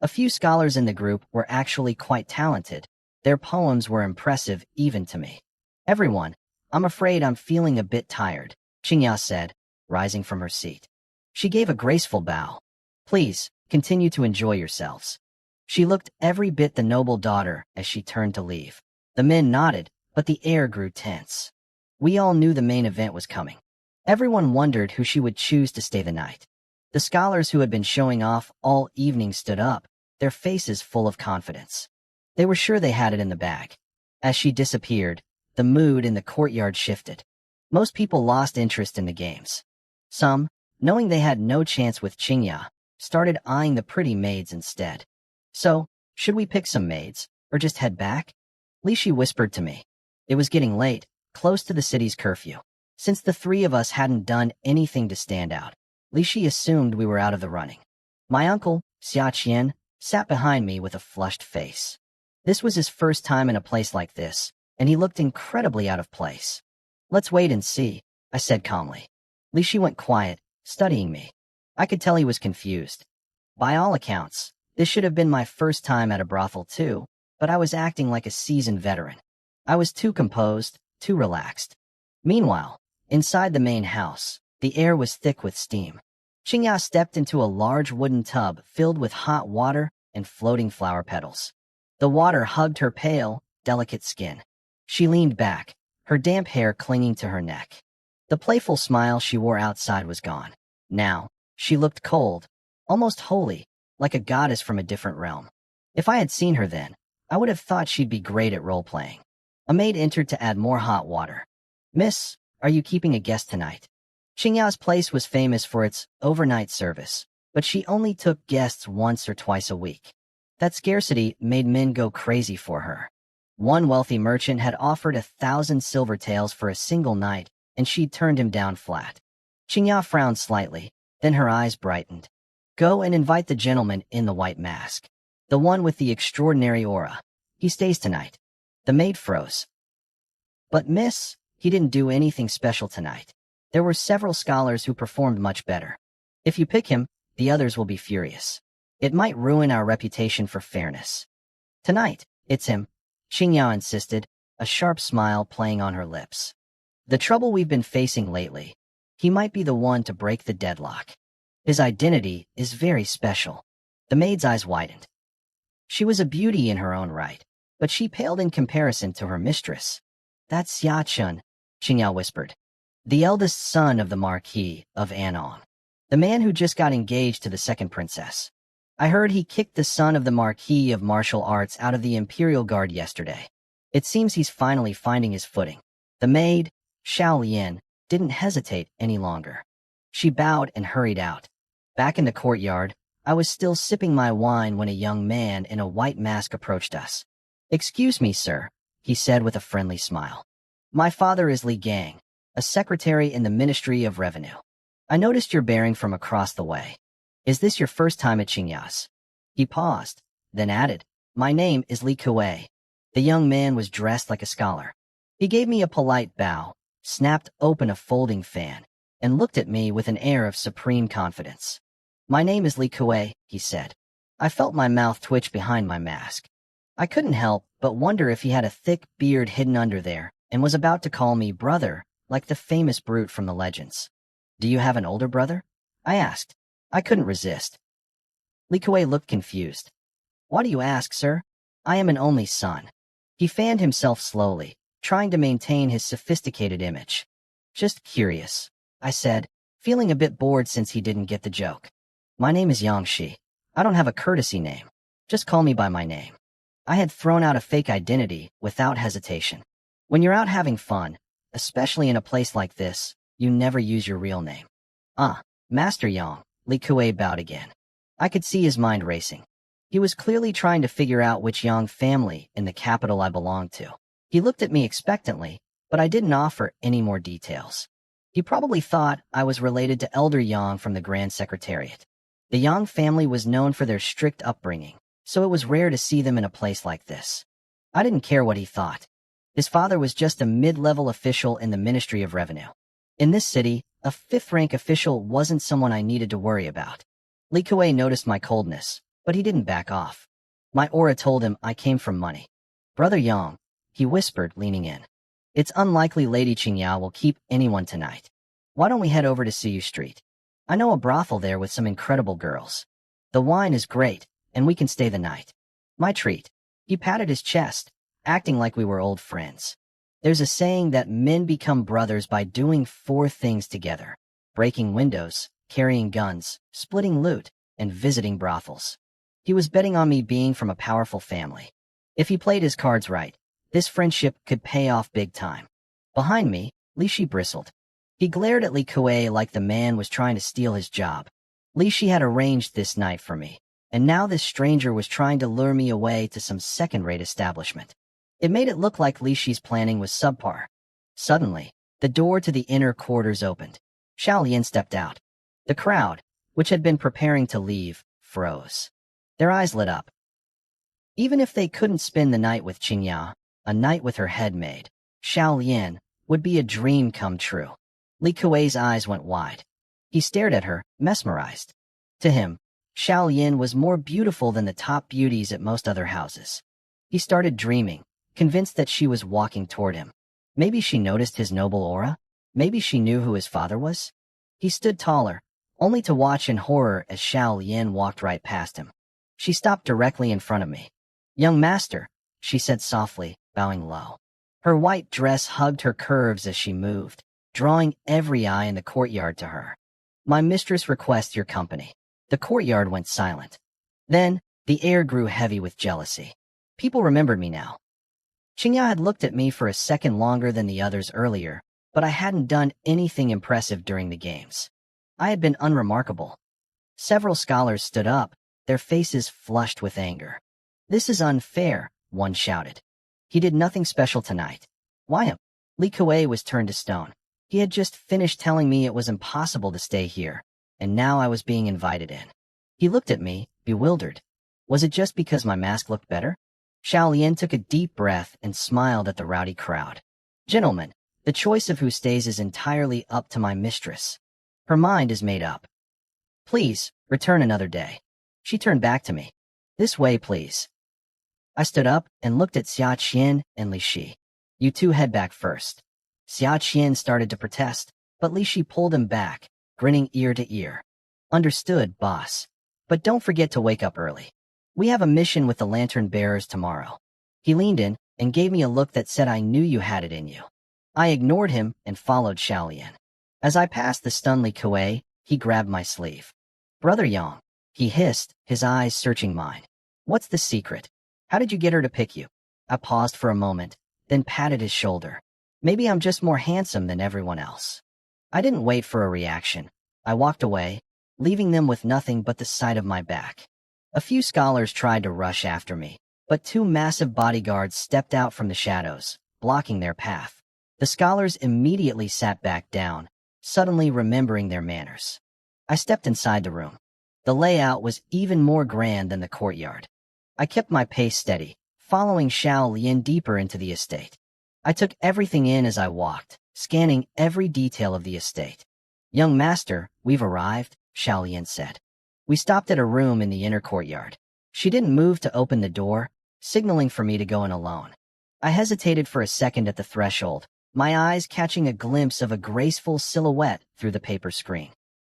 A few scholars in the group were actually quite talented. Their poems were impressive even to me. Everyone, I'm afraid I'm feeling a bit tired, Qingya said, rising from her seat. She gave a graceful bow. Please, continue to enjoy yourselves. She looked every bit the noble daughter as she turned to leave. The men nodded, but the air grew tense. We all knew the main event was coming. Everyone wondered who she would choose to stay the night. The scholars who had been showing off all evening stood up, their faces full of confidence. They were sure they had it in the bag. As she disappeared, the mood in the courtyard shifted. Most people lost interest in the games. Some, knowing they had no chance with Qingya, started eyeing the pretty maids instead. So, should we pick some maids, or just head back? Lishi whispered to me. It was getting late, close to the city's curfew. Since the three of us hadn't done anything to stand out, Lishi assumed we were out of the running. My uncle, Xia Qian, sat behind me with a flushed face. This was his first time in a place like this, and he looked incredibly out of place. Let's wait and see, I said calmly. Lishi went quiet, studying me. I could tell he was confused. By all accounts, this should have been my first time at a brothel too, but I was acting like a seasoned veteran. I was too composed, too relaxed. Meanwhile, inside the main house, the air was thick with steam. Qingya stepped into a large wooden tub filled with hot water and floating flower petals. The water hugged her pale, delicate skin. She leaned back, her damp hair clinging to her neck. The playful smile she wore outside was gone. Now, she looked cold, almost holy, like a goddess from a different realm. If I had seen her then, I would have thought she'd be great at role-playing. A maid entered to add more hot water. Miss, are you keeping a guest tonight? Qingya's place was famous for its overnight service, but she only took guests once or twice a week. That scarcity made men go crazy for her. One wealthy merchant had offered 1,000 silver taels for a single night, and she'd turned him down flat. Qingya frowned slightly, then her eyes brightened. Go and invite the gentleman in the white mask. The one with the extraordinary aura. He stays tonight. The maid froze. But miss, he didn't do anything special tonight. There were several scholars who performed much better. If you pick him, the others will be furious. It might ruin our reputation for fairness. Tonight, it's him, Qingya insisted, a sharp smile playing on her lips. The trouble we've been facing lately. He might be the one to break the deadlock. His identity is very special. The maid's eyes widened. She was a beauty in her own right, but she paled in comparison to her mistress. That's Xia Chun, Qingya whispered. The eldest son of the Marquis of Anong. The man who just got engaged to the second princess. I heard he kicked the son of the Marquis of Martial Arts out of the Imperial Guard yesterday. It seems he's finally finding his footing. The maid, Xiao Lian, didn't hesitate any longer. She bowed and hurried out. Back in the courtyard, I was still sipping my wine when a young man in a white mask approached us. Excuse me, sir, he said with a friendly smile. My father is Li Gang, a secretary in the Ministry of Revenue. I noticed you're bearing from across the way. Is this your first time at Qingya's? He paused, then added, My name is Li Kuei. The young man was dressed like a scholar. He gave me a polite bow, snapped open a folding fan, and looked at me with an air of supreme confidence. My name is Li Kuei, he said. I felt my mouth twitch behind my mask. I couldn't help but wonder if he had a thick beard hidden under there and was about to call me brother, like the famous brute from the legends. Do you have an older brother? I asked. I couldn't resist. Li Kuei looked confused. Why do you ask, sir? I am an only son. He fanned himself slowly, trying to maintain his sophisticated image. Just curious, I said, feeling a bit bored since he didn't get the joke. My name is Yangshi. I don't have a courtesy name. Just call me by my name. I had thrown out a fake identity without hesitation. When you're out having fun, especially in a place like this, you never use your real name. Master Yang, Li Kuei bowed again. I could see his mind racing. He was clearly trying to figure out which Yang family in the capital I belonged to. He looked at me expectantly, but I didn't offer any more details. He probably thought I was related to Elder Yang from the Grand Secretariat. The Yang family was known for their strict upbringing, so it was rare to see them in a place like this. I didn't care what he thought. His father was just a mid-level official in the Ministry of Revenue. In this city, a fifth-rank official wasn't someone I needed to worry about. Li Kuei noticed my coldness, but he didn't back off. My aura told him I came from money. Brother Yang, he whispered, leaning in. It's unlikely Lady Qingyao will keep anyone tonight. Why don't we head over to Siyu Street? I know a brothel there with some incredible girls. The wine is great, and we can stay the night. My treat. He patted his chest, acting like we were old friends. There's a saying that men become brothers by doing 4 things together: breaking windows, carrying guns, splitting loot, and visiting brothels. He was betting on me being from a powerful family. If he played his cards right, this friendship could pay off big time. Behind me, Li Shi bristled. He glared at Li Kuei like the man was trying to steal his job. Li Shi had arranged this night for me, and now this stranger was trying to lure me away to some second-rate establishment. It made it look like Li Shi's planning was subpar. Suddenly, the door to the inner quarters opened. Xiao Lian stepped out. The crowd, which had been preparing to leave, froze. Their eyes lit up. Even if they couldn't spend the night with Qingyao, a night with her head maid, Xiao Lian, would be a dream come true. Li Kuei's eyes went wide. He stared at her, mesmerized. To him, Xiao Lian was more beautiful than the top beauties at most other houses. He started dreaming, convinced that she was walking toward him. Maybe she noticed his noble aura? Maybe she knew who his father was? He stood taller, only to watch in horror as Xiao Lian walked right past him. She stopped directly in front of me. "Young master," she said softly, bowing low. Her white dress hugged her curves as she moved, drawing every eye in the courtyard to her. "My mistress requests your company." The courtyard went silent. Then, the air grew heavy with jealousy. People remembered me now. Qingyao had looked at me for a second longer than the others earlier, but I hadn't done anything impressive during the games. I had been unremarkable. Several scholars stood up, their faces flushed with anger. "This is unfair," one shouted. "He did nothing special tonight. Why him?" Li Kuei was turned to stone. He had just finished telling me it was impossible to stay here, and now I was being invited in. He looked at me, bewildered. Was it just because my mask looked better? Xiao Lian took a deep breath and smiled at the rowdy crowd. "Gentlemen, the choice of who stays is entirely up to my mistress. Her mind is made up. Please, return another day." She turned back to me. "This way, please." I stood up and looked at Xia Qian and Li Shi. "You two head back first." Xia Qian started to protest, but Li Shi pulled him back, grinning ear to ear. "Understood, boss. But don't forget to wake up early. We have a mission with the lantern bearers tomorrow." He leaned in and gave me a look that said I knew you had it in you. I ignored him and followed Xiao Lian. As I passed the stunned Li Kuei, he grabbed my sleeve. "Brother Yang," he hissed, his eyes searching mine. "What's the secret? How did you get her to pick you?" I paused for a moment, then patted his shoulder. Maybe I'm just more handsome than everyone else. I didn't wait for a reaction. I walked away, leaving them with nothing but the sight of my back. A few scholars tried to rush after me, but 2 massive bodyguards stepped out from the shadows, blocking their path. The scholars immediately sat back down, suddenly remembering their manners. I stepped inside the room. The layout was even more grand than the courtyard. I kept my pace steady, following Xiao Lian deeper into the estate. I took everything in as I walked, scanning every detail of the estate. "Young master, we've arrived," Xiao Lian said. We stopped at a room in the inner courtyard. She didn't move to open the door, signaling for me to go in alone. I hesitated for a second at the threshold, my eyes catching a glimpse of a graceful silhouette through the paper screen.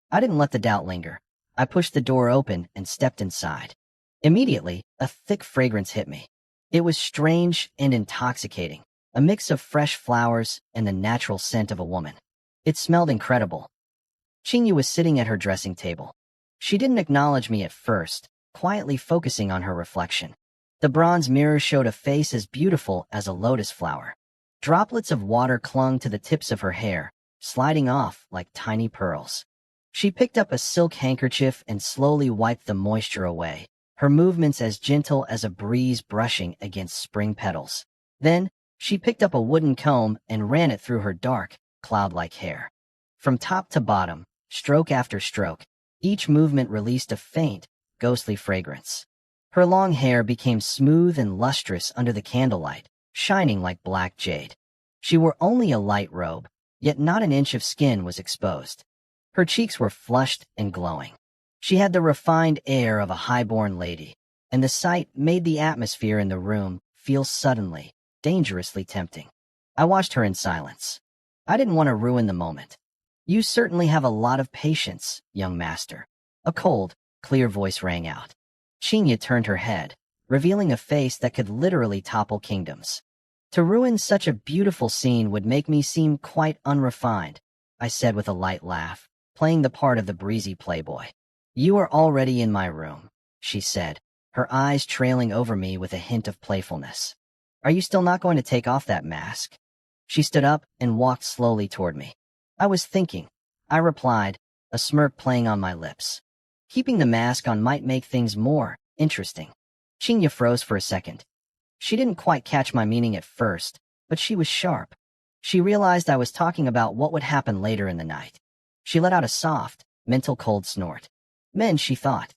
I didn't let the doubt linger. I pushed the door open and stepped inside. Immediately, a thick fragrance hit me. It was strange and intoxicating, a mix of fresh flowers and the natural scent of a woman. It smelled incredible. Qingyu was sitting at her dressing table. She didn't acknowledge me at first, quietly focusing on her reflection. The bronze mirror showed a face as beautiful as a lotus flower. Droplets of water clung to the tips of her hair, sliding off like tiny pearls. She picked up a silk handkerchief and slowly wiped the moisture away, her movements as gentle as a breeze brushing against spring petals. Then, she picked up a wooden comb and ran it through her dark, cloud-like hair. From top to bottom, stroke after stroke, each movement released a faint, ghostly fragrance. Her long hair became smooth and lustrous under the candlelight, shining like black jade. She wore only a light robe, yet not an inch of skin was exposed. Her cheeks were flushed and glowing. She had the refined air of a high-born lady, and the sight made the atmosphere in the room feel suddenly, dangerously tempting. I watched her in silence. I didn't want to ruin the moment. "You certainly have a lot of patience, young master." A cold, clear voice rang out. Qinya turned her head, revealing a face that could literally topple kingdoms. "To ruin such a beautiful scene would make me seem quite unrefined," I said with a light laugh, playing the part of the breezy playboy. "You are already in my room," she said, her eyes trailing over me with a hint of playfulness. "Are you still not going to take off that mask?" She stood up and walked slowly toward me. "I was thinking," I replied, a smirk playing on my lips. "Keeping the mask on might make things more interesting." Qinya froze for a second. She didn't quite catch my meaning at first, but she was sharp. She realized I was talking about what would happen later in the night. She let out a soft, mental cold snort. Men, she thought.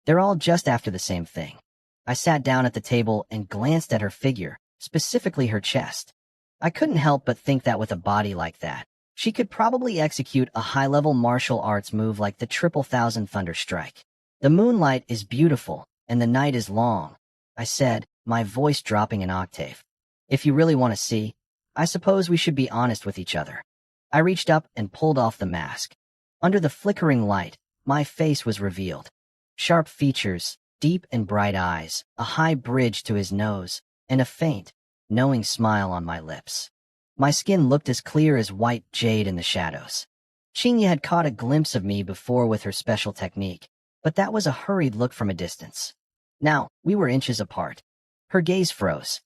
They're all just after the same thing. I sat down at the table and glanced at her figure, specifically her chest. I couldn't help but think that with a body like that, she could probably execute a high-level martial arts move like the 10,000 Thunder Strike. "The moonlight is beautiful, and the night is long," I said, my voice dropping an octave. "If you really want to see, I suppose we should be honest with each other." I reached up and pulled off the mask. Under the flickering light, my face was revealed. Sharp features, deep and bright eyes, a high bridge to his nose, and a faint, knowing smile on my lips. My skin looked as clear as white jade in the shadows. Qinya had caught a glimpse of me before with her special technique, but that was a hurried look from a distance. Now, we were inches apart. Her gaze froze.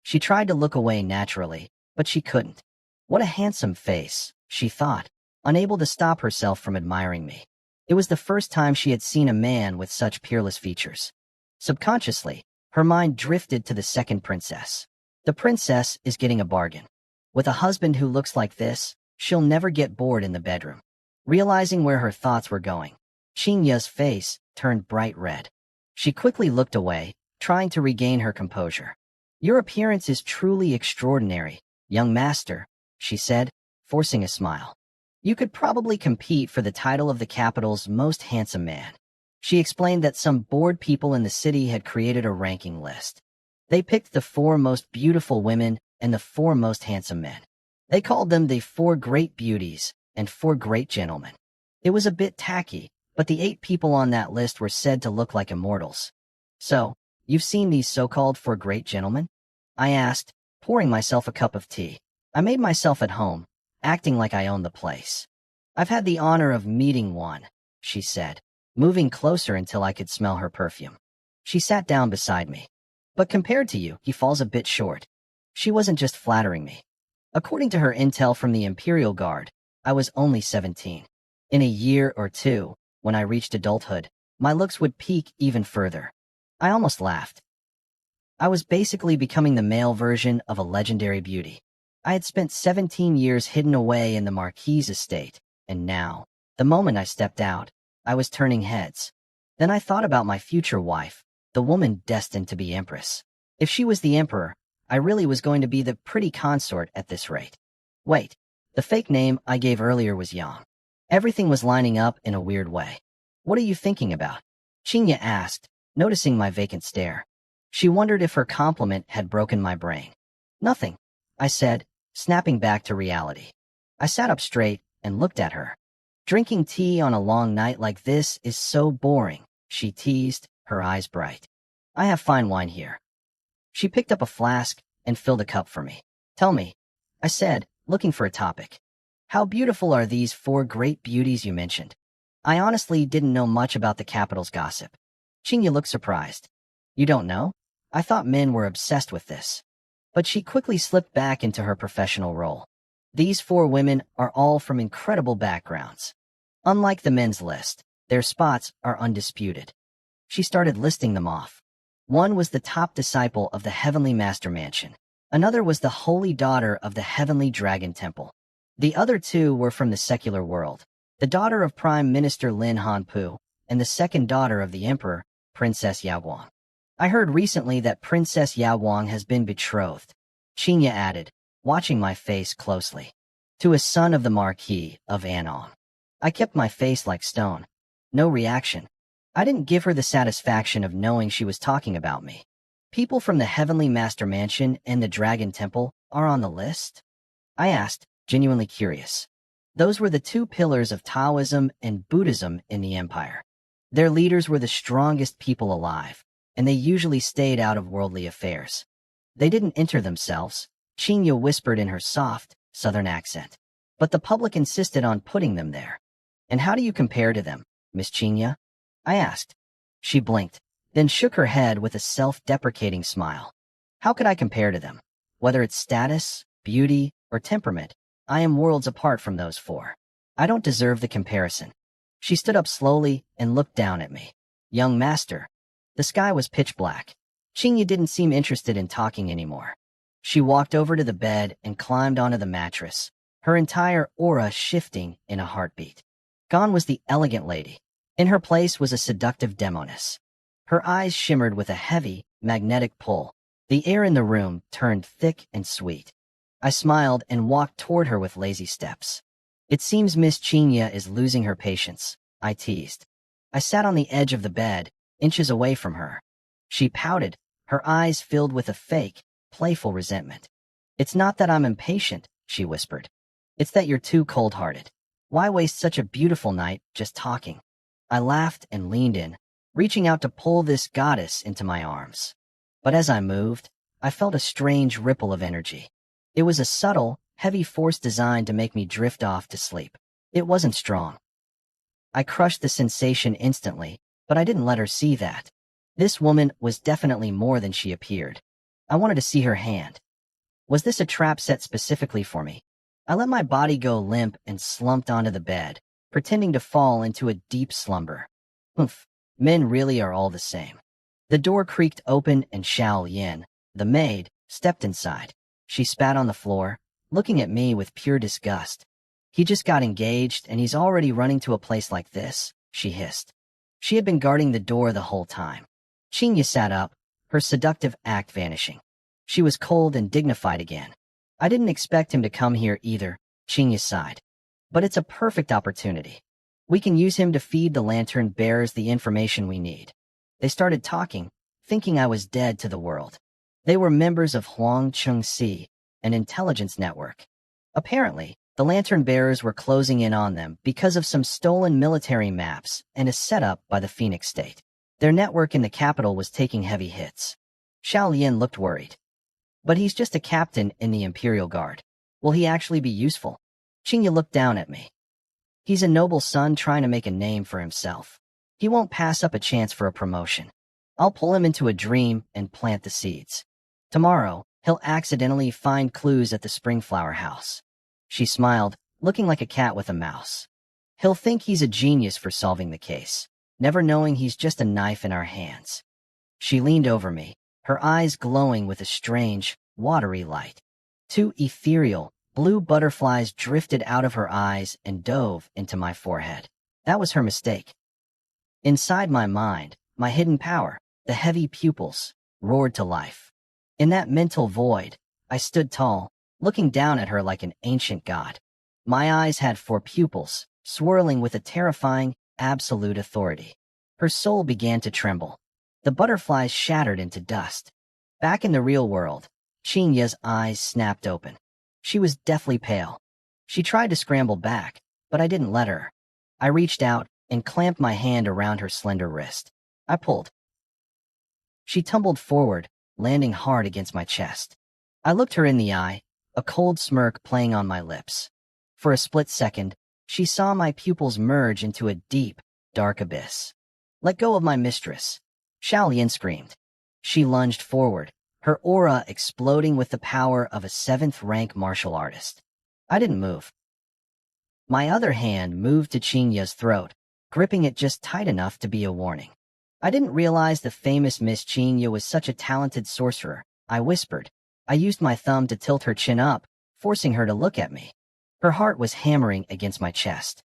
She tried to look away naturally, but she couldn't. What a handsome face, she thought, unable to stop herself from admiring me. It was the first time she had seen a man with such peerless features. Subconsciously, her mind drifted to the second princess. The princess is getting a bargain. With a husband who looks like this, she'll never get bored in the bedroom. Realizing where her thoughts were going, Qinya's face turned bright red. She quickly looked away, trying to regain her composure. "Your appearance is truly extraordinary, young master," she said, forcing a smile. "You could probably compete for the title of the capital's most handsome man." She explained that some bored people in the city had created a ranking list. They picked the 4 most beautiful women and the 4 most handsome men. They called them the 4 great beauties and 4 great gentlemen. It was a bit tacky, but the 8 people on that list were said to look like immortals. "So, you've seen these so-called 4 great gentlemen?" I asked, pouring myself a cup of tea. I made myself at home, acting like I owned the place. "I've had the honor of meeting one," she said, moving closer until I could smell her perfume. She sat down beside me. "But compared to you, he falls a bit short." She wasn't just flattering me. According to her intel from the Imperial Guard, I was only 17. In a year or two, when I reached adulthood, my looks would peak even further. I almost laughed. I was basically becoming the male version of a legendary beauty. I had spent 17 years hidden away in the Marquis' estate, and now, the moment I stepped out, I was turning heads. Then I thought about my future wife, the woman destined to be empress. If she was the emperor, I really was going to be the pretty consort at this rate. Wait, the fake name I gave earlier was Yang. Everything was lining up in a weird way. "What are you thinking about?" Qinya asked, noticing my vacant stare. She wondered if her compliment had broken my brain. "Nothing," I said, snapping back to reality. I sat up straight and looked at her. "Drinking tea on a long night like this is so boring," she teased, her eyes bright. "I have fine wine here." She picked up a flask and filled a cup for me. "Tell me," I said, looking for a topic. "How beautiful are these 4 great beauties you mentioned?" I honestly didn't know much about the capital's gossip. Qingya looked surprised. You don't know? I thought men were obsessed with this. But she quickly slipped back into her professional role. These 4 women are all from incredible backgrounds. Unlike the men's list, their spots are undisputed. She started listing them off. One was the top disciple of the Heavenly Master Mansion. Another was the holy daughter of the Heavenly Dragon Temple. The other 2 were from the secular world, the daughter of Prime Minister Lin Hanpu, and the second daughter of the Emperor, Princess Yaoguang. I heard recently that Princess Yaoguang has been betrothed, Qingya added, watching my face closely, to a son of the Marquis of Anong. I kept my face like stone. No reaction. I didn't give her the satisfaction of knowing she was talking about me. People from the Heavenly Master Mansion and the Dragon Temple are on the list? I asked, genuinely curious. Those were the 2 pillars of Taoism and Buddhism in the empire. Their leaders were the strongest people alive, and they usually stayed out of worldly affairs. They didn't enter themselves, Qingya whispered in her soft, southern accent. But the public insisted on putting them there. And how do you compare to them, Miss Qingya? I asked. She blinked, then shook her head with a self-deprecating smile. How could I compare to them? Whether it's status, beauty, or temperament, I am worlds apart from those 4. I don't deserve the comparison. She stood up slowly and looked down at me. Young master. The sky was pitch black. Qingya didn't seem interested in talking anymore. She walked over to the bed and climbed onto the mattress, her entire aura shifting in a heartbeat. Gone was the elegant lady. In her place was a seductive demoness. Her eyes shimmered with a heavy, magnetic pull. The air in the room turned thick and sweet. I smiled and walked toward her with lazy steps. It seems Miss Qingya is losing her patience, I teased. I sat on the edge of the bed, inches away from her. She pouted, her eyes filled with a fake, playful resentment. It's not that I'm impatient, she whispered. It's that you're too cold-hearted. Why waste such a beautiful night just talking? I laughed and leaned in, reaching out to pull this goddess into my arms. But as I moved, I felt a strange ripple of energy. It was a subtle, heavy force designed to make me drift off to sleep. It wasn't strong. I crushed the sensation instantly, but I didn't let her see that. This woman was definitely more than she appeared. I wanted to see her hand. Was this a trap set specifically for me? I let my body go limp and slumped onto the bed, pretending to fall into a deep slumber. Oomph, men really are all the same. The door creaked open and Xiao Yin, the maid, stepped inside. She spat on the floor, looking at me with pure disgust. He just got engaged and he's already running to a place like this, she hissed. She had been guarding the door the whole time. Qingya sat up, her seductive act vanishing. She was cold and dignified again. I didn't expect him to come here either, Qingya sighed. But it's a perfect opportunity. We can use him to feed the lantern bearers the information we need. They started talking, thinking I was dead to the world. They were members of Huang Chengxi, an intelligence network. Apparently, the lantern bearers were closing in on them because of some stolen military maps and a setup by the Phoenix State. Their network in the capital was taking heavy hits. Xiao Yin looked worried. But he's just a captain in the Imperial Guard. Will he actually be useful? Qingya looked down at me. He's a noble son trying to make a name for himself. He won't pass up a chance for a promotion. I'll pull him into a dream and plant the seeds. Tomorrow, he'll accidentally find clues at the Springflower House. She smiled, looking like a cat with a mouse. He'll think he's a genius for solving the case, never knowing he's just a knife in our hands. She leaned over me, her eyes glowing with a strange, watery light. 2 ethereal, blue butterflies drifted out of her eyes and dove into my forehead. That was her mistake. Inside my mind, my hidden power, the heavy pupils, roared to life. In that mental void, I stood tall, looking down at her like an ancient god. My eyes had 4 pupils, swirling with a terrifying, absolute authority. Her soul began to tremble. The butterflies shattered into dust. Back in the real world, Qingya's eyes snapped open. She was deathly pale. She tried to scramble back, but I didn't let her. I reached out and clamped my hand around her slender wrist. I pulled. She tumbled forward, landing hard against my chest. I looked her in the eye, a cold smirk playing on my lips. For a split second, she saw my pupils merge into a deep, dark abyss. Let go of my mistress, Xiao Lian screamed. She lunged forward, her aura exploding with the power of a 7th-rank martial artist. I didn't move. My other hand moved to Qingya's throat, gripping it just tight enough to be a warning. I didn't realize the famous Miss Qingya was such a talented sorcerer, I whispered. I used my thumb to tilt her chin up, forcing her to look at me. Her heart was hammering against my chest.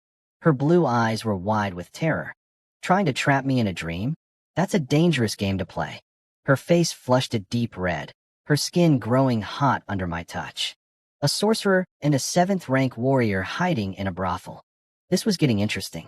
Her blue eyes were wide with terror. Trying to trap me in a dream? That's a dangerous game to play. Her face flushed a deep red, her skin growing hot under my touch. A sorcerer and a 7th-rank warrior hiding in a brothel. This was getting interesting.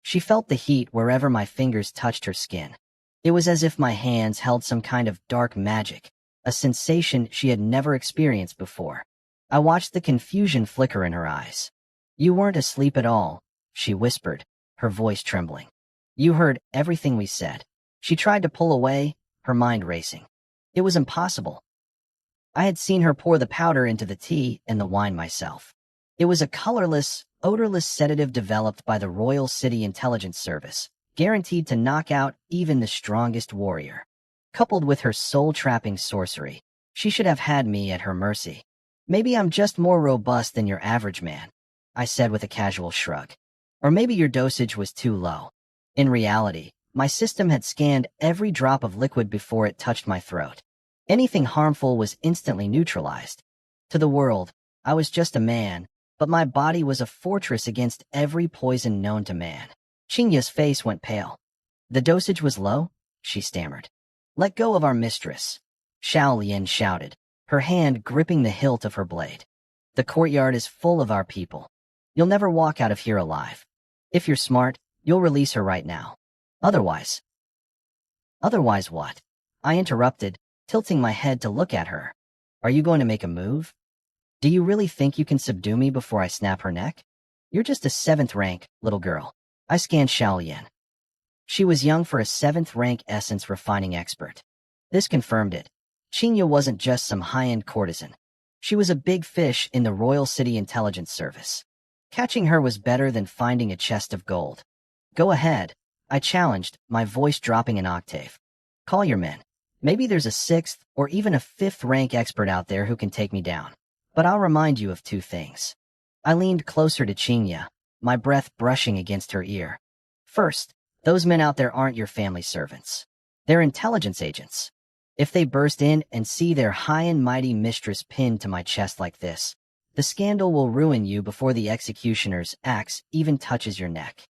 She felt the heat wherever my fingers touched her skin. It was as if my hands held some kind of dark magic, a sensation she had never experienced before. I watched the confusion flicker in her eyes. You weren't asleep at all, she whispered, her voice trembling. You heard everything we said. She tried to pull away, her mind racing. It was impossible. I had seen her pour the powder into the tea and the wine myself. It was a colorless, odorless sedative developed by the Royal City Intelligence Service, guaranteed to knock out even the strongest warrior. Coupled with her soul-trapping sorcery, she should have had me at her mercy. Maybe I'm just more robust than your average man, I said with a casual shrug. Or maybe your dosage was too low. In reality, my system had scanned every drop of liquid before it touched my throat. Anything harmful was instantly neutralized. To the world, I was just a man, but my body was a fortress against every poison known to man. Qingya's face went pale. The dosage was low, she stammered. Let go of our mistress, Xiao Lian shouted, her hand gripping the hilt of her blade. The courtyard is full of our people. You'll never walk out of here alive. If you're smart, you'll release her right now. Otherwise what? I interrupted, tilting my head to look at her. Are you going to make a move? Do you really think you can subdue me before I snap her neck? You're just a 7th-rank, little girl. I scanned Xiao Lian. She was young for a 7th-rank essence refining expert. This confirmed it. Qingya wasn't just some high-end courtesan. She was a big fish in the Royal City Intelligence Service. Catching her was better than finding a chest of gold. Go ahead, I challenged, my voice dropping an octave. Call your men. Maybe there's a 6th or even a 5th-rank expert out there who can take me down. But I'll remind you of 2 things. I leaned closer to Qingya, my breath brushing against her ear. First, those men out there aren't your family servants. They're intelligence agents. If they burst in and see their high and mighty mistress pinned to my chest like this, the scandal will ruin you before the executioner's axe even touches your neck.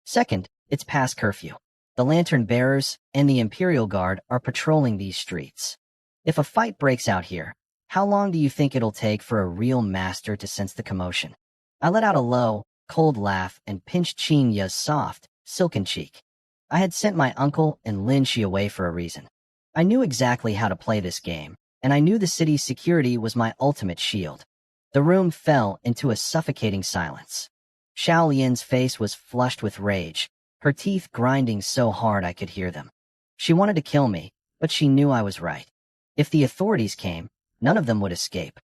Second, it's past curfew. The lantern bearers and the Imperial Guard are patrolling these streets. If a fight breaks out here, how long do you think it'll take for a real master to sense the commotion? I let out a low, cold laugh and pinched Qingya's soft, silken cheek. I had sent my uncle and Lin Shi away for a reason. I knew exactly how to play this game, and I knew the city's security was my ultimate shield. The room fell into a suffocating silence. Xiao Lian's face was flushed with rage, her teeth grinding so hard I could hear them. She wanted to kill me, but she knew I was right. If the authorities came, none of them would escape.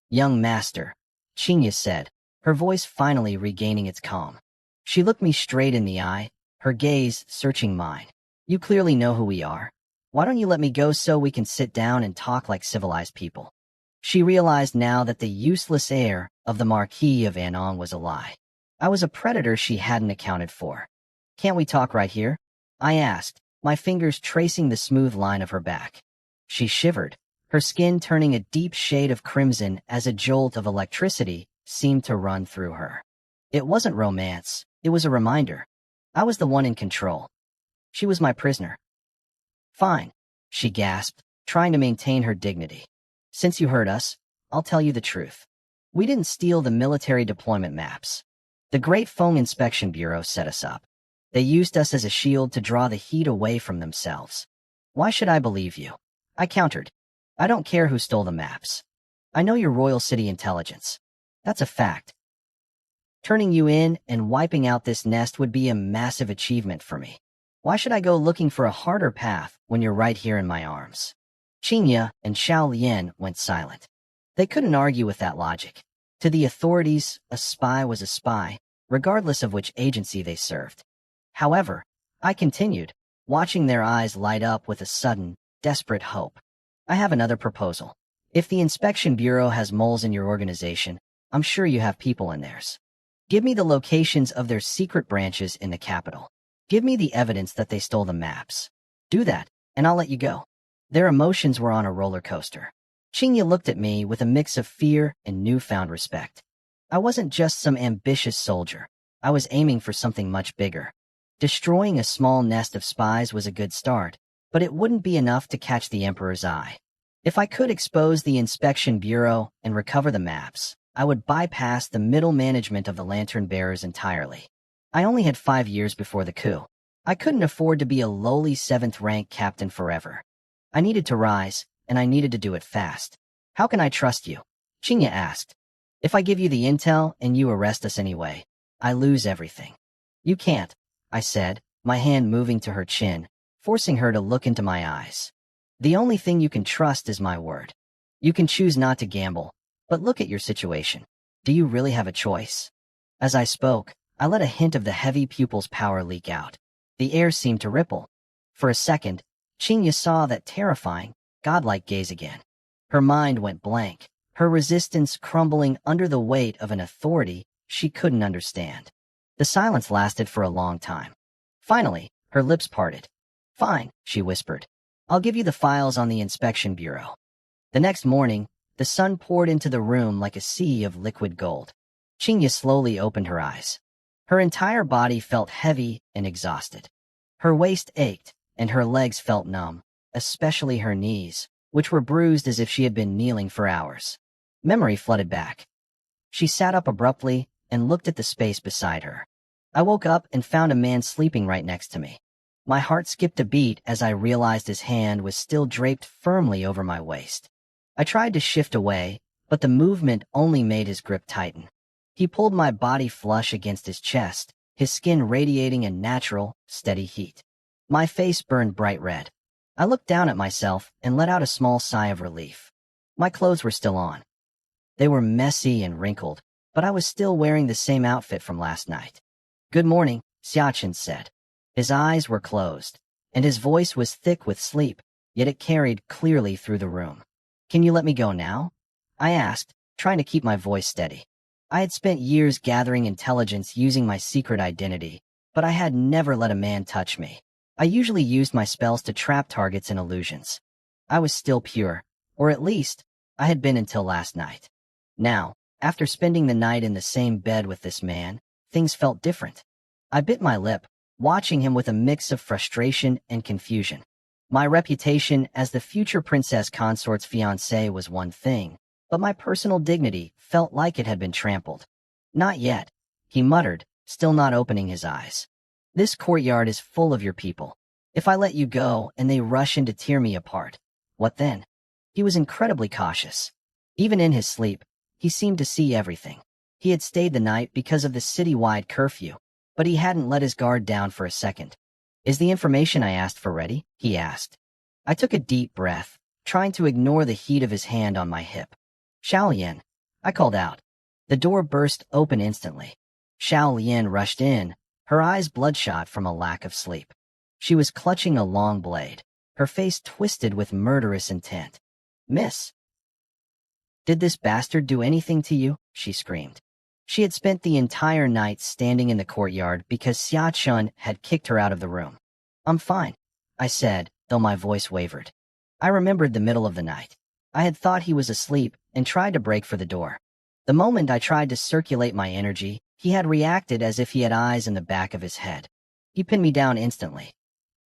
Young master, Qingya said, her voice finally regaining its calm. She looked me straight in the eye, her gaze searching mine. You clearly know who we are. Why don't you let me go so we can sit down and talk like civilized people? She realized now that the useless air of the Marquis of Anong was a lie. I was a predator she hadn't accounted for. Can't we talk right here? I asked, my fingers tracing the smooth line of her back. She shivered, her skin turning a deep shade of crimson as a jolt of electricity seemed to run through her. It wasn't romance, it was a reminder. I was the one in control. She was my prisoner. Fine, she gasped, trying to maintain her dignity. Since you heard us, I'll tell you the truth. We didn't steal the military deployment maps. The Great Feng Inspection Bureau set us up. They used us as a shield to draw the heat away from themselves. Why should I believe you? I countered. I don't care who stole the maps. I know your Royal City Intelligence. That's a fact. Turning you in and wiping out this nest would be a massive achievement for me. Why should I go looking for a harder path when you're right here in my arms? Qingya and Xiao Lian went silent. They couldn't argue with that logic. To the authorities, a spy was a spy, regardless of which agency they served. However, I continued. watching their eyes light up with a sudden, desperate hope. I have another proposal. If the inspection bureau has moles in your organization, I'm sure you have people in theirs. Give me the locations of their secret branches in the capital. Give me the evidence that they stole the maps. Do that, and I'll let you go. Their emotions were on a roller coaster. Qingya looked at me with a mix of fear and newfound respect. I wasn't just some ambitious soldier. I was aiming for something much bigger. Destroying a small nest of spies was a good start, but it wouldn't be enough to catch the Emperor's eye. If I could expose the inspection bureau and recover the maps, I would bypass the middle management of the lantern bearers entirely. I only had 5 years before the coup. I couldn't afford to be a lowly 7th-rank captain forever. I needed to rise, and I needed to do it fast. How can I trust you? Qingya asked. If I give you the intel and you arrest us anyway, I lose everything. You can't, I said, my hand moving to her chin, forcing her to look into my eyes. The only thing you can trust is my word. You can choose not to gamble, but look at your situation. Do you really have a choice? As I spoke, I let a hint of the heavy pupil's power leak out. The air seemed to ripple. For a second, Qingya saw that terrifying, godlike gaze again. Her mind went blank, her resistance crumbling under the weight of an authority she couldn't understand. The silence lasted for a long time. Finally, her lips parted. Fine, she whispered. I'll give you the files on the inspection bureau. The next morning, the sun poured into the room like a sea of liquid gold. Qingya slowly opened her eyes. Her entire body felt heavy and exhausted. Her waist ached, and her legs felt numb, especially her knees, which were bruised as if she had been kneeling for hours. Memory flooded back. She sat up abruptly and looked at the space beside her. I woke up and found a man sleeping right next to me. My heart skipped a beat as I realized his hand was still draped firmly over my waist. I tried to shift away, but the movement only made his grip tighten. He pulled my body flush against his chest, his skin radiating a natural, steady heat. My face burned bright red. I looked down at myself and let out a small sigh of relief. My clothes were still on. They were messy and wrinkled, but I was still wearing the same outfit from last night. Good morning, Xiachen said. His eyes were closed, and his voice was thick with sleep, yet it carried clearly through the room. Can you let me go now? I asked, trying to keep my voice steady. I had spent years gathering intelligence using my secret identity, but I had never let a man touch me. I usually used my spells to trap targets and illusions. I was still pure, or at least, I had been until last night. Now, after spending the night in the same bed with this man, things felt different. I bit my lip, watching him with a mix of frustration and confusion. My reputation as the future princess consort's fiancé was one thing, but my personal dignity felt like it had been trampled. Not yet, he muttered, still not opening his eyes. This courtyard is full of your people. If I let you go and they rush in to tear me apart, what then? He was incredibly cautious. Even in his sleep, he seemed to see everything. He had stayed the night because of the city-wide curfew, but he hadn't let his guard down for a second. Is the information I asked for ready? He asked. I took a deep breath, trying to ignore the heat of his hand on my hip. Xiao Lian, I called out. The door burst open instantly. Xiao Lian rushed in, her eyes bloodshot from a lack of sleep. She was clutching a long blade, her face twisted with murderous intent. Miss, did this bastard do anything to you? She screamed. She had spent the entire night standing in the courtyard because Xia Chun had kicked her out of the room. I'm fine, I said, though my voice wavered. I remembered the middle of the night. I had thought he was asleep and tried to break for the door. The moment I tried to circulate my energy, he had reacted as if he had eyes in the back of his head. He pinned me down instantly.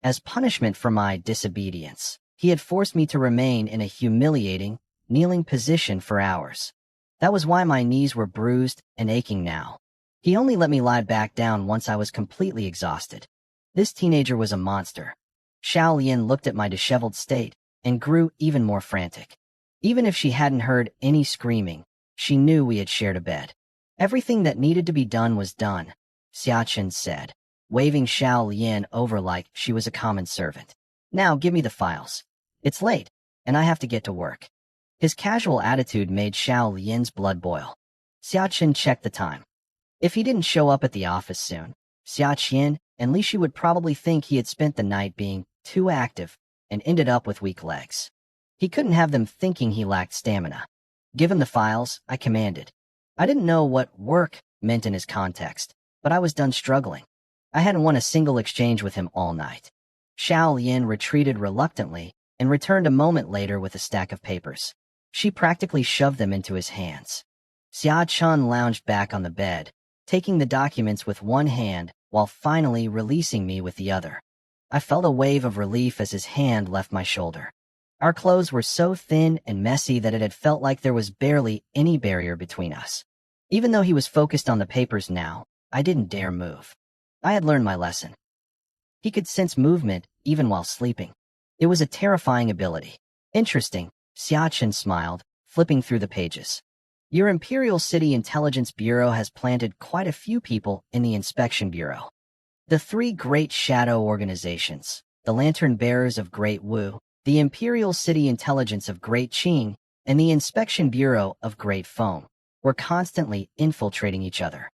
As punishment for my disobedience, he had forced me to remain in a humiliating, kneeling position for hours. That was why my knees were bruised and aching now. He only let me lie back down once I was completely exhausted. This teenager was a monster. Xiao Lian looked at my disheveled state and grew even more frantic. Even if she hadn't heard any screaming, she knew we had shared a bed. Everything that needed to be done was done, Xiachen said, waving Xiao Lian over like she was a common servant. Now give me the files. It's late, and I have to get to work. His casual attitude made Xiao Lian's blood boil. Xiachen checked the time. If he didn't show up at the office soon, Xiachen and Li Shi would probably think he had spent the night being too active and ended up with weak legs. He couldn't have them thinking he lacked stamina. Give him the files, I commanded. I didn't know what work meant in his context, but I was done struggling. I hadn't won a single exchange with him all night. Xiao Lian retreated reluctantly and returned a moment later with a stack of papers. She practically shoved them into his hands. Xia Chun lounged back on the bed, taking the documents with one hand while finally releasing me with the other. I felt a wave of relief as his hand left my shoulder. Our clothes were so thin and messy that it had felt like there was barely any barrier between us. Even though he was focused on the papers now, I didn't dare move. I had learned my lesson. He could sense movement even while sleeping. It was a terrifying ability. Interesting, Xia Chen smiled, flipping through the pages. Your Imperial City Intelligence Bureau has planted quite a few people in the Inspection Bureau. The three great shadow organizations, the Lantern Bearers of Great Wu, the Imperial City Intelligence of Great Qing, and the Inspection Bureau of Great Foam, were constantly infiltrating each other.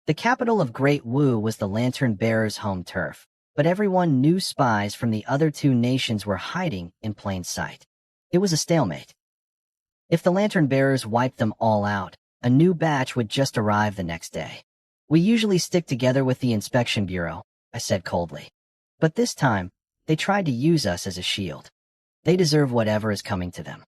The capital of Great Wu was the Lantern Bearers' home turf, but everyone knew spies from the other two nations were hiding in plain sight. It was a stalemate. If the Lantern Bearers wiped them all out, a new batch would just arrive the next day. We usually stick together with the Inspection Bureau, I said coldly. But this time, they tried to use us as a shield. They deserve whatever is coming to them.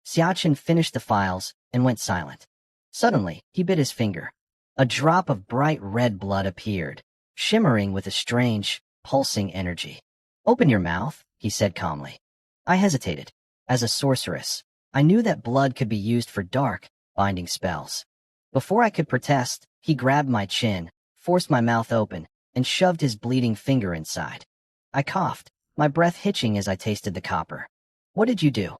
Xiachen finished the files and went silent. Suddenly, he bit his finger. A drop of bright red blood appeared, shimmering with a strange, pulsing energy. Open your mouth, he said calmly. I hesitated. As a sorceress, I knew that blood could be used for dark, binding spells. Before I could protest, he grabbed my chin, forced my mouth open, and shoved his bleeding finger inside. I coughed, my breath hitching as I tasted the copper. What did you do?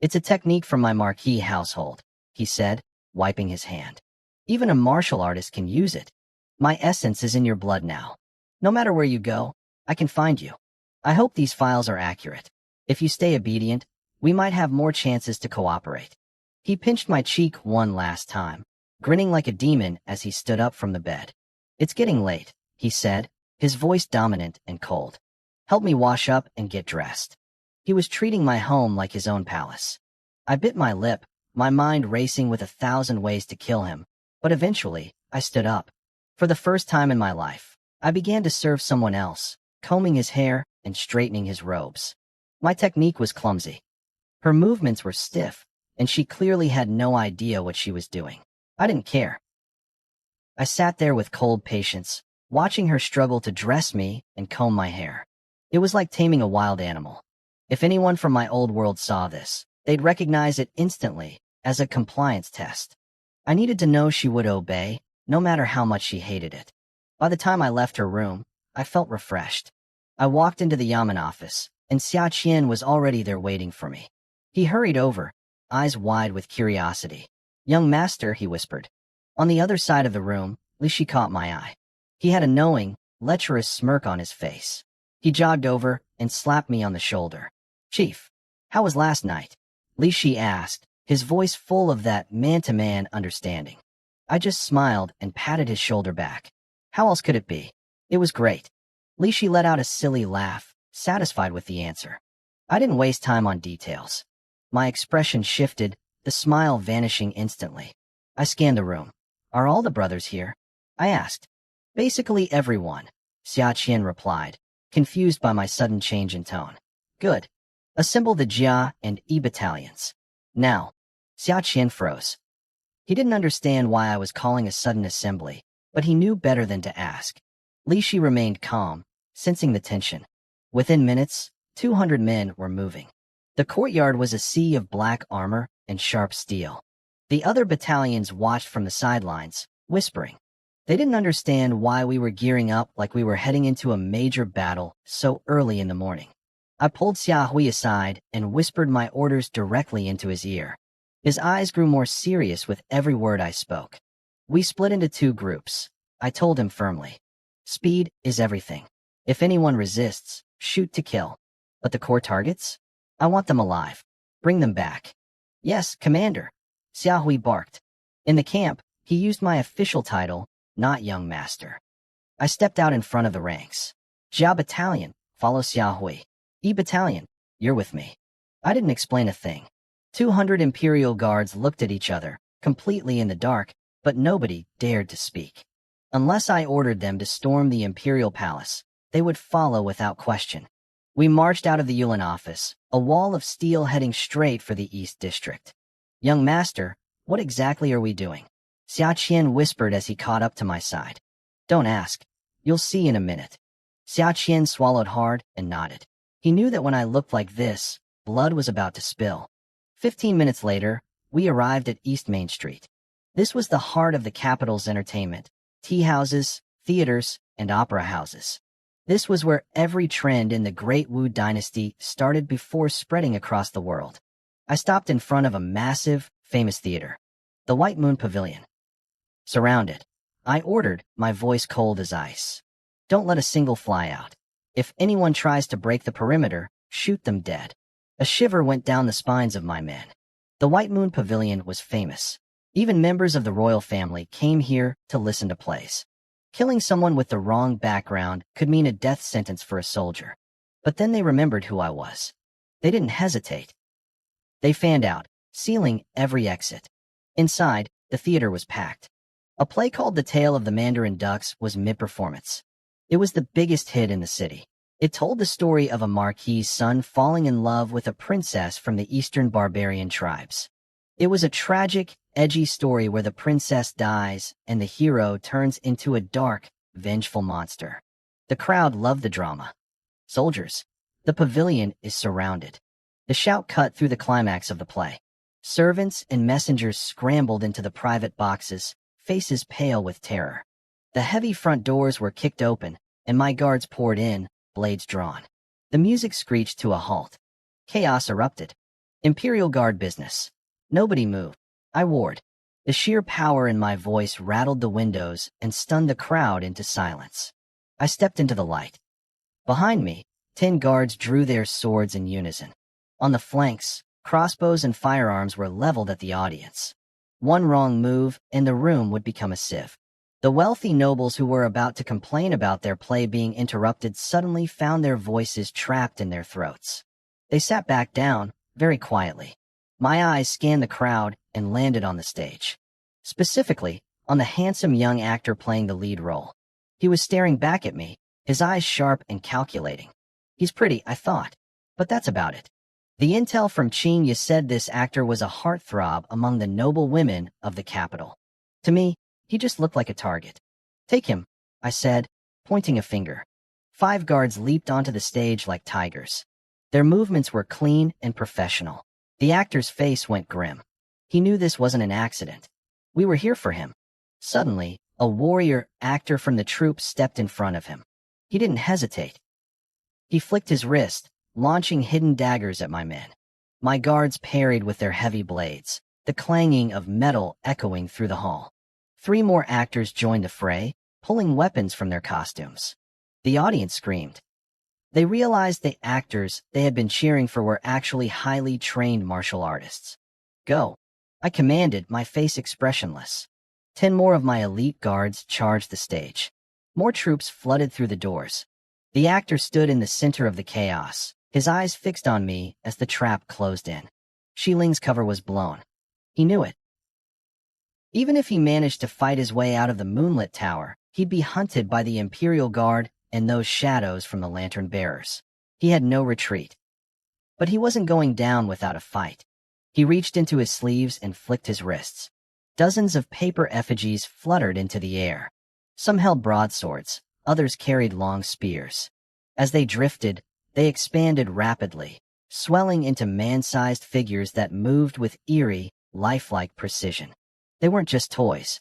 It's a technique from my Marquis household, he said, wiping his hand. Even a martial artist can use it. My essence is in your blood now. No matter where you go, I can find you. I hope these files are accurate. If you stay obedient, we might have more chances to cooperate. He pinched my cheek one last time, grinning like a demon as he stood up from the bed. It's getting late, he said, his voice dominant and cold. Help me wash up and get dressed. He was treating my home like his own palace. I bit my lip, my mind racing with 1,000 ways to kill him, but eventually, I stood up. For the first time in my life, I began to serve someone else, combing his hair and straightening his robes. My technique was clumsy. Her movements were stiff, and she clearly had no idea what she was doing. I didn't care. I sat there with cold patience, watching her struggle to dress me and comb my hair. It was like taming a wild animal. If anyone from my old world saw this, they'd recognize it instantly as a compliance test. I needed to know she would obey, no matter how much she hated it. By the time I left her room, I felt refreshed. I walked into the Yamen office, and Xia Qian was already there waiting for me. He hurried over, eyes wide with curiosity. Young master, he whispered. On the other side of the room, Li Shi caught my eye. He had a knowing, lecherous smirk on his face. He jogged over and slapped me on the shoulder. Chief, how was last night? Li Shi asked, his voice full of that man-to-man understanding. I just smiled and patted his shoulder back. How else could it be? It was great. Li Shi let out a silly laugh, satisfied with the answer. I didn't waste time on details. My expression shifted, the smile vanishing instantly. I scanned the room. Are all the brothers here? I asked. Basically everyone, Xia Qian replied, confused by my sudden change in tone. Good. Assemble the Jia and E battalions. Now. Xia Qian froze. He didn't understand why I was calling a sudden assembly, but he knew better than to ask. Li Shi remained calm, sensing the tension. Within minutes, 200 men were moving. The courtyard was a sea of black armor and sharp steel. The other battalions watched from the sidelines, whispering. They didn't understand why we were gearing up like we were heading into a major battle so early in the morning. I pulled Xia Hui aside and whispered my orders directly into his ear. His eyes grew more serious with every word I spoke. We split into two groups. I told him firmly. Speed is everything. If anyone resists, shoot to kill. But the core targets? I want them alive. Bring them back. Yes, Commander. Xia Hui barked. In the camp, he used my official title, not young master. I stepped out in front of the ranks. Jia Battalion, follow Xia Hui. E Battalion, you're with me. I didn't explain a thing. 200 Imperial guards looked at each other, completely in the dark, but nobody dared to speak. Unless I ordered them to storm the Imperial Palace, they would follow without question. We marched out of the Yulin office, a wall of steel heading straight for the East District. Young master, what exactly are we doing? Xia Qian whispered as he caught up to my side. Don't ask. You'll see in a minute. Xia Qian swallowed hard and nodded. He knew that when I looked like this, blood was about to spill. 15 minutes later, we arrived at East Main Street. This was the heart of the capital's entertainment. Tea houses, theaters, and opera houses. This was where every trend in the Great Wu Dynasty started before spreading across the world. I stopped in front of a massive, famous theater, the White Moon Pavilion. Surrounded, I ordered, my voice cold as ice. Don't let a single fly out. If anyone tries to break the perimeter, shoot them dead. A shiver went down the spines of my men. The White Moon Pavilion was famous. Even members of the royal family came here to listen to plays. Killing someone with the wrong background could mean a death sentence for a soldier. But then they remembered who I was. They didn't hesitate. They fanned out, sealing every exit. Inside, the theater was packed. A play called The Tale of the Mandarin Ducks was mid-performance. It was the biggest hit in the city. It told the story of a marquis's son falling in love with a princess from the eastern barbarian tribes. It was a tragic, edgy story where the princess dies and the hero turns into a dark, vengeful monster. The crowd loved the drama. Soldiers. The pavilion is surrounded. The shout cut through the climax of the play. Servants and messengers scrambled into the private boxes, faces pale with terror. The heavy front doors were kicked open, and my guards poured in, blades drawn. The music screeched to a halt. Chaos erupted. Imperial Guard business. Nobody moved. I warred. The sheer power in my voice rattled the windows and stunned the crowd into silence. I stepped into the light. Behind me, 10 guards drew their swords in unison. On the flanks, crossbows and firearms were leveled at the audience. One wrong move, and the room would become a sieve. The wealthy nobles who were about to complain about their play being interrupted suddenly found their voices trapped in their throats. They sat back down, very quietly. My eyes scanned the crowd and landed on the stage. Specifically, on the handsome young actor playing the lead role. He was staring back at me, his eyes sharp and calculating. He's pretty, I thought. But that's about it. The intel from Qing said this actor was a heartthrob among the noble women of the capital. To me, he just looked like a target. Take him, I said, pointing a finger. 5 guards leaped onto the stage like tigers. Their movements were clean and professional. The actor's face went grim. He knew this wasn't an accident. We were here for him. Suddenly, a warrior actor from the troupe stepped in front of him. He didn't hesitate. He flicked his wrist, launching hidden daggers at my men. My guards parried with their heavy blades, the clanging of metal echoing through the hall. 3 more actors joined the fray, pulling weapons from their costumes. The audience screamed. They realized the actors they had been cheering for were actually highly trained martial artists. Go. I commanded, my face expressionless. 10 more of my elite guards charged the stage. More troops flooded through the doors. The actor stood in the center of the chaos, his eyes fixed on me as the trap closed in. Shiling's cover was blown. He knew it. Even if he managed to fight his way out of the moonlit tower, he'd be hunted by the Imperial Guard and those shadows from the lantern bearers. He had no retreat. But he wasn't going down without a fight. He reached into his sleeves and flicked his wrists. Dozens of paper effigies fluttered into the air. Some held broadswords, others carried long spears. As they drifted, they expanded rapidly, swelling into man-sized figures that moved with eerie, lifelike precision. They weren't just toys.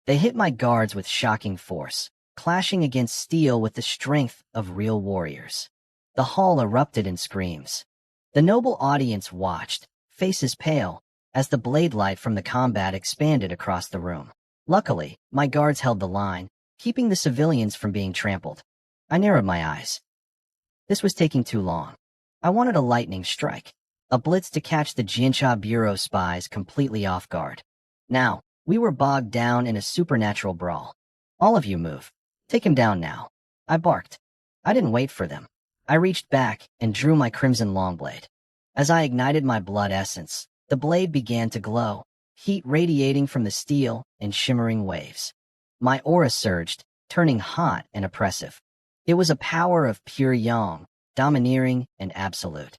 They hit my guards with shocking force, clashing against steel with the strength of real warriors. The hall erupted in screams. The noble audience watched, faces pale, as the blade light from the combat expanded across the room. Luckily, my guards held the line, keeping the civilians from being trampled. I narrowed my eyes. This was taking too long. I wanted a lightning strike, a blitz to catch the Jinsha Bureau spies completely off guard. Now, we were bogged down in a supernatural brawl. All of you move. Take him down now. I barked. I didn't wait for them. I reached back and drew my crimson longblade. As I ignited my blood essence, the blade began to glow, heat radiating from the steel in shimmering waves. My aura surged, turning hot and oppressive. It was a power of pure yang, domineering and absolute.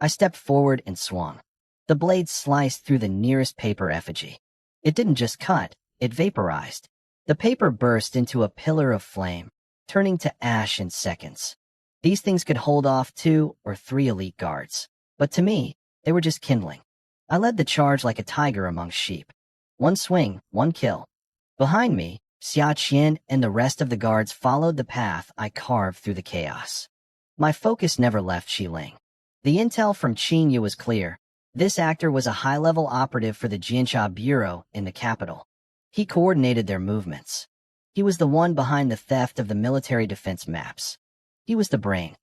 I stepped forward and swung. The blade sliced through the nearest paper effigy. It didn't just cut, it vaporized. The paper burst into a pillar of flame, turning to ash in seconds. These things could hold off 2 or 3 elite guards, but to me, they were just kindling. I led the charge like a tiger among sheep. One swing, one kill. Behind me, Xia Qian and the rest of the guards followed the path I carved through the chaos. My focus never left Xi Ling. The intel from Qin Yu was clear. This actor was a high-level operative for the Jianxia Bureau in the capital. He coordinated their movements. He was the one behind the theft of the military defense maps. He was the brain.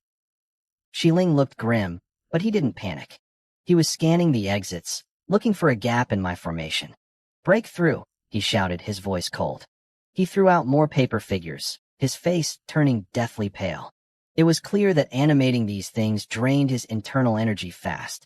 Xi Ling looked grim, but he didn't panic. He was scanning the exits, looking for a gap in my formation. "Break through," he shouted, his voice cold. He threw out more paper figures, his face turning deathly pale. It was clear that animating these things drained his internal energy fast.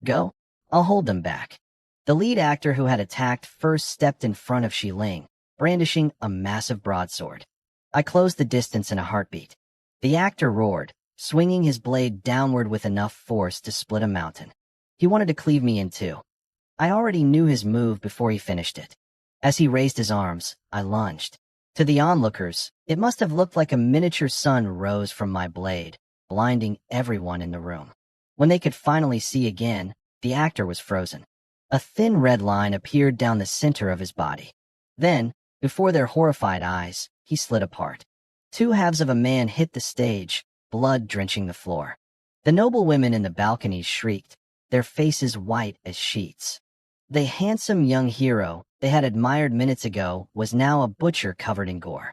"Go. I'll hold them back." The lead actor who had attacked first stepped in front of Xi Ling, brandishing a massive broadsword. I closed the distance in a heartbeat. The actor roared, swinging his blade downward with enough force to split a mountain. He wanted to cleave me in two. I already knew his move before he finished it. As he raised his arms, I lunged. To the onlookers, it must have looked like a miniature sun rose from my blade, blinding everyone in the room. When they could finally see again, the actor was frozen. A thin red line appeared down the center of his body. Then, before their horrified eyes, he slid apart. Two halves of a man hit the stage, blood drenching the floor. The noble women in the balconies shrieked, their faces white as sheets. The handsome young hero they had admired minutes ago was now a butcher covered in gore.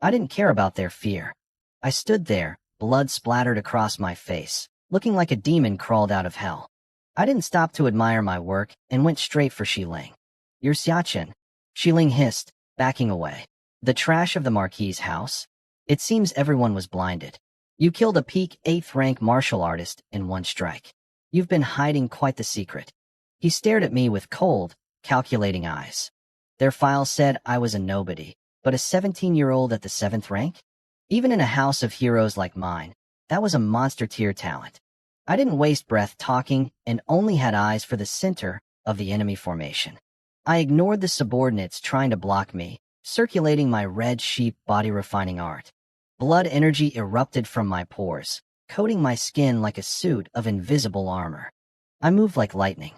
I didn't care about their fear. I stood there, blood splattered across my face, looking like a demon crawled out of hell. I didn't stop to admire my work and went straight for Xi Ling. "You're Xiachen," Xi Ling hissed, backing away. "The trash of the Marquis's house? It seems everyone was blinded. You killed a peak 8th rank martial artist in one strike. You've been hiding quite the secret." He stared at me with cold, calculating eyes. Their files said I was a nobody, but a 17-year-old at the 7th rank? Even in a house of heroes like mine, that was a monster-tier talent. I didn't waste breath talking and only had eyes for the center of the enemy formation. I ignored the subordinates trying to block me, circulating my red sheep body-refining art. Blood energy erupted from my pores, coating my skin like a suit of invisible armor. I moved like lightning.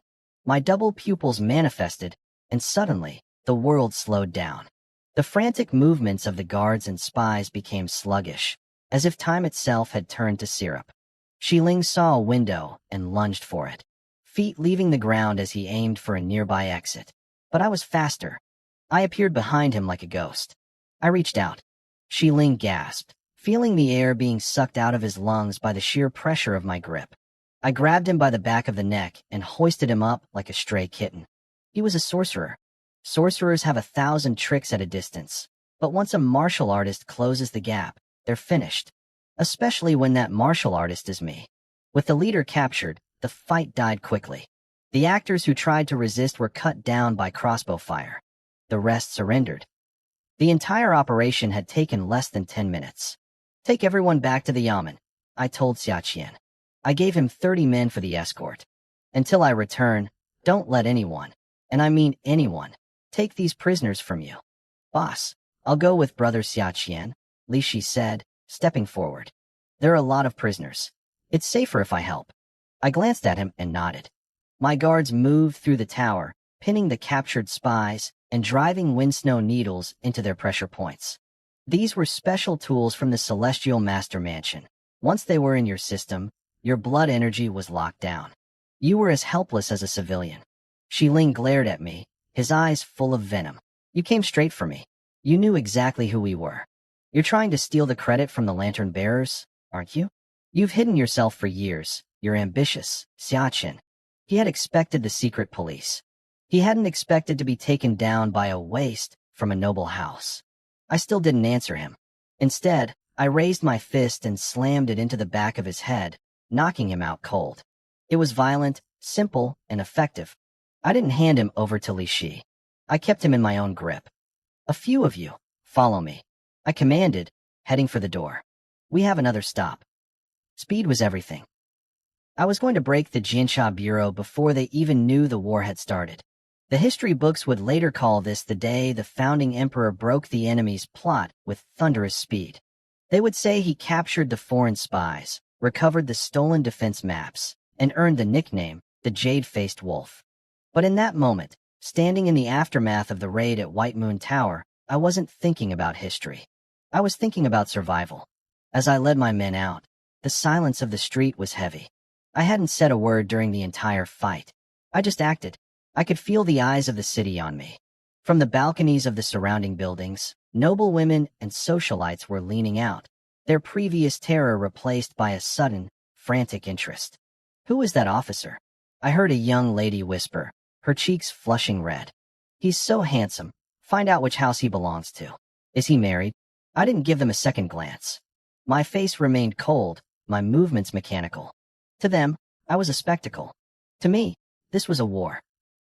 My double pupils manifested, and suddenly, the world slowed down. The frantic movements of the guards and spies became sluggish, as if time itself had turned to syrup. Xi Ling saw a window and lunged for it, feet leaving the ground as he aimed for a nearby exit. But I was faster. I appeared behind him like a ghost. I reached out. Xi Ling gasped, feeling the air being sucked out of his lungs by the sheer pressure of my grip. I grabbed him by the back of the neck and hoisted him up like a stray kitten. He was a sorcerer. Sorcerers have 1,000 tricks at a distance, but once a martial artist closes the gap, they're finished. Especially when that martial artist is me. With the leader captured, the fight died quickly. The actors who tried to resist were cut down by crossbow fire. The rest surrendered. The entire operation had taken less than 10 minutes. "Take everyone back to the yamen," I told Xiaqian. I gave him 30 men for the escort. "Until I return, don't let anyone, and I mean anyone, take these prisoners from you." "Boss, I'll go with Brother Xiaqian," Li Shi said, stepping forward. "There are a lot of prisoners. It's safer if I help." I glanced at him and nodded. My guards moved through the tower, pinning the captured spies and driving windsnow needles into their pressure points. These were special tools from the Celestial Master Mansion. Once they were in your system, your blood energy was locked down. You were as helpless as a civilian. Xi Ling glared at me, his eyes full of venom. "You came straight for me. You knew exactly who we were. You're trying to steal the credit from the lantern bearers, aren't you? You've hidden yourself for years. You're ambitious, Xiachen." He had expected the secret police. He hadn't expected to be taken down by a waste from a noble house. I still didn't answer him. Instead, I raised my fist and slammed it into the back of his head, knocking him out cold. It was violent, simple, and effective. I didn't hand him over to Li Shi. I kept him in my own grip. A few of you, follow me, I commanded, heading for the door. We have another stop. Speed was everything. I was going to break the Jinsha Bureau before they even knew the war had started. The history books would later call this the day the founding emperor broke the enemy's plot with thunderous speed. They would say he captured the foreign spies, recovered the stolen defense maps, and earned the nickname, the Jade-Faced Wolf. But in that moment, standing in the aftermath of the raid at White Moon Tower, I wasn't thinking about history. I was thinking about survival. As I led my men out, the silence of the street was heavy. I hadn't said a word during the entire fight. I just acted. I could feel the eyes of the city on me. From the balconies of the surrounding buildings, noble women and socialites were leaning out, their previous terror replaced by a sudden, frantic interest. "Who is that officer?" I heard a young lady whisper, her cheeks flushing red. "He's so handsome. Find out which house he belongs to. Is he married?" I didn't give them a second glance. My face remained cold, my movements mechanical. To them, I was a spectacle. To me, this was a war.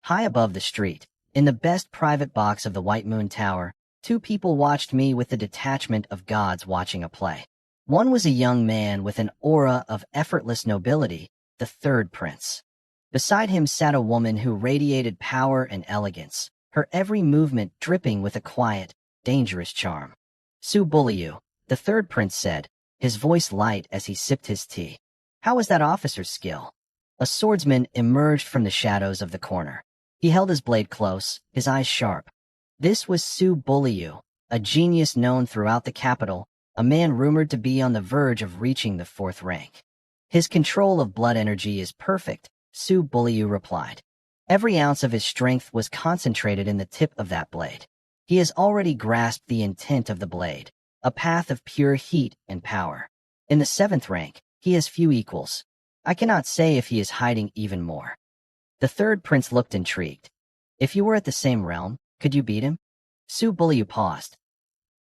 High above the street, in the best private box of the White Moon Tower, two people watched me with the detachment of gods watching a play. One was a young man with an aura of effortless nobility, the third prince. Beside him sat a woman who radiated power and elegance, her every movement dripping with a quiet, dangerous charm. "Su Buliu," the third prince said, his voice light as he sipped his tea. "How was that officer's skill?" A swordsman emerged from the shadows of the corner. He held his blade close, his eyes sharp. This was Su Buliu, a genius known throughout the capital, a man rumored to be on the verge of reaching the 4th rank. "His control of blood energy is perfect," Su Buliu replied. "Every ounce of his strength was concentrated in the tip of that blade. He has already grasped the intent of the blade, a path of pure heat and power. In the 7th rank, he has few equals. I cannot say if he is hiding even more." The third prince looked intrigued. "If you were at the same realm, could you beat him?" Su Buliu paused.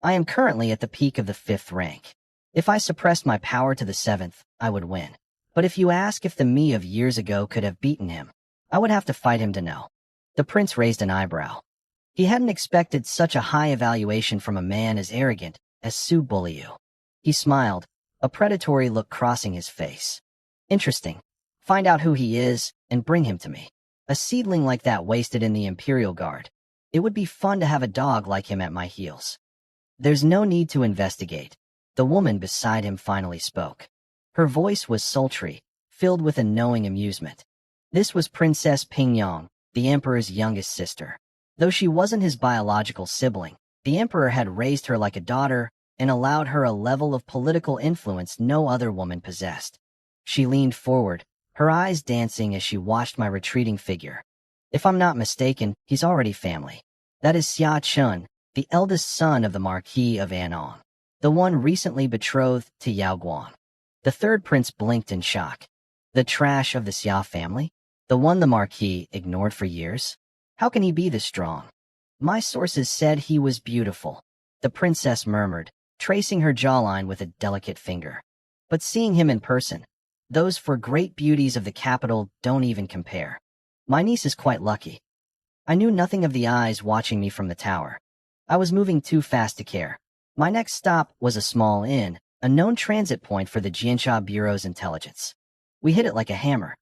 "I am currently at the peak of the 5th rank. If I suppressed my power to the 7th, I would win. But if you ask if the me of years ago could have beaten him, I would have to fight him to know." The prince raised an eyebrow. He hadn't expected such a high evaluation from a man as arrogant as Su Buliu. He smiled, a predatory look crossing his face. "Interesting. Find out who he is, and bring him to me. A seedling like that wasted in the Imperial Guard. It would be fun to have a dog like him at my heels." "There's no need to investigate." The woman beside him finally spoke. Her voice was sultry, filled with a knowing amusement. This was Princess Pingyang, the emperor's youngest sister. Though she wasn't his biological sibling, the emperor had raised her like a daughter and allowed her a level of political influence no other woman possessed. She leaned forward, her eyes dancing as she watched my retreating figure. "If I'm not mistaken, he's already family. That is Xia Chun, the eldest son of the Marquis of Anong, the one recently betrothed to Yao Guan." The third prince blinked in shock. "The trash of the Xia family? The one the Marquis ignored for years? How can he be this strong?" "My sources said he was beautiful," the princess murmured, tracing her jawline with a delicate finger. "But seeing him in person, those four great beauties of the capital don't even compare. My niece is quite lucky." I knew nothing of the eyes watching me from the tower. I was moving too fast to care. My next stop was a small inn, a known transit point for the Jinsha Bureau's intelligence. We hit it like a hammer.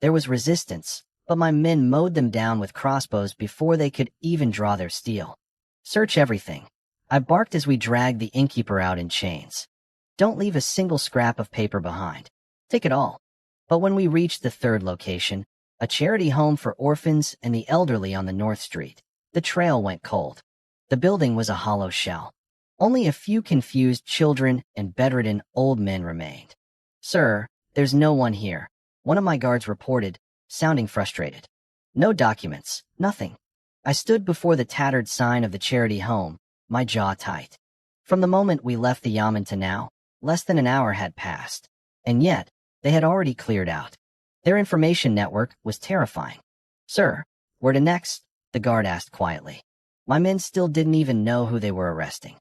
There was resistance, but my men mowed them down with crossbows before they could even draw their steel. "Search everything," I barked as we dragged the innkeeper out in chains. "Don't leave a single scrap of paper behind. Take it all." But when we reached the third location, a charity home for orphans and the elderly on the North Street, the trail went cold. The building was a hollow shell. Only a few confused children and bedridden old men remained. "Sir, there's no one here," one of my guards reported, sounding frustrated. "No documents, nothing." I stood before the tattered sign of the charity home, my jaw tight. From the moment we left the Yamen to now, less than an hour had passed. And yet, they had already cleared out. Their information network was terrifying. "Sir, where to next?" the guard asked quietly. My men still didn't even know who they were arresting.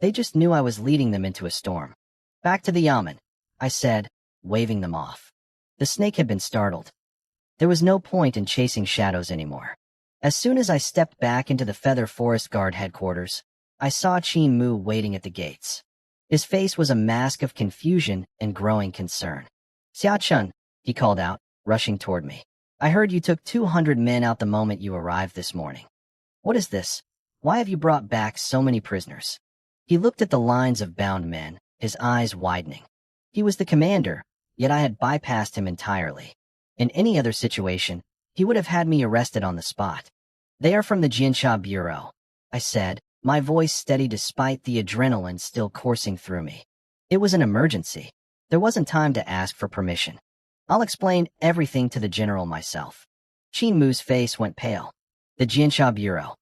They just knew I was leading them into a storm. Back to the yamen, I said, waving them off. The snake had been startled. There was no point in chasing shadows anymore. As soon as I stepped back into the Feather Forest Guard headquarters, I saw Qin Mu waiting at the gates. His face was a mask of confusion and growing concern. "Xia Chun," he called out, rushing toward me. "I heard you took 200 men out the moment you arrived this morning. What is this? Why have you brought back so many prisoners?" He looked at the lines of bound men, his eyes widening. He was the commander, yet I had bypassed him entirely. In any other situation, he would have had me arrested on the spot. "They are from the Jinsha Bureau," I said, my voice steady despite the adrenaline still coursing through me. It was an emergency. There wasn't time to ask for permission. "I'll explain everything to the general myself." Qin Mu's face went pale. The Jinsha Bureau.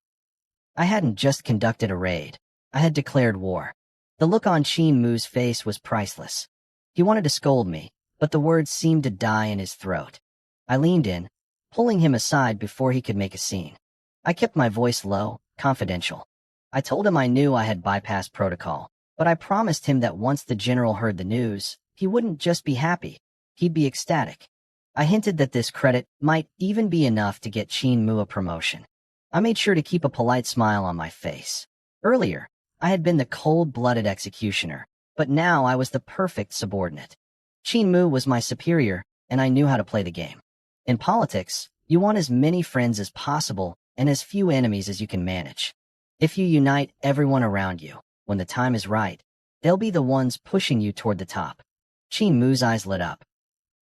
I hadn't just conducted a raid. I had declared war. The look on Qin Mu's face was priceless. He wanted to scold me, but the words seemed to die in his throat. I leaned in, pulling him aside before he could make a scene. I kept my voice low, confidential. I told him I knew I had bypassed protocol, but I promised him that once the general heard the news, he wouldn't just be happy, he'd be ecstatic. I hinted that this credit might even be enough to get Qin Mu a promotion. I made sure to keep a polite smile on my face. Earlier, I had been the cold-blooded executioner, but now I was the perfect subordinate. Qin Mu was my superior, and I knew how to play the game. In politics, you want as many friends as possible and as few enemies as you can manage. If you unite everyone around you, when the time is right, they'll be the ones pushing you toward the top. Qin Mu's eyes lit up.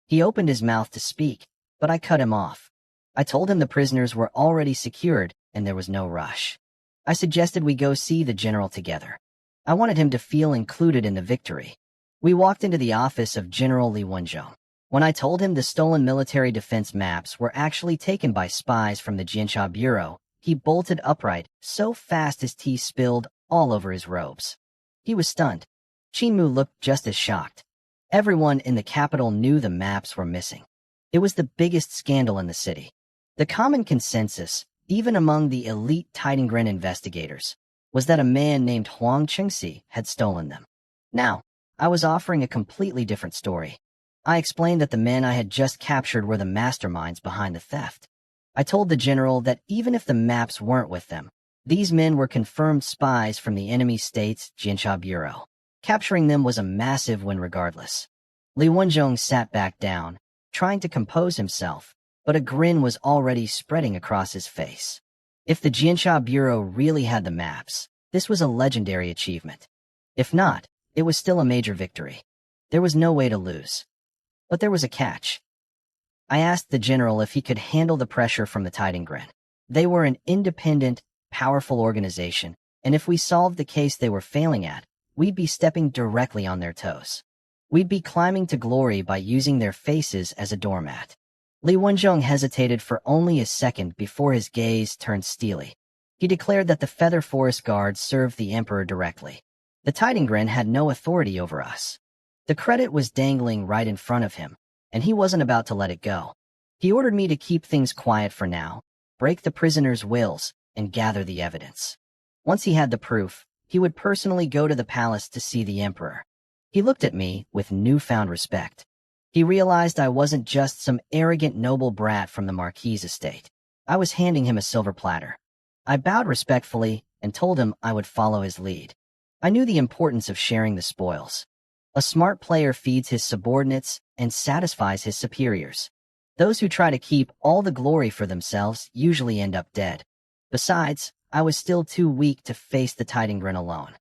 He opened his mouth to speak, but I cut him off. I told him the prisoners were already secured and there was no rush. I suggested we go see the general together. I wanted him to feel included in the victory. We walked into the office of General Li Wenzhong. When I told him the stolen military defense maps were actually taken by spies from the Jinsha Bureau, he bolted upright, so fast his tea spilled all over his robes. He was stunned. Qin Mu looked just as shocked. Everyone in the capital knew the maps were missing. It was the biggest scandal in the city. The common consensus, even among the elite Tidengren investigators, was that a man named Huang Qingxi had stolen them. Now, I was offering a completely different story. I explained that the men I had just captured were the masterminds behind the theft. I told the general that even if the maps weren't with them, these men were confirmed spies from the enemy state's Jinsha Bureau. Capturing them was a massive win regardless. Li Wenzhong sat back down, trying to compose himself, but a grin was already spreading across his face. If the Jinsha Bureau really had the maps, this was a legendary achievement. If not, it was still a major victory. There was no way to lose. But there was a catch. I asked the general if he could handle the pressure from the Tidengren. They were an independent, powerful organization, and if we solved the case they were failing at, we'd be stepping directly on their toes. We'd be climbing to glory by using their faces as a doormat. Li Wenzhong hesitated for only a second before his gaze turned steely. He declared that the Feather Forest Guard served the Emperor directly. The Tidengren had no authority over us. The credit was dangling right in front of him, and he wasn't about to let it go. He ordered me to keep things quiet for now, break the prisoners' wills, and gather the evidence. Once he had the proof, he would personally go to the palace to see the Emperor. He looked at me with newfound respect. He realized I wasn't just some arrogant noble brat from the Marquis' estate. I was handing him a silver platter. I bowed respectfully and told him I would follow his lead. I knew the importance of sharing the spoils. A smart player feeds his subordinates and satisfies his superiors. Those who try to keep all the glory for themselves usually end up dead. Besides, I was still too weak to face the Tidengren alone.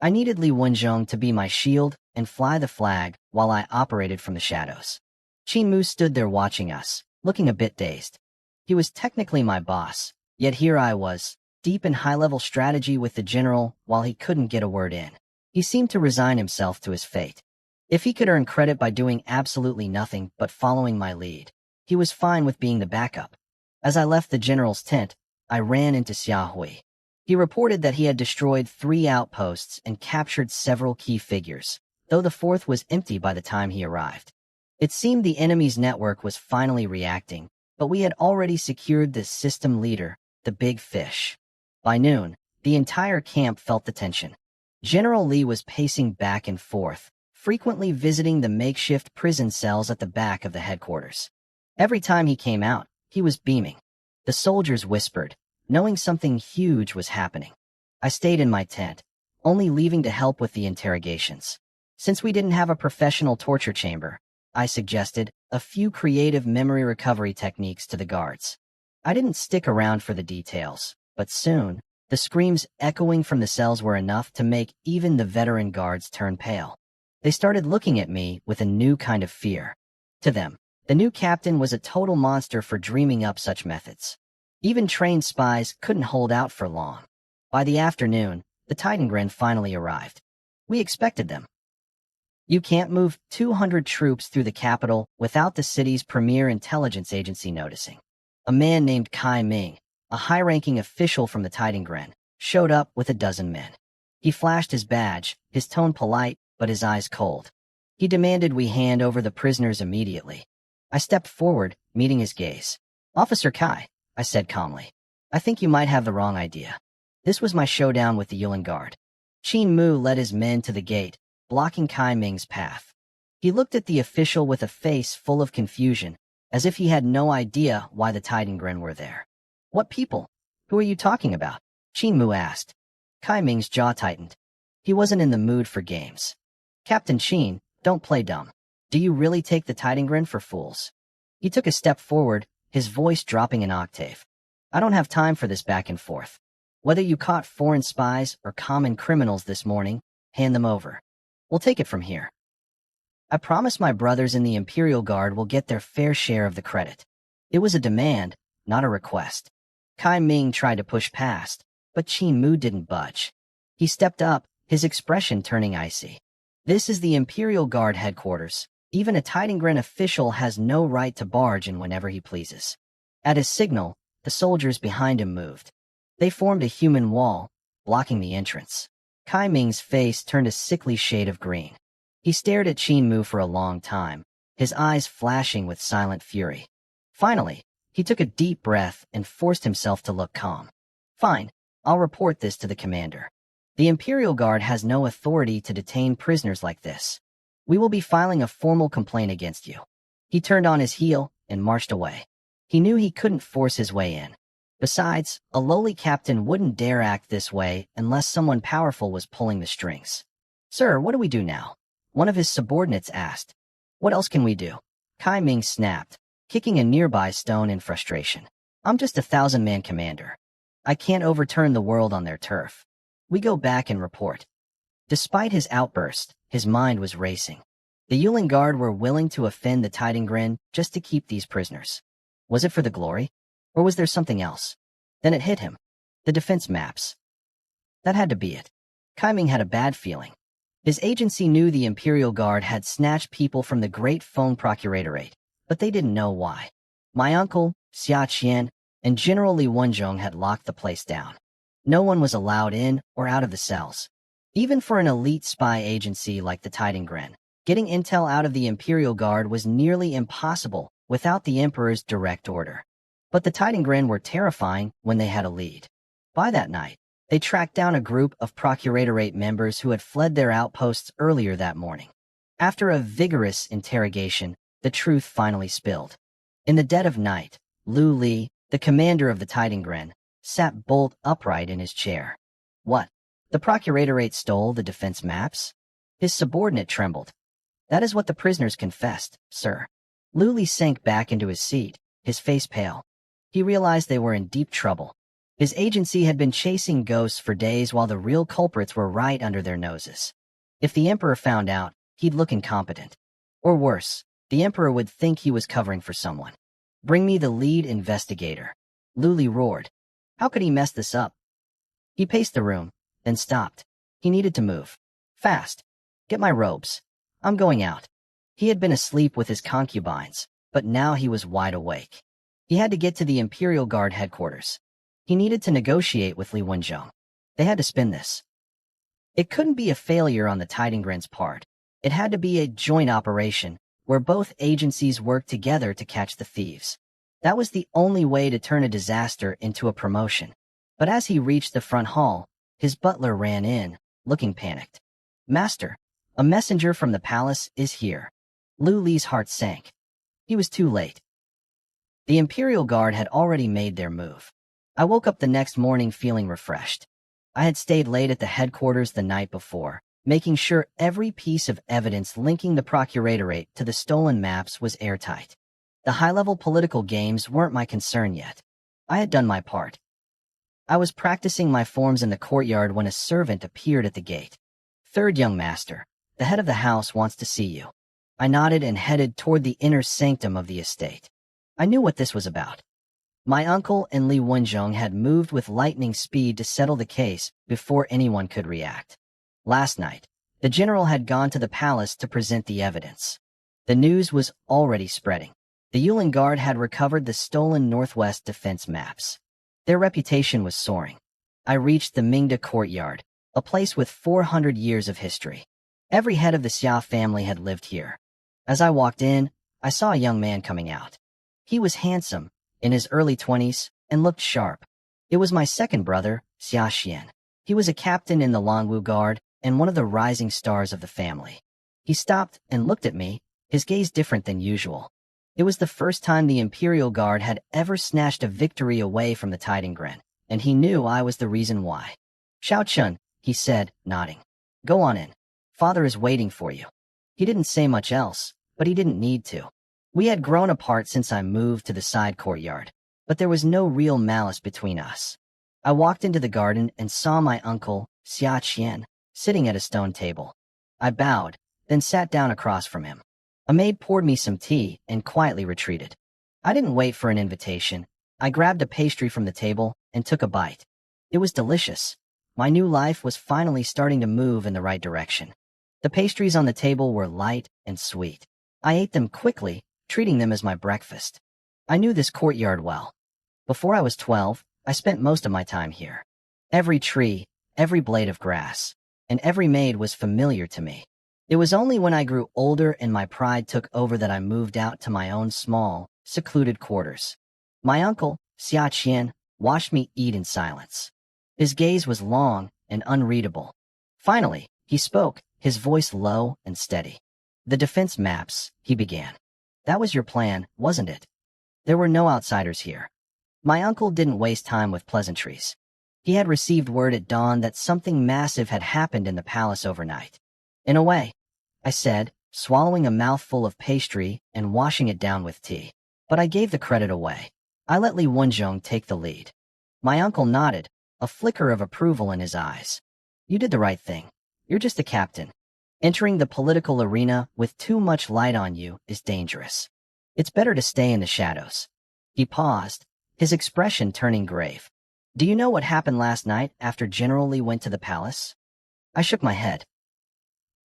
I needed Li Wenzhong to be my shield and fly the flag while I operated from the shadows. Qin Mu stood there watching us, looking a bit dazed. He was technically my boss, yet here I was, deep in high-level strategy with the general while he couldn't get a word in. He seemed to resign himself to his fate. If he could earn credit by doing absolutely nothing but following my lead, he was fine with being the backup. As I left the general's tent, I ran into Xia Hui. He reported that he had destroyed 3 outposts and captured several key figures, though the 4th was empty by the time he arrived. It seemed the enemy's network was finally reacting, but we had already secured the system leader, the Big Fish. By noon, the entire camp felt the tension. General Li was pacing back and forth, frequently visiting the makeshift prison cells at the back of the headquarters. Every time he came out, he was beaming. The soldiers whispered, knowing something huge was happening. I stayed in my tent, only leaving to help with the interrogations. Since we didn't have a professional torture chamber, I suggested a few creative memory recovery techniques to the guards. I didn't stick around for the details, but soon, the screams echoing from the cells were enough to make even the veteran guards turn pale. They started looking at me with a new kind of fear. To them, the new captain was a total monster for dreaming up such methods. Even trained spies couldn't hold out for long. By the afternoon, the Titangren finally arrived. We expected them. You can't move 200 troops through the capital without the city's premier intelligence agency noticing. A man named Kai Ming, a high-ranking official from the Titangren, showed up with a dozen men. He flashed his badge, his tone polite, but his eyes cold. He demanded we hand over the prisoners immediately. I stepped forward, meeting his gaze. "Officer Kai," I said calmly, "I think you might have the wrong idea." This was my showdown with the Yulin Guard. Qin Mu led his men to the gate, blocking Kai Ming's path. He looked at the official with a face full of confusion, as if he had no idea why the Titangren were there. "What people? Who are you talking about?" Qin Mu asked. Kai Ming's jaw tightened. He wasn't in the mood for games. "Captain Qin, don't play dumb. Do you really take the Titangren for fools?" He took a step forward, his voice dropping an octave. "I don't have time for this back and forth. Whether you caught foreign spies or common criminals this morning, hand them over. We'll take it from here. I promise my brothers in the Imperial Guard will get their fair share of the credit." It was a demand, not a request. Kai Ming tried to push past, but Qin Mu didn't budge. He stepped up, his expression turning icy. "This is the Imperial Guard headquarters. Even a Titangren official has no right to barge in whenever he pleases." At his signal, the soldiers behind him moved. They formed a human wall, blocking the entrance. Kai Ming's face turned a sickly shade of green. He stared at Qin Mu for a long time, his eyes flashing with silent fury. Finally, he took a deep breath and forced himself to look calm. "Fine, I'll report this to the commander. The Imperial Guard has no authority to detain prisoners like this. We will be filing a formal complaint against you." He turned on his heel and marched away. He knew he couldn't force his way in. Besides, a lowly captain wouldn't dare act this way unless someone powerful was pulling the strings. "Sir, what do we do now?" one of his subordinates asked. "What else can we do?" Kai Ming snapped, kicking a nearby stone in frustration. "I'm just a 1,000-man commander. I can't overturn the world on their turf. We go back and report." Despite his outburst, his mind was racing. The Yulin Guard were willing to offend the Titangren just to keep these prisoners. Was it for the glory? Or was there something else? Then it hit him. The defense maps. That had to be it. Kai Ming had a bad feeling. His agency knew the Imperial Guard had snatched people from the Great Phone Procuratorate, but they didn't know why. My uncle, Xia Qian, and General Li Wenzhong had locked the place down. No one was allowed in or out of the cells. Even for an elite spy agency like the Titangren, getting intel out of the Imperial Guard was nearly impossible without the Emperor's direct order. But the Titangren were terrifying when they had a lead. By that night, they tracked down a group of Procuratorate members who had fled their outposts earlier that morning. After a vigorous interrogation, the truth finally spilled. In the dead of night, Lu Li, the commander of the Titangren, sat bolt upright in his chair. "What? The Procuratorate stole the defense maps?" His subordinate trembled. "That is what the prisoners confessed, sir." Lu Li sank back into his seat, his face pale. He realized they were in deep trouble. His agency had been chasing ghosts for days while the real culprits were right under their noses. If the Emperor found out, he'd look incompetent. Or worse, the Emperor would think he was covering for someone. "Bring me the lead investigator," Lu Li roared. How could he mess this up? He paced the room, then stopped. He needed to move. Fast. "Get my robes. I'm going out." He had been asleep with his concubines, but now he was wide awake. He had to get to the Imperial Guard headquarters. He needed to negotiate with Li Wenzhong. They had to spin this. It couldn't be a failure on the Titangren's part. It had to be a joint operation, where both agencies worked together to catch the thieves. That was the only way to turn a disaster into a promotion. But as he reached the front hall, his butler ran in, looking panicked. "Master, a messenger from the palace is here." Lu Li's heart sank. He was too late. The Imperial Guard had already made their move. I woke up the next morning feeling refreshed. I had stayed late at the headquarters the night before, making sure every piece of evidence linking the Procuratorate to the stolen maps was airtight. The high-level political games weren't my concern yet. I had done my part. I was practicing my forms in the courtyard when a servant appeared at the gate. "Third young master, the head of the house wants to see you." I nodded and headed toward the inner sanctum of the estate. I knew what this was about. My uncle and Li Wenjong had moved with lightning speed to settle the case before anyone could react. Last night, the general had gone to the palace to present the evidence. The news was already spreading. The Yulin Guard had recovered the stolen Northwest defense maps. Their reputation was soaring. I reached the Mingda courtyard, a place with 400 years of history. Every head of the Xia family had lived here. As I walked in, I saw a young man coming out. He was handsome, in his early 20s, and looked sharp. It was my second brother, Xia Xian. He was a captain in the Longwu Guard and one of the rising stars of the family. He stopped and looked at me, his gaze different than usual. It was the first time the Imperial Guard had ever snatched a victory away from the Tidengren, and he knew I was the reason why. "Xiao Chun," he said, nodding. "Go on in. Father is waiting for you." He didn't say much else, but he didn't need to. We had grown apart since I moved to the side courtyard, but there was no real malice between us. I walked into the garden and saw my uncle, Xia Qian, sitting at a stone table. I bowed, then sat down across from him. A maid poured me some tea and quietly retreated. I didn't wait for an invitation. I grabbed a pastry from the table and took a bite. It was delicious. My new life was finally starting to move in the right direction. The pastries on the table were light and sweet. I ate them quickly, treating them as my breakfast. I knew this courtyard well. Before I was 12, I spent most of my time here. Every tree, every blade of grass, and every maid was familiar to me. It was only when I grew older and my pride took over that I moved out to my own small, secluded quarters. My uncle, Xia Qian, watched me eat in silence. His gaze was long and unreadable. Finally, he spoke, his voice low and steady. "The defense maps," he began. "That was your plan, wasn't it?" There were no outsiders here. My uncle didn't waste time with pleasantries. He had received word at dawn that something massive had happened in the palace overnight. "In a way," I said, swallowing a mouthful of pastry and washing it down with tea. But I gave the credit away. I let Li Wenjong take the lead. My uncle nodded, a flicker of approval in his eyes. "You did the right thing. You're just a captain. Entering the political arena with too much light on you is dangerous. It's better to stay in the shadows." He paused, his expression turning grave. "Do you know what happened last night after General Li went to the palace?" I shook my head.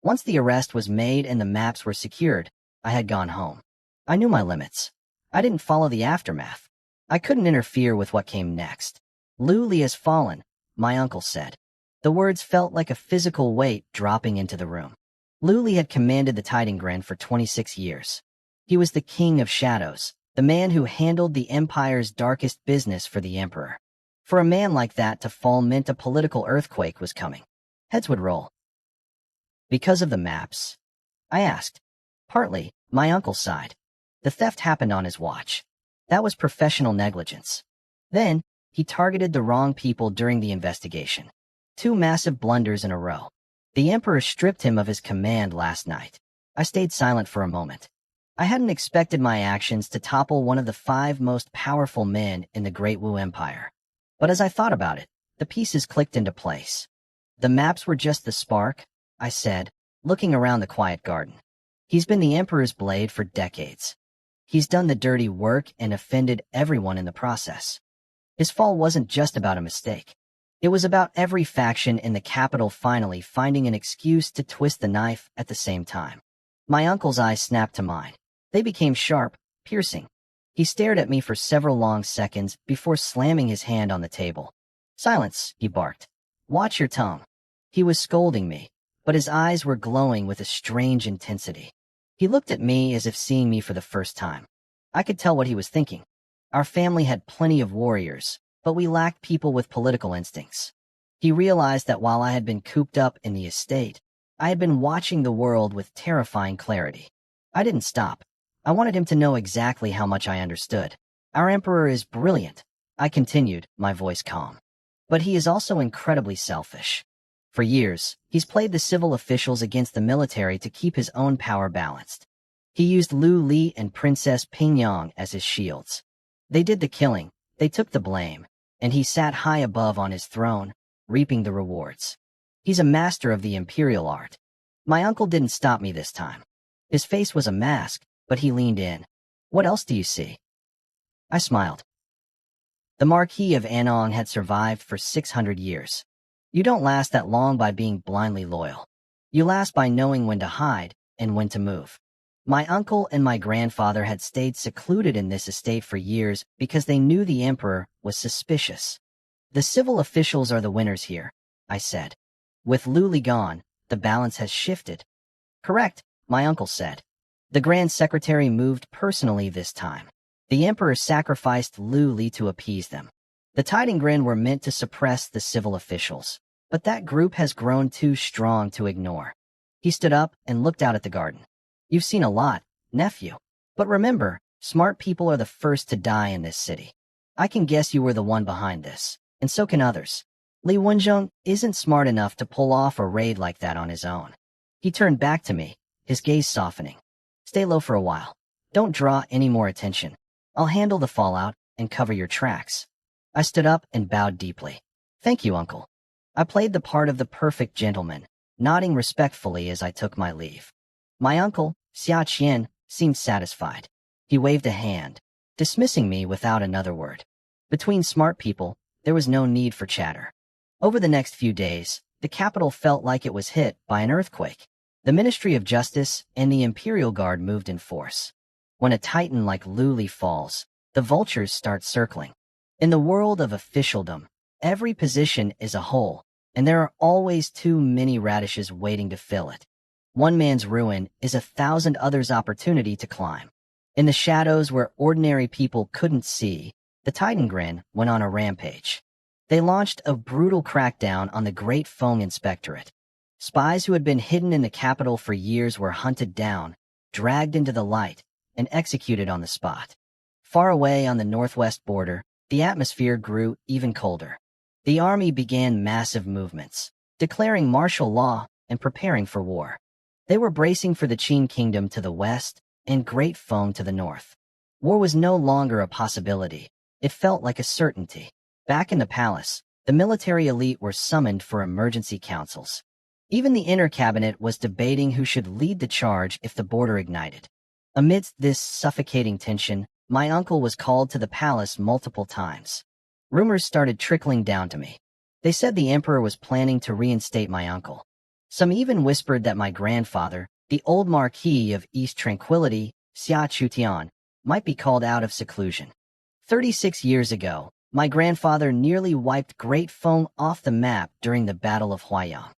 Once the arrest was made and the maps were secured, I had gone home. I knew my limits. I didn't follow the aftermath. I couldn't interfere with what came next. "Lu Li has fallen," my uncle said. The words felt like a physical weight dropping into the room. Lu Li had commanded the Tidengren for 26 years. He was the king of shadows, the man who handled the empire's darkest business for the emperor. For a man like that to fall meant a political earthquake was coming. Heads would roll. "Because of the maps?" I asked. "Partly," my uncle sighed. "The theft happened on his watch. That was professional negligence. Then, he targeted the wrong people during the investigation. 2 massive blunders in a row. The emperor stripped him of his command last night." I stayed silent for a moment. I hadn't expected my actions to topple one of the 5 most powerful men in the Great Wu Empire. But as I thought about it, the pieces clicked into place. "The maps were just the spark," I said, looking around the quiet garden. "He's been the emperor's blade for decades. He's done the dirty work and offended everyone in the process. His fall wasn't just about a mistake. It was about every faction in the capital finally finding an excuse to twist the knife at the same time." My uncle's eyes snapped to mine. They became sharp, piercing. He stared at me for several long seconds before slamming his hand on the table. "Silence," he barked. "Watch your tongue." He was scolding me, but his eyes were glowing with a strange intensity. He looked at me as if seeing me for the first time. I could tell what he was thinking. Our family had plenty of warriors, but we lacked people with political instincts. He realized that while I had been cooped up in the estate, I had been watching the world with terrifying clarity. I didn't stop. I wanted him to know exactly how much I understood. Our emperor is brilliant, I continued, my voice calm. But he is also incredibly selfish. For years, he's played the civil officials against the military to keep his own power balanced. He used Lu Li and Princess Pingyang as his shields. They did the killing, they took the blame, and he sat high above on his throne, reaping the rewards. He's a master of the imperial art. My uncle didn't stop me this time. His face was a mask, but he leaned in. What else do you see? I smiled. The Marquis of Anong had survived for 600 years. You don't last that long by being blindly loyal. You last by knowing when to hide and when to move. My uncle and my grandfather had stayed secluded in this estate for years because they knew the emperor was suspicious. The civil officials are the winners here, I said. With Lu Li gone, the balance has shifted. Correct, my uncle said. The Grand Secretary moved personally this time. The emperor sacrificed Lu Li to appease them. The Tidinggren were meant to suppress the civil officials, but that group has grown too strong to ignore. He stood up and looked out at the garden. You've seen a lot, nephew. But remember, smart people are the first to die in this city. I can guess you were the one behind this, and so can others. Li Wenzhong isn't smart enough to pull off a raid like that on his own. He turned back to me, his gaze softening. Stay low for a while. Don't draw any more attention. I'll handle the fallout and cover your tracks. I stood up and bowed deeply. Thank you, uncle. I played the part of the perfect gentleman, nodding respectfully as I took my leave. My uncle, Xia Qian, seemed satisfied. He waved a hand, dismissing me without another word. Between smart people, there was no need for chatter. Over the next few days, the capital felt like it was hit by an earthquake. The Ministry of Justice and the Imperial Guard moved in force. When a titan like Lu Li falls, the vultures start circling. In the world of officialdom, every position is a hole, and there are always too many radishes waiting to fill it. One man's ruin is 1,000 others' opportunity to climb. In the shadows where ordinary people couldn't see, the Tidinggren went on a rampage. They launched a brutal crackdown on the Great Feng Inspectorate. Spies who had been hidden in the capital for years were hunted down, dragged into the light, and executed on the spot. Far away on the northwest border, the atmosphere grew even colder. The army began massive movements, declaring martial law and preparing for war. They were bracing for the Qin Kingdom to the west and Great Feng to the north. War was no longer a possibility. It felt like a certainty. Back in the palace, the military elite were summoned for emergency councils. Even the inner cabinet was debating who should lead the charge if the border ignited. Amidst this suffocating tension, my uncle was called to the palace multiple times. Rumors started trickling down to me. They said the emperor was planning to reinstate my uncle. Some even whispered that my grandfather, the old Marquis of East Tranquility, Xia Chutian, might be called out of seclusion. 36 years ago, my grandfather nearly wiped Great Feng off the map during the Battle of Huaiyang.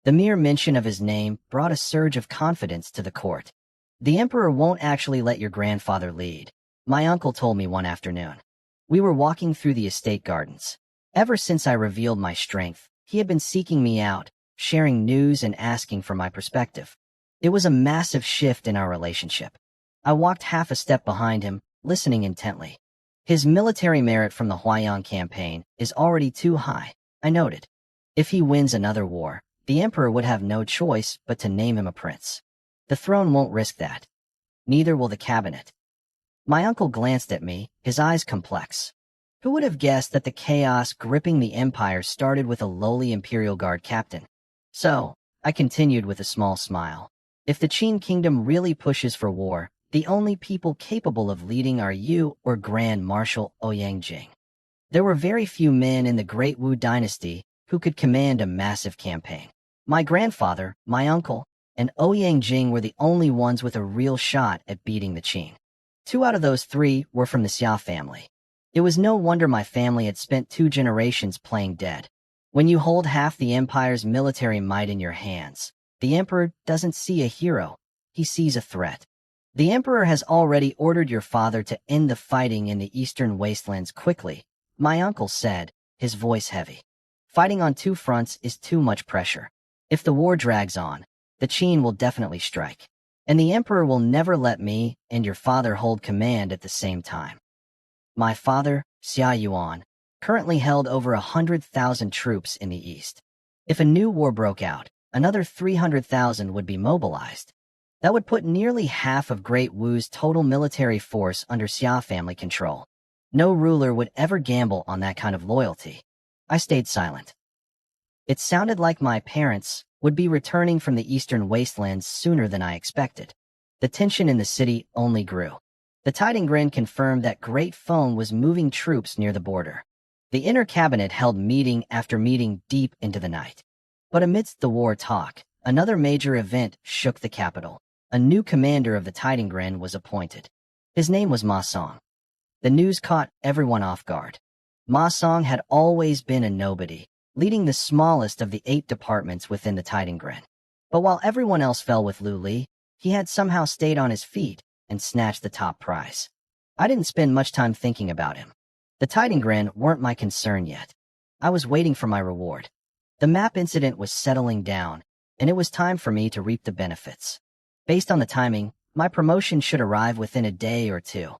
The mere mention of his name brought a surge of confidence to the court. The emperor won't actually let your grandfather lead, my uncle told me one afternoon. We were walking through the estate gardens. Ever since I revealed my strength, he had been seeking me out, sharing news and asking for my perspective. It was a massive shift in our relationship. I walked half a step behind him, listening intently. His military merit from the Huaiyang campaign is already too high, I noted. If he wins another war, the emperor would have no choice but to name him a prince. The throne won't risk that. Neither will the cabinet. My uncle glanced at me, his eyes complex. Who would have guessed that the chaos gripping the empire started with a lowly Imperial Guard captain? So, I continued with a small smile. If the Qin Kingdom really pushes for war, the only people capable of leading are you or Grand Marshal Ouyang Jing. There were very few men in the Great Wu dynasty who could command a massive campaign. My grandfather, my uncle, and Ouyang Jing were the only ones with a real shot at beating the Qin. 2 out of those 3 were from the Xia family. It was no wonder my family had spent 2 generations playing dead. When you hold half the empire's military might in your hands, the emperor doesn't see a hero, he sees a threat. The emperor has already ordered your father to end the fighting in the eastern wastelands quickly, my uncle said, his voice heavy. Fighting on two fronts is too much pressure. If the war drags on, the Qin will definitely strike. And the emperor will never let me and your father hold command at the same time. My father, Xia Yuan, currently held over 100,000 troops in the east. If a new war broke out, another 300,000 would be mobilized. That would put nearly half of Great Wu's total military force under Xia family control. No ruler would ever gamble on that kind of loyalty. I stayed silent. It sounded like my parents would be returning from the eastern wastelands sooner than I expected. The tension in the city only grew. The Tidingren confirmed that Great Phone was moving troops near the border. The inner cabinet held meeting after meeting deep into the night. But amidst the war talk, another major event shook the capital. A new commander of the Tidingren was appointed. His name was Ma Song. The news caught everyone off guard. Ma Song had always been a nobody, leading the smallest of the 8 departments within the Tidingren. But while everyone else fell with Lu Li, he had somehow stayed on his feet and snatched the top prize. I didn't spend much time thinking about him. The Tidingren weren't my concern yet. I was waiting for my reward. The map incident was settling down, and it was time for me to reap the benefits. Based on the timing, my promotion should arrive within a day or 2.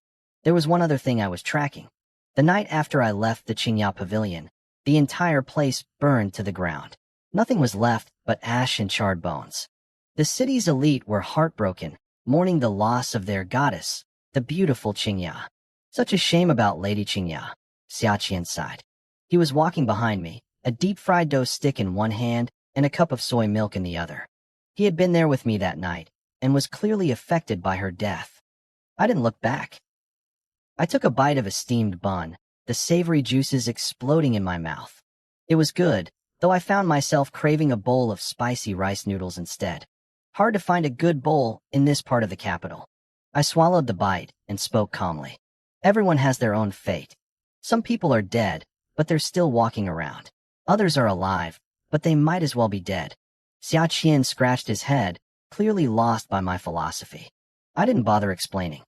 There was one other thing I was tracking. The night after I left the Qingya Pavilion, the entire place burned to the ground. Nothing was left but ash and charred bones. The city's elite were heartbroken, mourning the loss of their goddess, the beautiful Qingya. Such a shame about Lady Qingya, Xiaqian sighed. He was walking behind me, a deep-fried dough stick in one hand and a cup of soy milk in the other. He had been there with me that night and was clearly affected by her death. I didn't look back. I took a bite of a steamed bun, the savory juices exploding in my mouth. It was good, though I found myself craving a bowl of spicy rice noodles instead. Hard to find a good bowl in this part of the capital. I swallowed the bite and spoke calmly. Everyone has their own fate. Some people are dead, but they're still walking around. Others are alive, but they might as well be dead. Xia Qian scratched his head, clearly lost by my philosophy. I didn't bother explaining.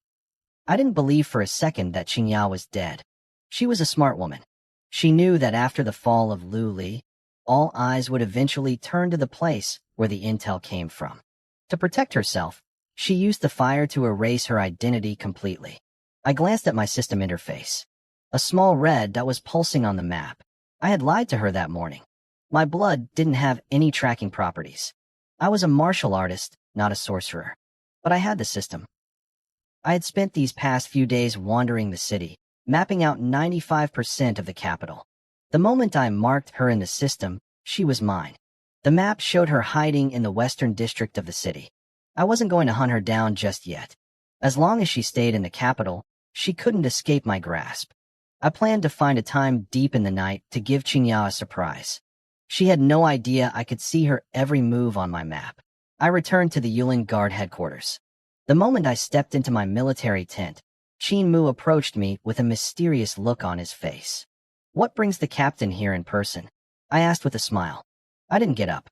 I didn't believe for a second that Qingya was dead. She was a smart woman. She knew that after the fall of Lu Li, all eyes would eventually turn to the place where the intel came from. To protect herself, she used the fire to erase her identity completely. I glanced at my system interface. A small red dot was pulsing on the map. I had lied to her that morning. My blood didn't have any tracking properties. I was a martial artist, not a sorcerer. But I had the system. I had spent these past few days wandering the city, mapping out 95% of the capital. The moment I marked her in the system, she was mine. The map showed her hiding in the western district of the city. I wasn't going to hunt her down just yet. As long as she stayed in the capital, she couldn't escape my grasp. I planned to find a time deep in the night to give Qingya a surprise. She had no idea I could see her every move on my map. I returned to the Yulin Guard headquarters. The moment I stepped into my military tent, Qin Mu approached me with a mysterious look on his face. "What brings the captain here in person?" I asked with a smile. I didn't get up.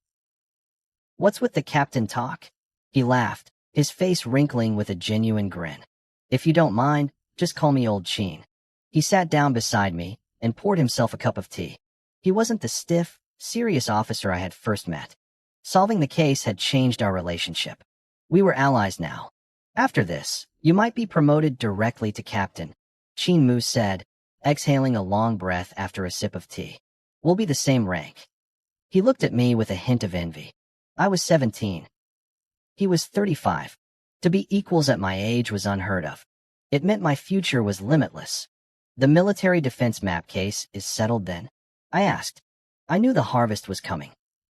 "What's with the captain talk?" He laughed, his face wrinkling with a genuine grin. "If you don't mind, just call me Old Qin." He sat down beside me and poured himself a cup of tea. He wasn't the stiff, serious officer I had first met. Solving the case had changed our relationship. We were allies now. "After this, you might be promoted directly to captain," Qin Mu said, exhaling a long breath after a sip of tea. "We'll be the same rank." He looked at me with a hint of envy. I was 17. He was 35. To be equals at my age was unheard of. It meant my future was limitless. "The military defense map case is settled then?" I asked. I knew the harvest was coming.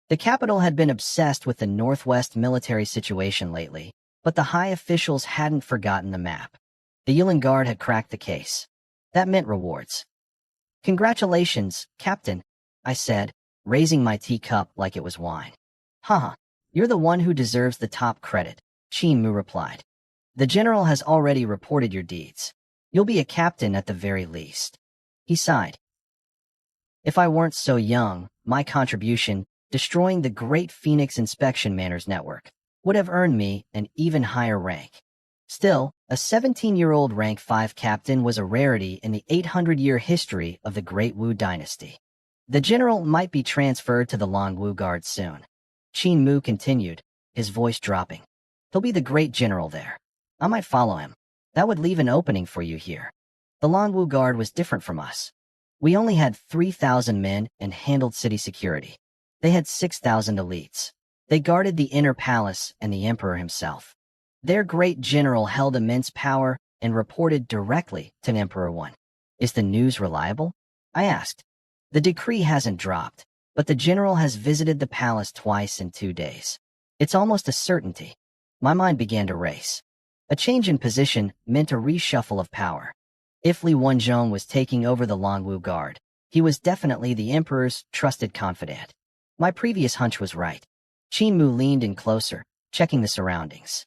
The capital had been obsessed with the Northwest military situation lately, but the high officials hadn't forgotten the map. The Yulin Guard had cracked the case. That meant rewards. "Congratulations, Captain," I said, raising my teacup like it was wine. "Haha, you're the one who deserves the top credit," Qin Mu replied. "The general has already reported your deeds. You'll be a captain at the very least." He sighed. If I weren't so young, my contribution, destroying the Great Phoenix Inspection Manners Network, would have earned me an even higher rank. Still, a 17-year-old rank 5 captain was a rarity in the 800-year history of the Great Wu dynasty. The general might be transferred to the Longwu Guard soon. Qin Mu continued, his voice dropping. He'll be the great general there. I might follow him. That would leave an opening for you here. The Longwu Guard was different from us. We only had 3,000 men and handled city security. They had 6,000 elites. They guarded the inner palace and the emperor himself. Their great general held immense power and reported directly to Emperor One. Is the news reliable? I asked. The decree hasn't dropped, but the general has visited the palace twice in 2 days. It's almost a certainty. My mind began to race. A change in position meant a reshuffle of power. If Li Wenzhong was taking over the Longwu Guard, he was definitely the emperor's trusted confidant. My previous hunch was right. Qin Mu leaned in closer, checking the surroundings.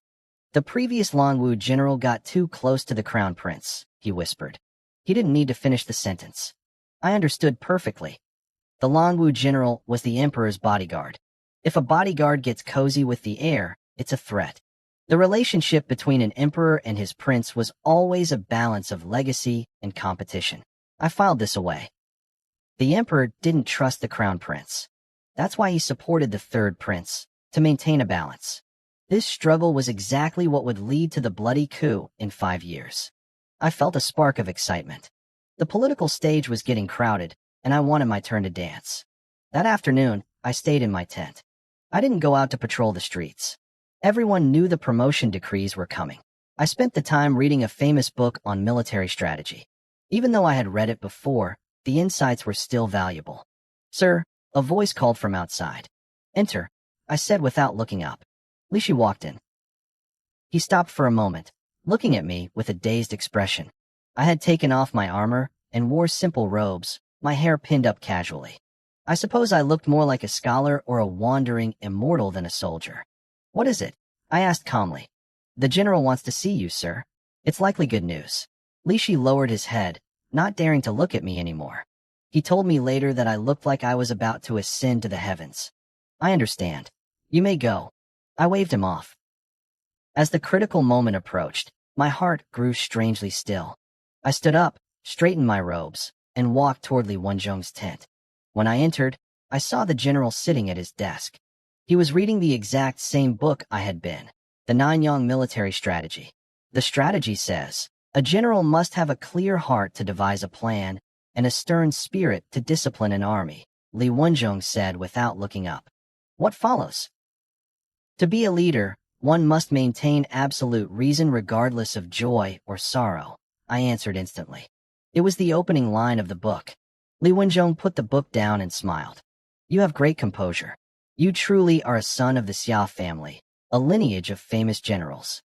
The previous Longwu general got too close to the crown prince, he whispered. He didn't need to finish the sentence. I understood perfectly. The Longwu general was the emperor's bodyguard. If a bodyguard gets cozy with the heir, it's a threat. The relationship between an emperor and his prince was always a balance of legacy and competition. I filed this away. The emperor didn't trust the crown prince. That's why he supported the third prince, to maintain a balance. This struggle was exactly what would lead to the bloody coup in 5 years. I felt a spark of excitement. The political stage was getting crowded, and I wanted my turn to dance. That afternoon, I stayed in my tent. I didn't go out to patrol the streets. Everyone knew the promotion decrees were coming. I spent the time reading a famous book on military strategy. Even though I had read it before, the insights were still valuable. Sir, a voice called from outside. Enter, I said without looking up. Li Shi walked in. He stopped for a moment, looking at me with a dazed expression. I had taken off my armor and wore simple robes, my hair pinned up casually. I suppose I looked more like a scholar or a wandering immortal than a soldier. What is it? I asked calmly. The general wants to see you, sir. It's likely good news. Li Shi lowered his head, not daring to look at me anymore. He told me later that I looked like I was about to ascend to the heavens. I understand. You may go. I waved him off. As the critical moment approached, my heart grew strangely still. I stood up, straightened my robes, and walked toward Li Wenzhong's tent. When I entered, I saw the general sitting at his desk. He was reading the exact same book I had been, the Nanyang Military Strategy. The strategy says, a general must have a clear heart to devise a plan and a stern spirit to discipline an army, Li Wenzhong said without looking up. What follows? To be a leader, one must maintain absolute reason regardless of joy or sorrow, I answered instantly. It was the opening line of the book. Li Wenzhong put the book down and smiled. You have great composure. You truly are a son of the Xia family, a lineage of famous generals.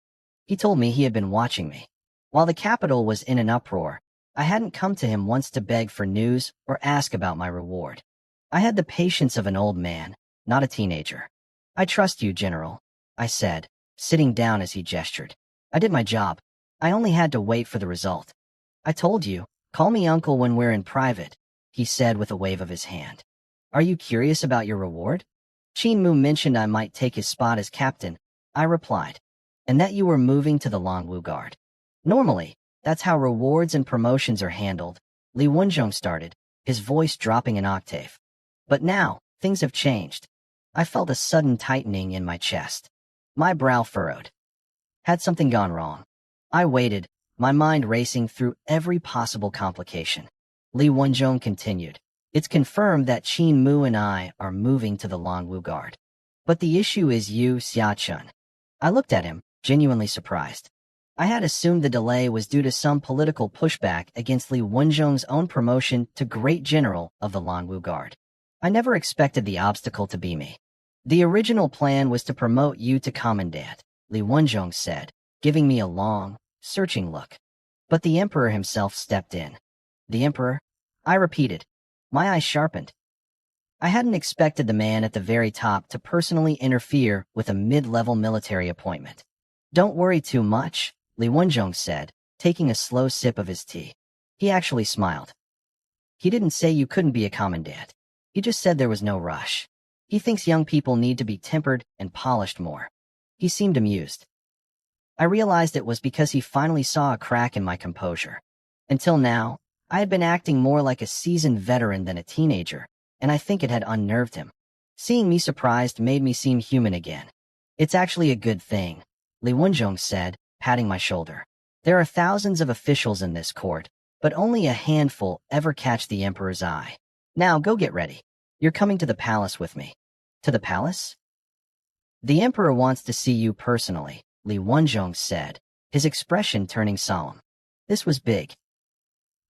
He told me he had been watching me. While the capital was in an uproar, I hadn't come to him once to beg for news or ask about my reward. I had the patience of an old man, not a teenager. I trust you, General, I said, sitting down as he gestured. I did my job. I only had to wait for the result. I told you, call me uncle when we're in private, he said with a wave of his hand. Are you curious about your reward? Qin Mu mentioned I might take his spot as captain, I replied, and that you were moving to the Longwu Guard. Normally, that's how rewards and promotions are handled, Li Wenzhong started, his voice dropping an octave. But now, things have changed. I felt a sudden tightening in my chest. My brow furrowed. Had something gone wrong? I waited, my mind racing through every possible complication. Li Wenzhong continued. It's confirmed that Qin Mu and I are moving to the Longwu Guard. But the issue is you, Xia Chun. I looked at him, genuinely surprised. I had assumed the delay was due to some political pushback against Li Wenzhong's own promotion to Great General of the Longwu Guard. I never expected the obstacle to be me. The original plan was to promote you to Commandant, Li Wenzhong said, giving me a long, searching look. But the Emperor himself stepped in. The Emperor? I repeated. My eyes sharpened. I hadn't expected the man at the very top to personally interfere with a mid-level military appointment. Don't worry too much, Li Wenzhong said, taking a slow sip of his tea. He actually smiled. He didn't say you couldn't be a commandant. He just said there was no rush. He thinks young people need to be tempered and polished more. He seemed amused. I realized it was because he finally saw a crack in my composure. Until now, I had been acting more like a seasoned veteran than a teenager, and I think it had unnerved him. Seeing me surprised made me seem human again. It's actually a good thing, Li Wenjong said, patting my shoulder. There are thousands of officials in this court, but only a handful ever catch the emperor's eye. Now go get ready. You're coming to the palace with me. To the palace? The emperor wants to see you personally, Li Wenjong said, his expression turning solemn. This was big.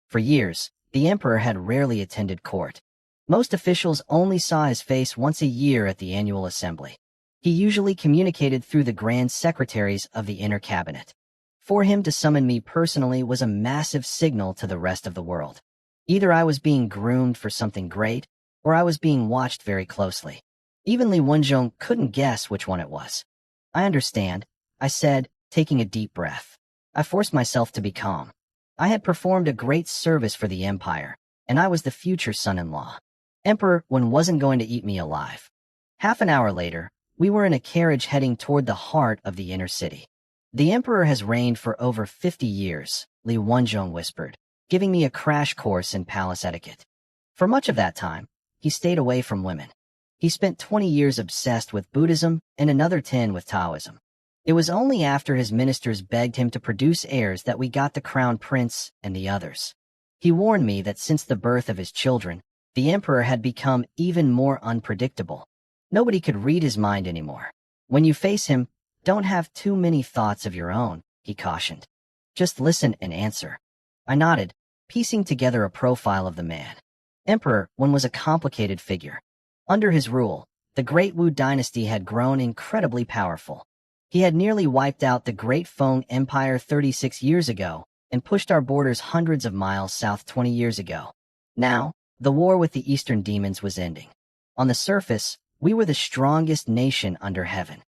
For years, the emperor had rarely attended court. Most officials only saw his face once a year at the annual assembly. He usually communicated through the grand secretaries of the inner cabinet. For him to summon me personally was a massive signal to the rest of the world. Either I was being groomed for something great, or I was being watched very closely. Even Li Wenjong couldn't guess which one it was. I understand, I said, taking a deep breath. I forced myself to be calm. I had performed a great service for the empire, and I was the future son-in-law. Emperor Wen wasn't going to eat me alive. Half an hour later, we were in a carriage heading toward the heart of the inner city. The emperor has reigned for over 50 years, Li Wenjong whispered, giving me a crash course in palace etiquette. For much of that time, he stayed away from women. He spent 20 years obsessed with Buddhism and another 10 with Taoism. It was only after his ministers begged him to produce heirs that we got the crown prince and the others. He warned me that since the birth of his children, the emperor had become even more unpredictable. Nobody could read his mind anymore. When you face him, don't have too many thoughts of your own, he cautioned. Just listen and answer. I nodded, piecing together a profile of the man. Emperor Wen was a complicated figure. Under his rule, the Great Wu dynasty had grown incredibly powerful. He had nearly wiped out the Great Feng Empire 36 years ago and pushed our borders hundreds of miles south 20 years ago. Now, the war with the Eastern demons was ending. On the surface, we were the strongest nation under heaven.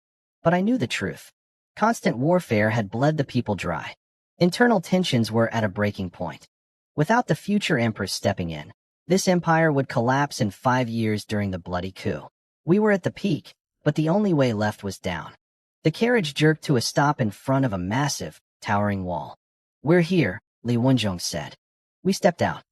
But I knew the truth. Constant warfare had bled the people dry. Internal tensions were at a breaking point. Without the future empress stepping in, this empire would collapse in 5 years during the bloody coup. We were at the peak, but the only way left was down. The carriage jerked to a stop in front of a massive, towering wall. We're here, Li Wenjong said. We stepped out.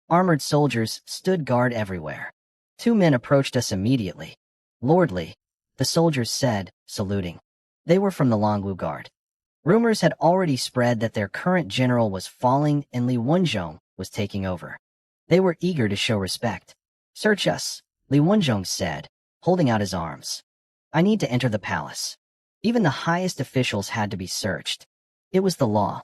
Armored soldiers stood guard everywhere. 2 men approached us immediately. Lordly, the soldiers said, saluting. They were from the Longwu Guard. Rumors had already spread that their current general was falling and Li Wenjong was taking over. They were eager to show respect. Search us, Li Wenjong said, holding out his arms. I need to enter the palace. Even the highest officials had to be searched. It was the law.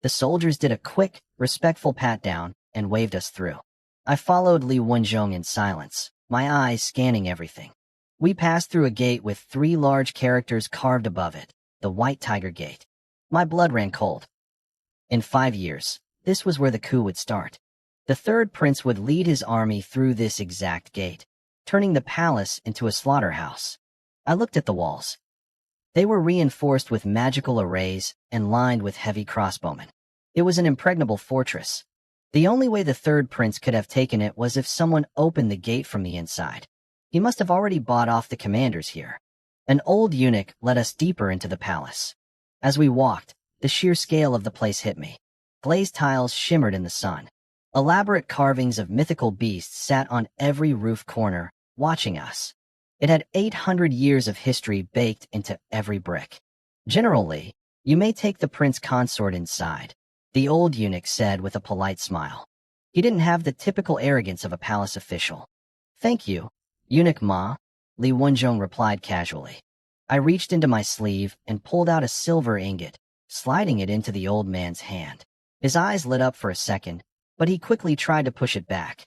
The soldiers did a quick, respectful pat-down and waved us through. I followed Li Wenjong in silence, my eyes scanning everything. We passed through a gate with 3 large characters carved above it, the White Tiger Gate. My blood ran cold. In 5 years, this was where the coup would start. The third prince would lead his army through this exact gate, turning the palace into a slaughterhouse. I looked at the walls. They were reinforced with magical arrays and lined with heavy crossbowmen. It was an impregnable fortress. The only way the third prince could have taken it was if someone opened the gate from the inside. He must have already bought off the commanders here. An old eunuch led us deeper into the palace. As we walked, the sheer scale of the place hit me. Glazed tiles shimmered in the sun. Elaborate carvings of mythical beasts sat on every roof corner, watching us. It had 800 years of history baked into every brick. Generally, you may take the prince consort inside, the old eunuch said with a polite smile. He didn't have the typical arrogance of a palace official. Thank you, Eunuch Ma, Li Wenjong replied casually. I reached into my sleeve and pulled out a silver ingot, sliding it into the old man's hand. His eyes lit up for a second, but he quickly tried to push it back.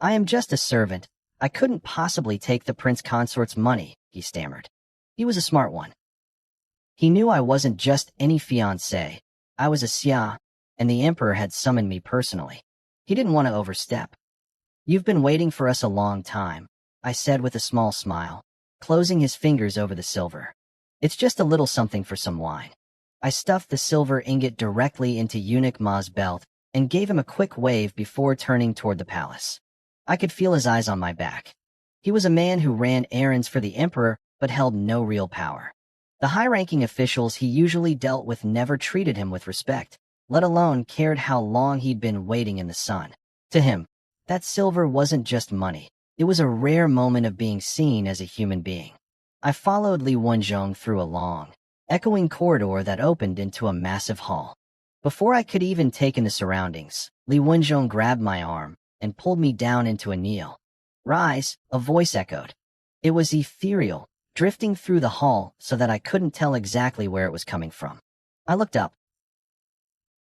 I am just a servant. I couldn't possibly take the prince consort's money, he stammered. He was a smart one. He knew I wasn't just any fiancé. I was a xia, and the emperor had summoned me personally. He didn't want to overstep. You've been waiting for us a long time, I said with a small smile, closing his fingers over the silver. It's just a little something for some wine. I stuffed the silver ingot directly into Eunuch Ma's belt and gave him a quick wave before turning toward the palace. I could feel his eyes on my back. He was a man who ran errands for the emperor but held no real power. The high-ranking officials he usually dealt with never treated him with respect, let alone cared how long he'd been waiting in the sun. To him, That silver wasn't just money. It was a rare moment of being seen as a human being. I followed Li Wenjong through a long, echoing corridor that opened into a massive hall. Before I could even take in the surroundings, Li Wenjong grabbed my arm and pulled me down into a kneel. "Rise," a voice echoed. It was ethereal, drifting through the hall so that I couldn't tell exactly where it was coming from. I looked up.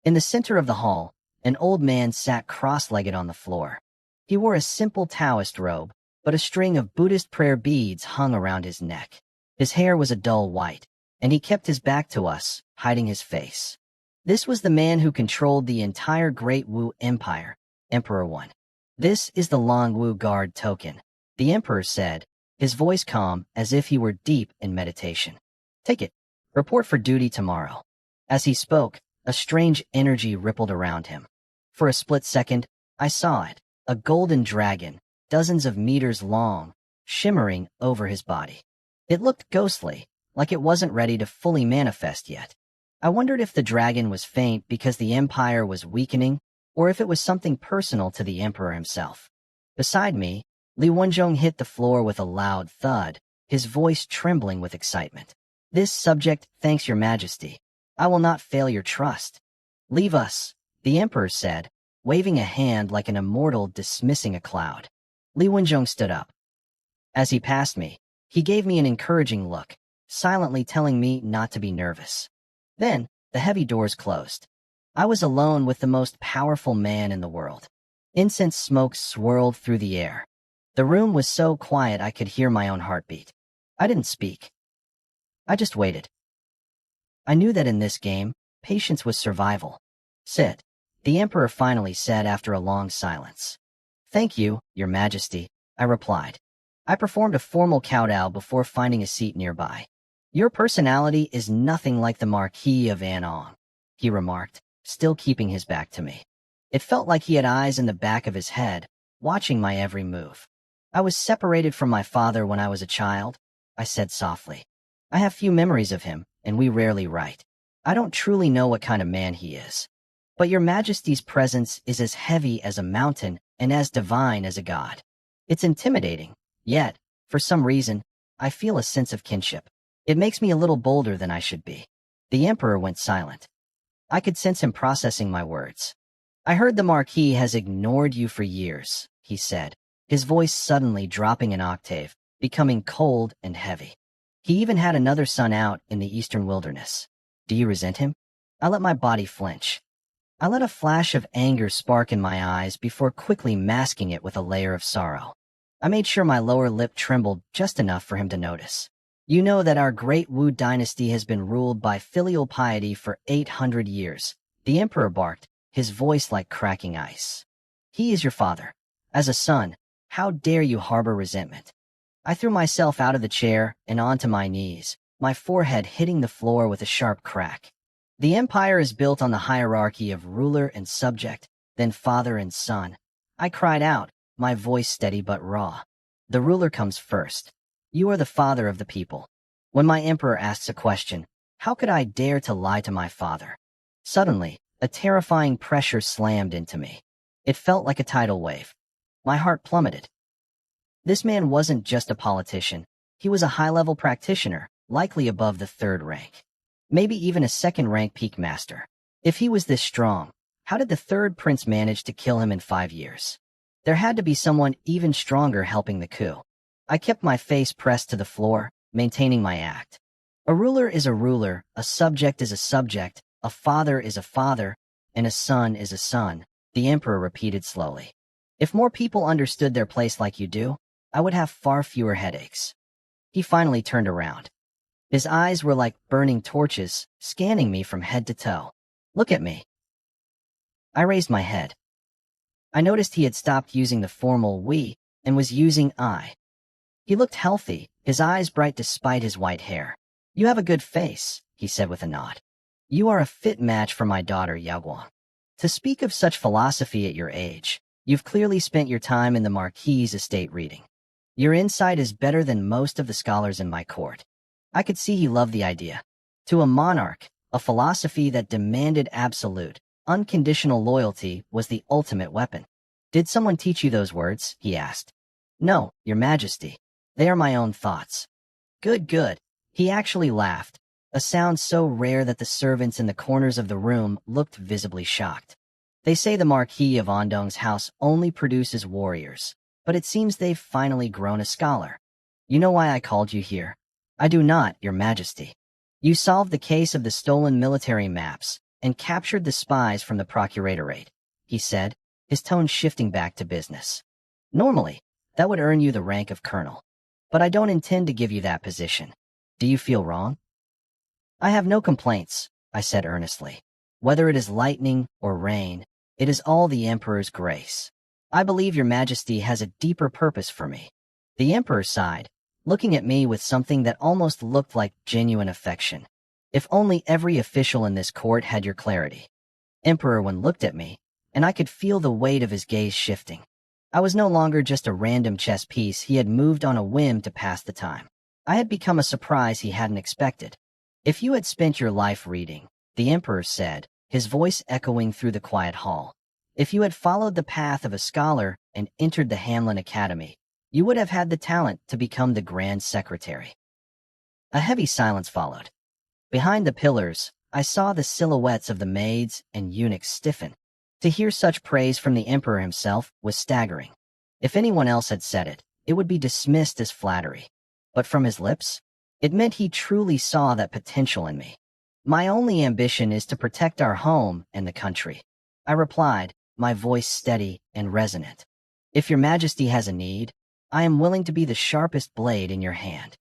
In the center of the hall, an old man sat cross-legged on the floor. He wore a simple Taoist robe, but a string of Buddhist prayer beads hung around his neck. His hair was a dull white, and he kept his back to us, hiding his face. This was the man who controlled the entire Great Wu Empire, Emperor One. "This is the Long Wu Guard token," the emperor said, his voice calm as if he were deep in meditation. "Take it. Report for duty tomorrow." As he spoke, a strange energy rippled around him. For a split second, I saw it, a golden dragon, dozens of meters long, shimmering over his body. It looked ghostly, like it wasn't ready to fully manifest yet. I wondered if the dragon was faint because the empire was weakening, or if it was something personal to the emperor himself. Beside me, Li Wenjong hit the floor with a loud thud, his voice trembling with excitement. "This subject thanks your majesty. I will not fail your trust." "Leave us," the emperor said, waving a hand like an immortal dismissing a cloud. Li Wenjong stood up. As he passed me, he gave me an encouraging look, silently telling me not to be nervous. Then, the heavy doors closed. I was alone with the most powerful man in the world. Incense smoke swirled through the air. The room was so quiet I could hear my own heartbeat. I didn't speak. I just waited. I knew that in this game, patience was survival. "Sit," the emperor finally said after a long silence. "Thank you, your majesty," I replied. I performed a formal kowtow before finding a seat nearby. "Your personality is nothing like the Marquis of Anong," he remarked, still keeping his back to me. It felt like he had eyes in the back of his head, watching my every move. "I was separated from my father when I was a child," I said softly. "I have few memories of him, and we rarely write. I don't truly know what kind of man he is. But your majesty's presence is as heavy as a mountain and as divine as a god. It's intimidating, yet, for some reason, I feel a sense of kinship. It makes me a little bolder than I should be." The emperor went silent. I could sense him processing my words. "I heard the Marquis has ignored you for years," he said, his voice suddenly dropping an octave, becoming cold and heavy. "He even had another son out in the eastern wilderness. Do you resent him?" I let my body flinch. I let a flash of anger spark in my eyes before quickly masking it with a layer of sorrow. I made sure my lower lip trembled just enough for him to notice. "You know that our great Wu dynasty has been ruled by filial piety for 800 years, the emperor barked, his voice like cracking ice. "He is your father. As a son, how dare you harbor resentment?" I threw myself out of the chair and onto my knees, my forehead hitting the floor with a sharp crack. "The empire is built on the hierarchy of ruler and subject, then father and son," I cried out, my voice steady but raw. "The ruler comes first. You are the father of the people. When my emperor asks a question, how could I dare to lie to my father?" Suddenly, a terrifying pressure slammed into me. It felt like a tidal wave. My heart plummeted. This man wasn't just a politician. He was a high-level practitioner, likely above the third rank. Maybe even a second-rank peak master. If he was this strong, how did the third prince manage to kill him in 5 years? There had to be someone even stronger helping the coup. I kept my face pressed to the floor, maintaining my act. A ruler is a ruler, a subject is a subject, a father is a father, and a son is a son, the emperor repeated slowly. "If more people understood their place like you do, I would have far fewer headaches." He finally turned around. His eyes were like burning torches, scanning me from head to toe. "Look at me." I raised my head. I noticed he had stopped using the formal we and was using I. He looked healthy, his eyes bright despite his white hair. "You have a good face," he said with a nod. "You are a fit match for my daughter, Yaoguang. To speak of such philosophy at your age, you've clearly spent your time in the Marquis' estate reading. Your insight is better than most of the scholars in my court." I could see he loved the idea. To a monarch, a philosophy that demanded absolute, unconditional loyalty was the ultimate weapon. Did someone teach you those words? He asked. No, Your Majesty. They are my own thoughts. Good, good. He actually laughed, a sound so rare that the servants in the corners of the room looked visibly shocked. They say the Marquis of Andong's house only produces warriors, but it seems they've finally grown a scholar. You know why I called you here? I do not, Your Majesty. You solved the case of the stolen military maps and captured the spies from the Procuratorate, he said, his tone shifting back to business. Normally, that would earn you the rank of colonel, but I don't intend to give you that position. Do you feel wrong? I have no complaints, I said earnestly. Whether it is lightning or rain, it is all the Emperor's grace. I believe Your Majesty has a deeper purpose for me. The Emperor sighed, looking at me with something that almost looked like genuine affection. If only every official in this court had your clarity. Emperor Wen looked at me, and I could feel the weight of his gaze shifting. I was no longer just a random chess piece he had moved on a whim to pass the time. I had become a surprise he hadn't expected. If you had spent your life reading, the Emperor said, his voice echoing through the quiet hall, if you had followed the path of a scholar and entered the Hanlin Academy, you would have had the talent to become the Grand Secretary. A heavy silence followed. Behind the pillars, I saw the silhouettes of the maids and eunuchs stiffen. To hear such praise from the Emperor himself was staggering. If anyone else had said it, it would be dismissed as flattery. But from his lips, it meant he truly saw that potential in me. My only ambition is to protect our home and the country, I replied, my voice steady and resonant. If Your Majesty has a need, I am willing to be the sharpest blade in your hand.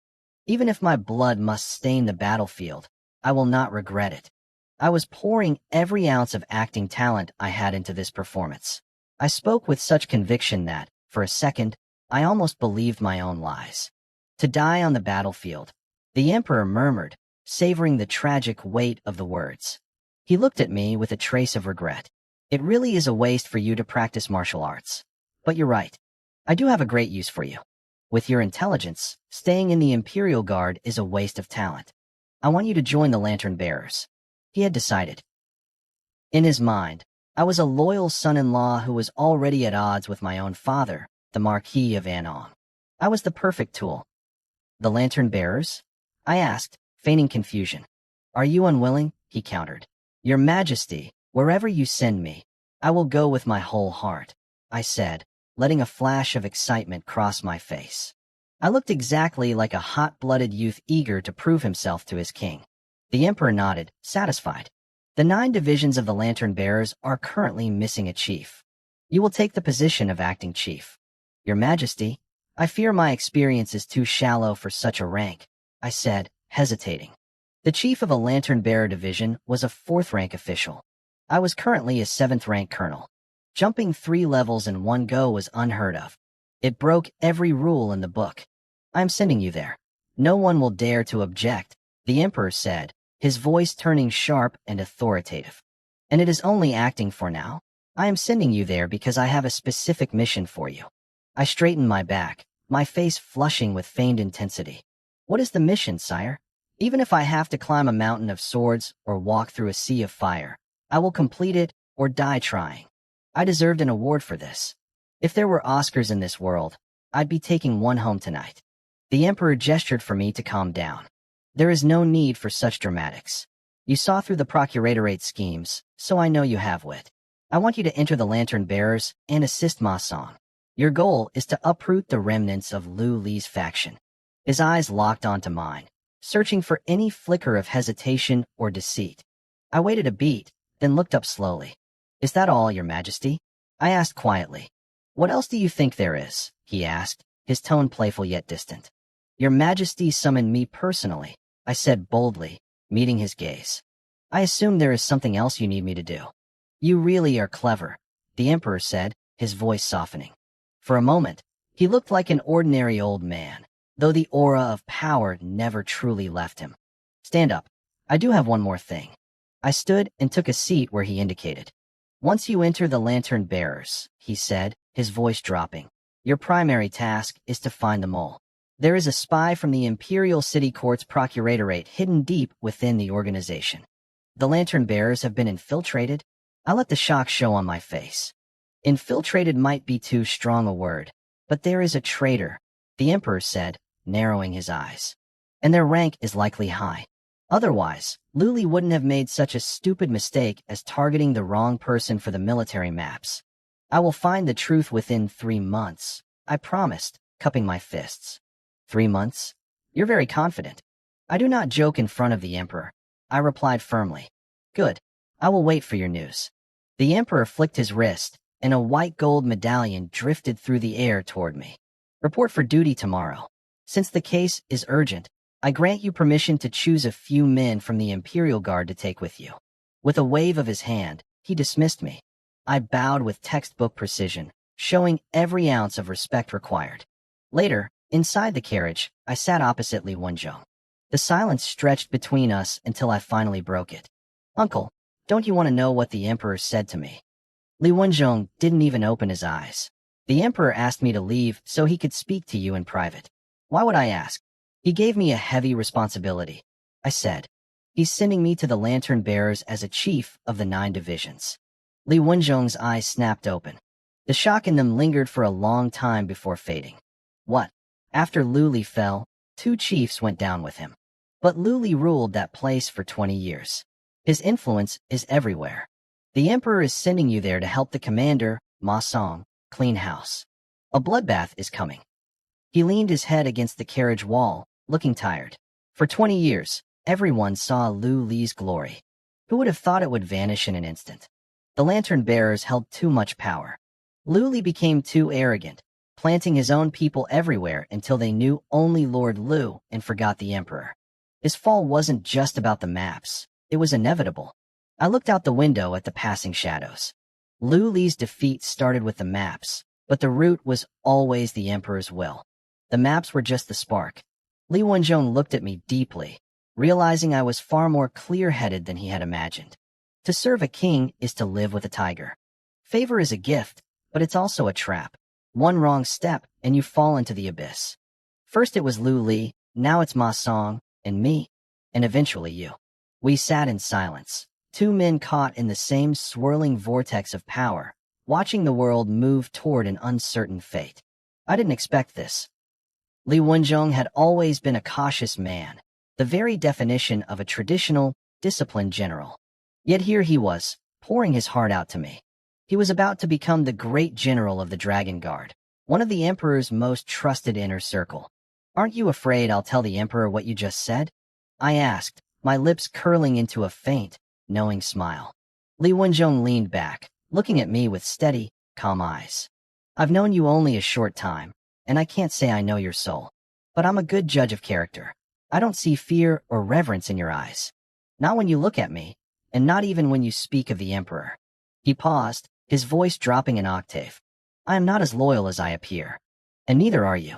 Even if my blood must stain the battlefield, I will not regret it. I was pouring every ounce of acting talent I had into this performance. I spoke with such conviction that, for a second, I almost believed my own lies. To die on the battlefield, the Emperor murmured, savoring the tragic weight of the words. He looked at me with a trace of regret. It really is a waste for you to practice martial arts. But you're right. I do have a great use for you. With your intelligence, staying in the Imperial Guard is a waste of talent. I want you to join the Lantern Bearers. He had decided. In his mind, I was a loyal son-in-law who was already at odds with my own father, the Marquis of Andong. I was the perfect tool. The Lantern Bearers? I asked, feigning confusion. Are you unwilling? He countered. Your Majesty, wherever you send me, I will go with my whole heart, I said, letting a flash of excitement cross my face. I looked exactly like a hot-blooded youth eager to prove himself to his king. The Emperor nodded, satisfied. The 9 divisions of the Lantern Bearers are currently missing a chief. You will take the position of acting chief. Your Majesty, I fear my experience is too shallow for such a rank, I said, hesitating. The chief of a Lantern Bearer division was a 4th-rank official. I was currently a 7th-rank colonel. Jumping 3 levels in one go was unheard of. It broke every rule in the book. I'm sending you there. No one will dare to object, the Emperor said, his voice turning sharp and authoritative. And it is only acting for now. I am sending you there because I have a specific mission for you. I straightened my back, my face flushing with feigned intensity. What is the mission, sire? Even if I have to climb a mountain of swords or walk through a sea of fire, I will complete it or die trying. I deserved an award for this. If there were Oscars in this world, I'd be taking one home tonight. The Emperor gestured for me to calm down. There is no need for such dramatics. You saw through the Procuratorate schemes, so I know you have wit. I want you to enter the Lantern Bearers and assist Ma Song. Your goal is to uproot the remnants of Lu Li's faction. His eyes locked onto mine, searching for any flicker of hesitation or deceit. I waited a beat, then looked up slowly. Is that all, Your Majesty? I asked quietly. What else do you think there is? He asked, his tone playful yet distant. Your Majesty summoned me personally, I said boldly, meeting his gaze. I assume there is something else you need me to do. You really are clever, the Emperor said, his voice softening. For a moment, he looked like an ordinary old man, though the aura of power never truly left him. Stand up. I do have one more thing. I stood and took a seat where he indicated. Once you enter the Lantern Bearers, he said, his voice dropping, your primary task is to find the mole. There is a spy from the Imperial City Court's Procuratorate hidden deep within the organization. The Lantern Bearers have been infiltrated. I let the shock show on my face. Infiltrated might be too strong a word, but there is a traitor, the emperor said, narrowing his eyes. And their rank is likely high. Otherwise, Luli wouldn't have made such a stupid mistake as targeting the wrong person for the military maps. I will find the truth within 3 months, I promised, cupping my fists. 3 months? You're very confident. I do not joke in front of the emperor, I replied firmly. Good. I will wait for your news. The emperor flicked his wrist, and a white gold medallion drifted through the air toward me. Report for duty tomorrow. Since the case is urgent, I grant you permission to choose a few men from the Imperial Guard to take with you. With a wave of his hand, he dismissed me. I bowed with textbook precision, showing every ounce of respect required. Later, inside the carriage, I sat opposite Li Wenjong. The silence stretched between us until I finally broke it. Uncle, don't you want to know what the emperor said to me? Li Wenjong didn't even open his eyes. The emperor asked me to leave so he could speak to you in private. Why would I ask? He gave me a heavy responsibility, I said. He's sending me to the lantern bearers as a chief of the 9 divisions. Li Wenjong's eyes snapped open. The shock in them lingered for a long time before fading. What? After Luli fell, 2 chiefs went down with him. But Luli ruled that place for 20 years. His influence is everywhere. The emperor is sending you there to help the commander, Ma Song, clean house. A bloodbath is coming. He leaned his head against the carriage wall, looking tired. For 20 years, everyone saw Lu Li's glory. Who would have thought it would vanish in an instant? The lantern bearers held too much power. Lu Li became too arrogant, planting his own people everywhere until they knew only Lord Lu and forgot the emperor. His fall wasn't just about the maps. It was inevitable. I looked out the window at the passing shadows. Lu Li's defeat started with the maps, but the root was always the emperor's will. The maps were just the spark. Li Wenjong looked at me deeply, realizing I was far more clear-headed than he had imagined. To serve a king is to live with a tiger. Favor is a gift, but it's also a trap. One wrong step, and you fall into the abyss. First it was Lu Li, now it's Ma Song, and me, and eventually you. We sat in silence, 2 men caught in the same swirling vortex of power, watching the world move toward an uncertain fate. I didn't expect this. Li Wenjong had always been a cautious man, the very definition of a traditional, disciplined general. Yet here he was, pouring his heart out to me. He was about to become the great general of the Dragon Guard, one of the emperor's most trusted inner circle. Aren't you afraid I'll tell the emperor what you just said? I asked, my lips curling into a faint, knowing smile. Li Wenjong leaned back, looking at me with steady, calm eyes. I've known you only a short time, and I can't say I know your soul. But I'm a good judge of character. I don't see fear or reverence in your eyes. Not when you look at me, and not even when you speak of the emperor. He paused, his voice dropping an octave. I am not as loyal as I appear. And neither are you.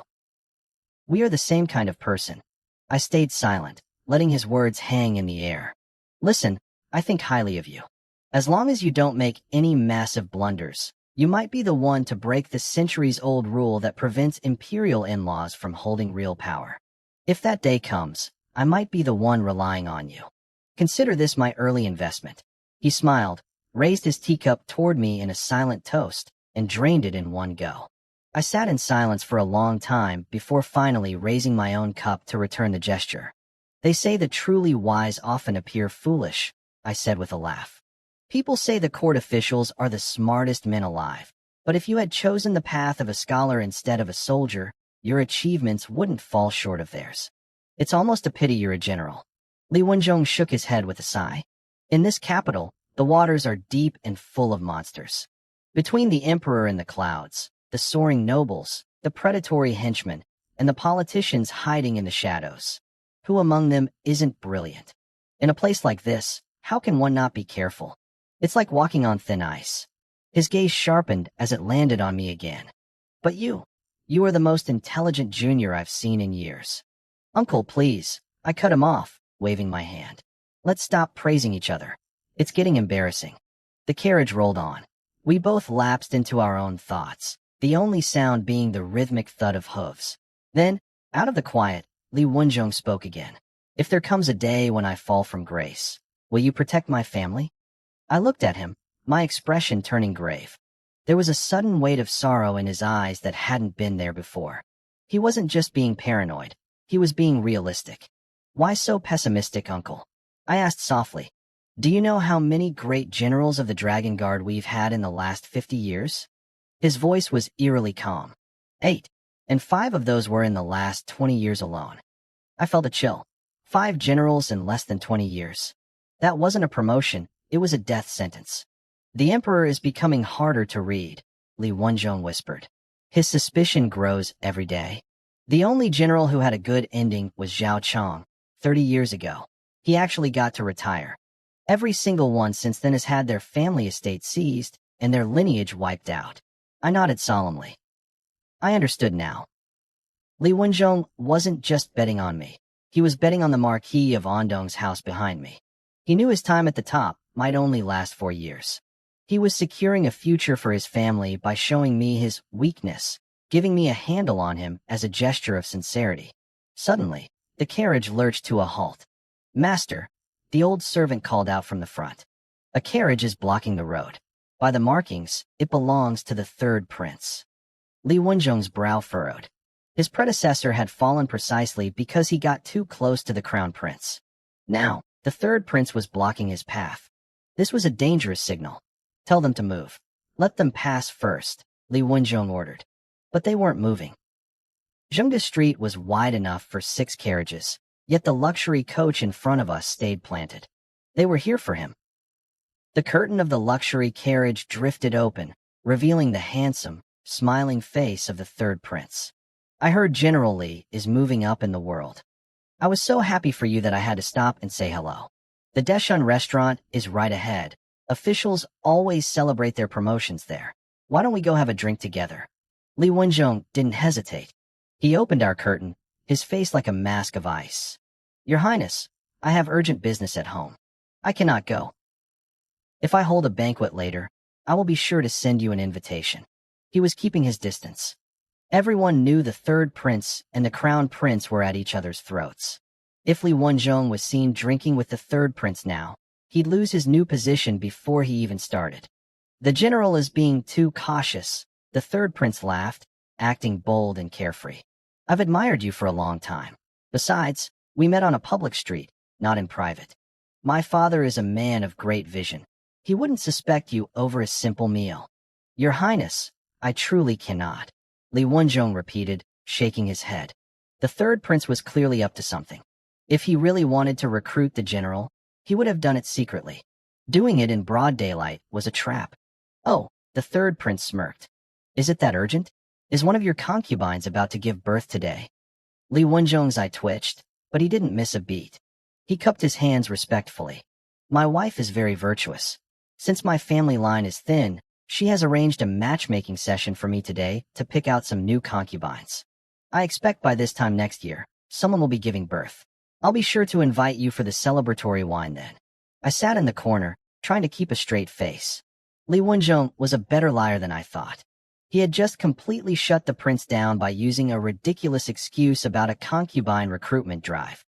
We are the same kind of person. I stayed silent, letting his words hang in the air. Listen, I think highly of you. As long as you don't make any massive blunders, you might be the one to break the centuries-old rule that prevents imperial in-laws from holding real power. If that day comes, I might be the one relying on you. Consider this my early investment. He smiled, raised his teacup toward me in a silent toast, and drained it in one go. I sat in silence for a long time before finally raising my own cup to return the gesture. They say the truly wise often appear foolish, I said with a laugh. People say the court officials are the smartest men alive, but if you had chosen the path of a scholar instead of a soldier, your achievements wouldn't fall short of theirs. It's almost a pity you're a general. Li Wenjong shook his head with a sigh. In this capital, the waters are deep and full of monsters. Between the emperor and the clouds, the soaring nobles, the predatory henchmen, and the politicians hiding in the shadows. Who among them isn't brilliant? In a place like this, how can one not be careful? It's like walking on thin ice. His gaze sharpened as it landed on me again. But you are the most intelligent junior I've seen in years. Uncle, please, I cut him off, waving my hand. Let's stop praising each other. It's getting embarrassing. The carriage rolled on. We both lapsed into our own thoughts, the only sound being the rhythmic thud of hooves. Then, out of the quiet, Li Wenjong spoke again. If there comes a day when I fall from grace, will you protect my family? I looked at him, my expression turning grave. There was a sudden weight of sorrow in his eyes that hadn't been there before. He wasn't just being paranoid. He was being realistic. "Why so pessimistic, uncle?" I asked softly. "Do you know how many great generals of the Dragon Guard we've had in the last 50 years? His voice was eerily calm. 8. And 5 of those were in the last 20 years alone. I felt a chill. 5 generals in less than 20 years. That wasn't a promotion, it was a death sentence. The Emperor is becoming harder to read, Li Wenjong whispered. His suspicion grows every day. The only general who had a good ending was Zhao Chong, 30 years ago. He actually got to retire. Every single one since then has had their family estate seized and their lineage wiped out. I nodded solemnly. I understood now. Li Wenjong wasn't just betting on me. He was betting on the Marquis of Andong's house behind me. He knew his time at the top might only last 4 years. He was securing a future for his family by showing me his weakness, giving me a handle on him as a gesture of sincerity. Suddenly, the carriage lurched to a halt. "Master," the old servant called out from the front. "A carriage is blocking the road. By the markings, it belongs to the third prince." Li Wenjong's brow furrowed. His predecessor had fallen precisely because he got too close to the crown prince. Now, the third prince was blocking his path. This was a dangerous signal. "Tell them to move. Let them pass first," Li Wenjong ordered. But they weren't moving. Zhengde Street was wide enough for 6 carriages, yet the luxury coach in front of us stayed planted. They were here for him. The curtain of the luxury carriage drifted open, revealing the handsome, smiling face of the third prince. "I heard General Li is moving up in the world. I was so happy for you that I had to stop and say hello. The Deshun restaurant is right ahead. Officials always celebrate their promotions there. Why don't we go have a drink together?" Li Wenjong didn't hesitate. He opened our curtain, his face like a mask of ice. "Your Highness, I have urgent business at home. I cannot go. If I hold a banquet later, I will be sure to send you an invitation." He was keeping his distance. Everyone knew the third prince and the crown prince were at each other's throats. If Li Wenjong was seen drinking with the third prince now, he'd lose his new position before he even started. "The general is being too cautious," the third prince laughed, acting bold and carefree. "I've admired you for a long time. Besides, we met on a public street, not in private. My father is a man of great vision. He wouldn't suspect you over a simple meal." "Your Highness, I truly cannot," Li Wenjong repeated, shaking his head. The third prince was clearly up to something. If he really wanted to recruit the general, he would have done it secretly. Doing it in broad daylight was a trap. "Oh," the third prince smirked. "Is it that urgent? Is one of your concubines about to give birth today?" Li Wenjong's eye twitched, but he didn't miss a beat. He cupped his hands respectfully. "My wife is very virtuous. Since my family line is thin, she has arranged a matchmaking session for me today to pick out some new concubines. I expect by this time next year, someone will be giving birth. I'll be sure to invite you for the celebratory wine then." I sat in the corner, trying to keep a straight face. Li Wenjong was a better liar than I thought. He had just completely shut the prince down by using a ridiculous excuse about a concubine recruitment drive.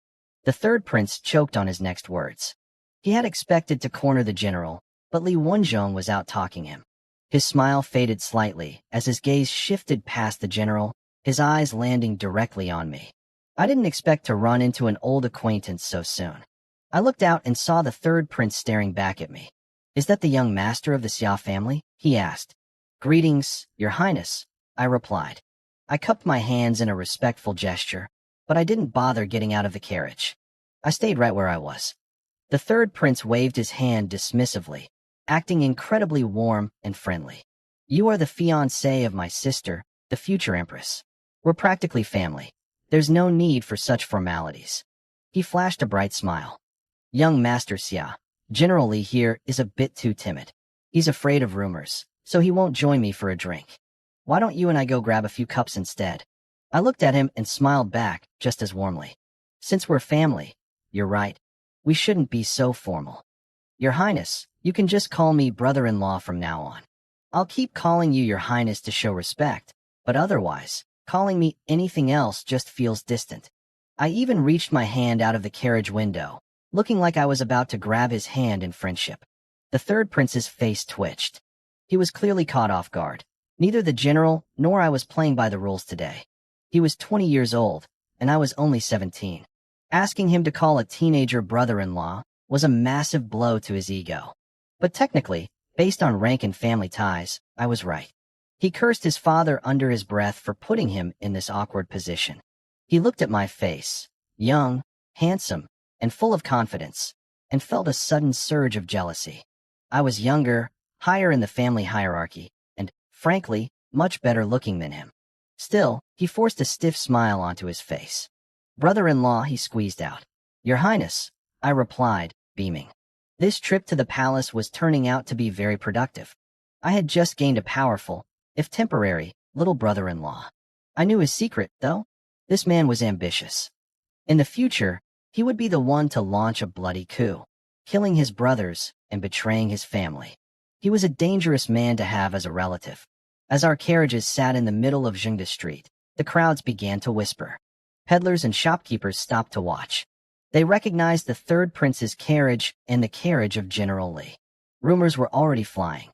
The third prince choked on his next words. He had expected to corner the general, but Li Wenjong was out talking him. His smile faded slightly as his gaze shifted past the general, his eyes landing directly on me. I didn't expect to run into an old acquaintance so soon. I looked out and saw the third prince staring back at me. "Is that the young master of the Xia family?" he asked. "Greetings, Your Highness," I replied. I cupped my hands in a respectful gesture, but I didn't bother getting out of the carriage. I stayed right where I was. The third prince waved his hand dismissively, acting incredibly warm and friendly. "You are the fiancé of my sister, the future empress. We're practically family. There's no need for such formalities." He flashed a bright smile. "Young Master Xia, General Li here is a bit too timid. He's afraid of rumors, so he won't join me for a drink. Why don't you and I go grab a few cups instead?" I looked at him and smiled back just as warmly. "Since we're family, you're right. We shouldn't be so formal. Your Highness, you can just call me brother-in-law from now on. I'll keep calling you Your Highness to show respect, but otherwise, calling me anything else just feels distant." I even reached my hand out of the carriage window, looking like I was about to grab his hand in friendship. The third prince's face twitched. He was clearly caught off guard. Neither the general nor I was playing by the rules today. He was 20 years old, and I was only 17. Asking him to call a teenager brother-in-law was a massive blow to his ego. But technically, based on rank and family ties, I was right. He cursed his father under his breath for putting him in this awkward position. He looked at my face, young, handsome, and full of confidence, and felt a sudden surge of jealousy. I was younger, higher in the family hierarchy, and, frankly, much better looking than him. Still, he forced a stiff smile onto his face. "Brother-in-law," he squeezed out. "Your Highness," I replied, beaming. This trip to the palace was turning out to be very productive. I had just gained a powerful, if temporary, little brother-in-law. I knew his secret, though. This man was ambitious. In the future, he would be the one to launch a bloody coup, killing his brothers and betraying his family. He was a dangerous man to have as a relative. As our carriages sat in the middle of Jingda Street, the crowds began to whisper. Peddlers and shopkeepers stopped to watch. They recognized the third prince's carriage and the carriage of General Li. Rumors were already flying.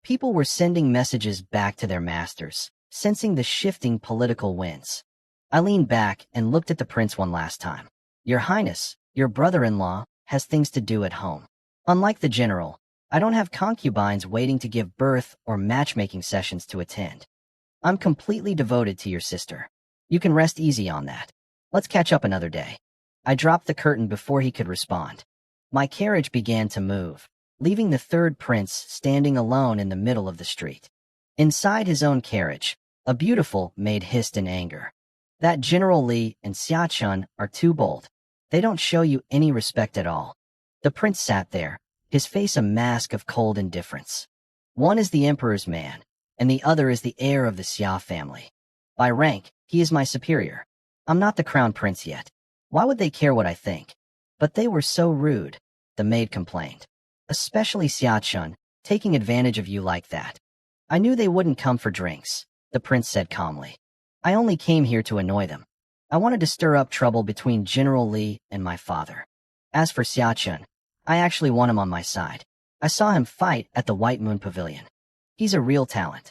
People were sending messages back to their masters, sensing the shifting political winds. I leaned back and looked at the prince one last time. "Your Highness, your brother-in-law has things to do at home. Unlike the general, I don't have concubines waiting to give birth or matchmaking sessions to attend. I'm completely devoted to your sister. You can rest easy on that. Let's catch up another day." I dropped the curtain before he could respond. My carriage began to move, leaving the third prince standing alone in the middle of the street. Inside his own carriage, a beautiful maid hissed in anger. "That General Li and Xia Chun are too bold. They don't show you any respect at all." The prince sat there, his face a mask of cold indifference. One is the emperor's man, and the other is the heir of the Xia family. By rank, he is my superior. I'm not the crown prince yet. Why would they care what I think? But they were so rude, the maid complained. Especially Xia Chun, taking advantage of you like that. "I knew they wouldn't come for drinks," the prince said calmly. "I only came here to annoy them. I wanted to stir up trouble between General Li and my father. As for Xia Chun, I actually want him on my side. I saw him fight at the White Moon Pavilion. He's a real talent.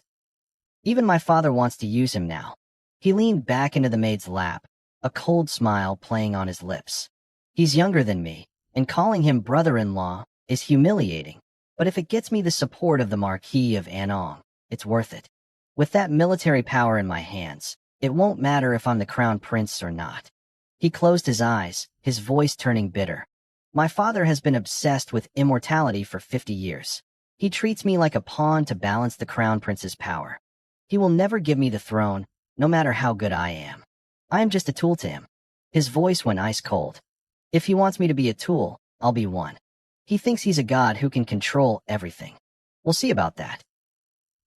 Even my father wants to use him now." He leaned back into the maid's lap, a cold smile playing on his lips. "He's younger than me, and calling him brother-in-law is humiliating, but if it gets me the support of the Marquis of Anong, it's worth it. With that military power in my hands, it won't matter if I'm the crown prince or not." He closed his eyes, his voice turning bitter. "My father has been obsessed with immortality for 50 years. He treats me like a pawn to balance the crown prince's power. He will never give me the throne, no matter how good I am. I am just a tool to him." His voice went ice cold. "If he wants me to be a tool, I'll be one. He thinks he's a god who can control everything. We'll see about that."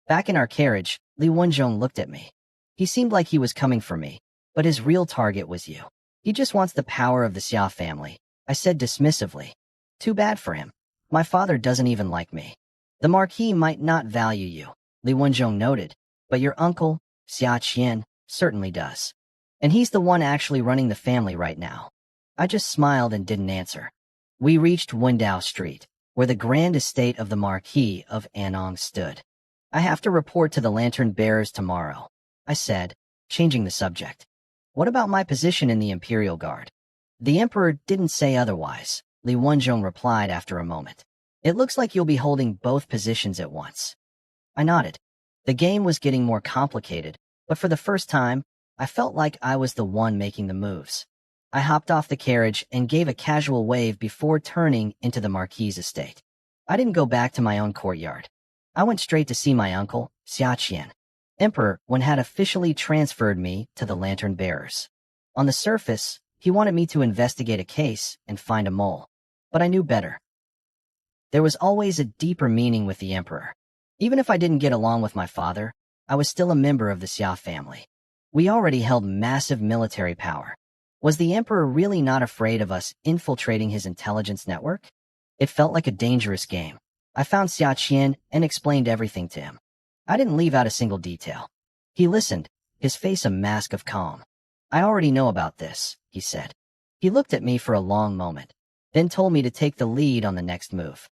Back in our carriage, Li Wenzhong looked at me. He seemed like he was coming for me, but his real target was you. "He just wants the power of the Xia family," I said dismissively. "Too bad for him. My father doesn't even like me." "The Marquis might not value you," Li Wenzhong noted, "but your uncle, Xia Qian, certainly does. And he's the one actually running the family right now." I just smiled and didn't answer. We reached Wendao Street, where the grand estate of the Marquis of Anong stood. "I have to report to the lantern bearers tomorrow," I said, changing the subject. "What about my position in the Imperial Guard?" "The Emperor didn't say otherwise," Li Wenzhong replied after a moment. "It looks like you'll be holding both positions at once." I nodded. The game was getting more complicated, but for the first time, I felt like I was the one making the moves. I hopped off the carriage and gave a casual wave before turning into the Marquis's estate. I didn't go back to my own courtyard. I went straight to see my uncle, Xia Qian. Emperor Wen had officially transferred me to the lantern bearers. On the surface, he wanted me to investigate a case and find a mole. But I knew better. There was always a deeper meaning with the Emperor. Even if I didn't get along with my father, I was still a member of the Xia family. We already held massive military power. Was the Emperor really not afraid of us infiltrating his intelligence network? It felt like a dangerous game. I found Xia Qian and explained everything to him. I didn't leave out a single detail. He listened, his face a mask of calm. "I already know about this," he said. He looked at me for a long moment, then told me to take the lead on the next move.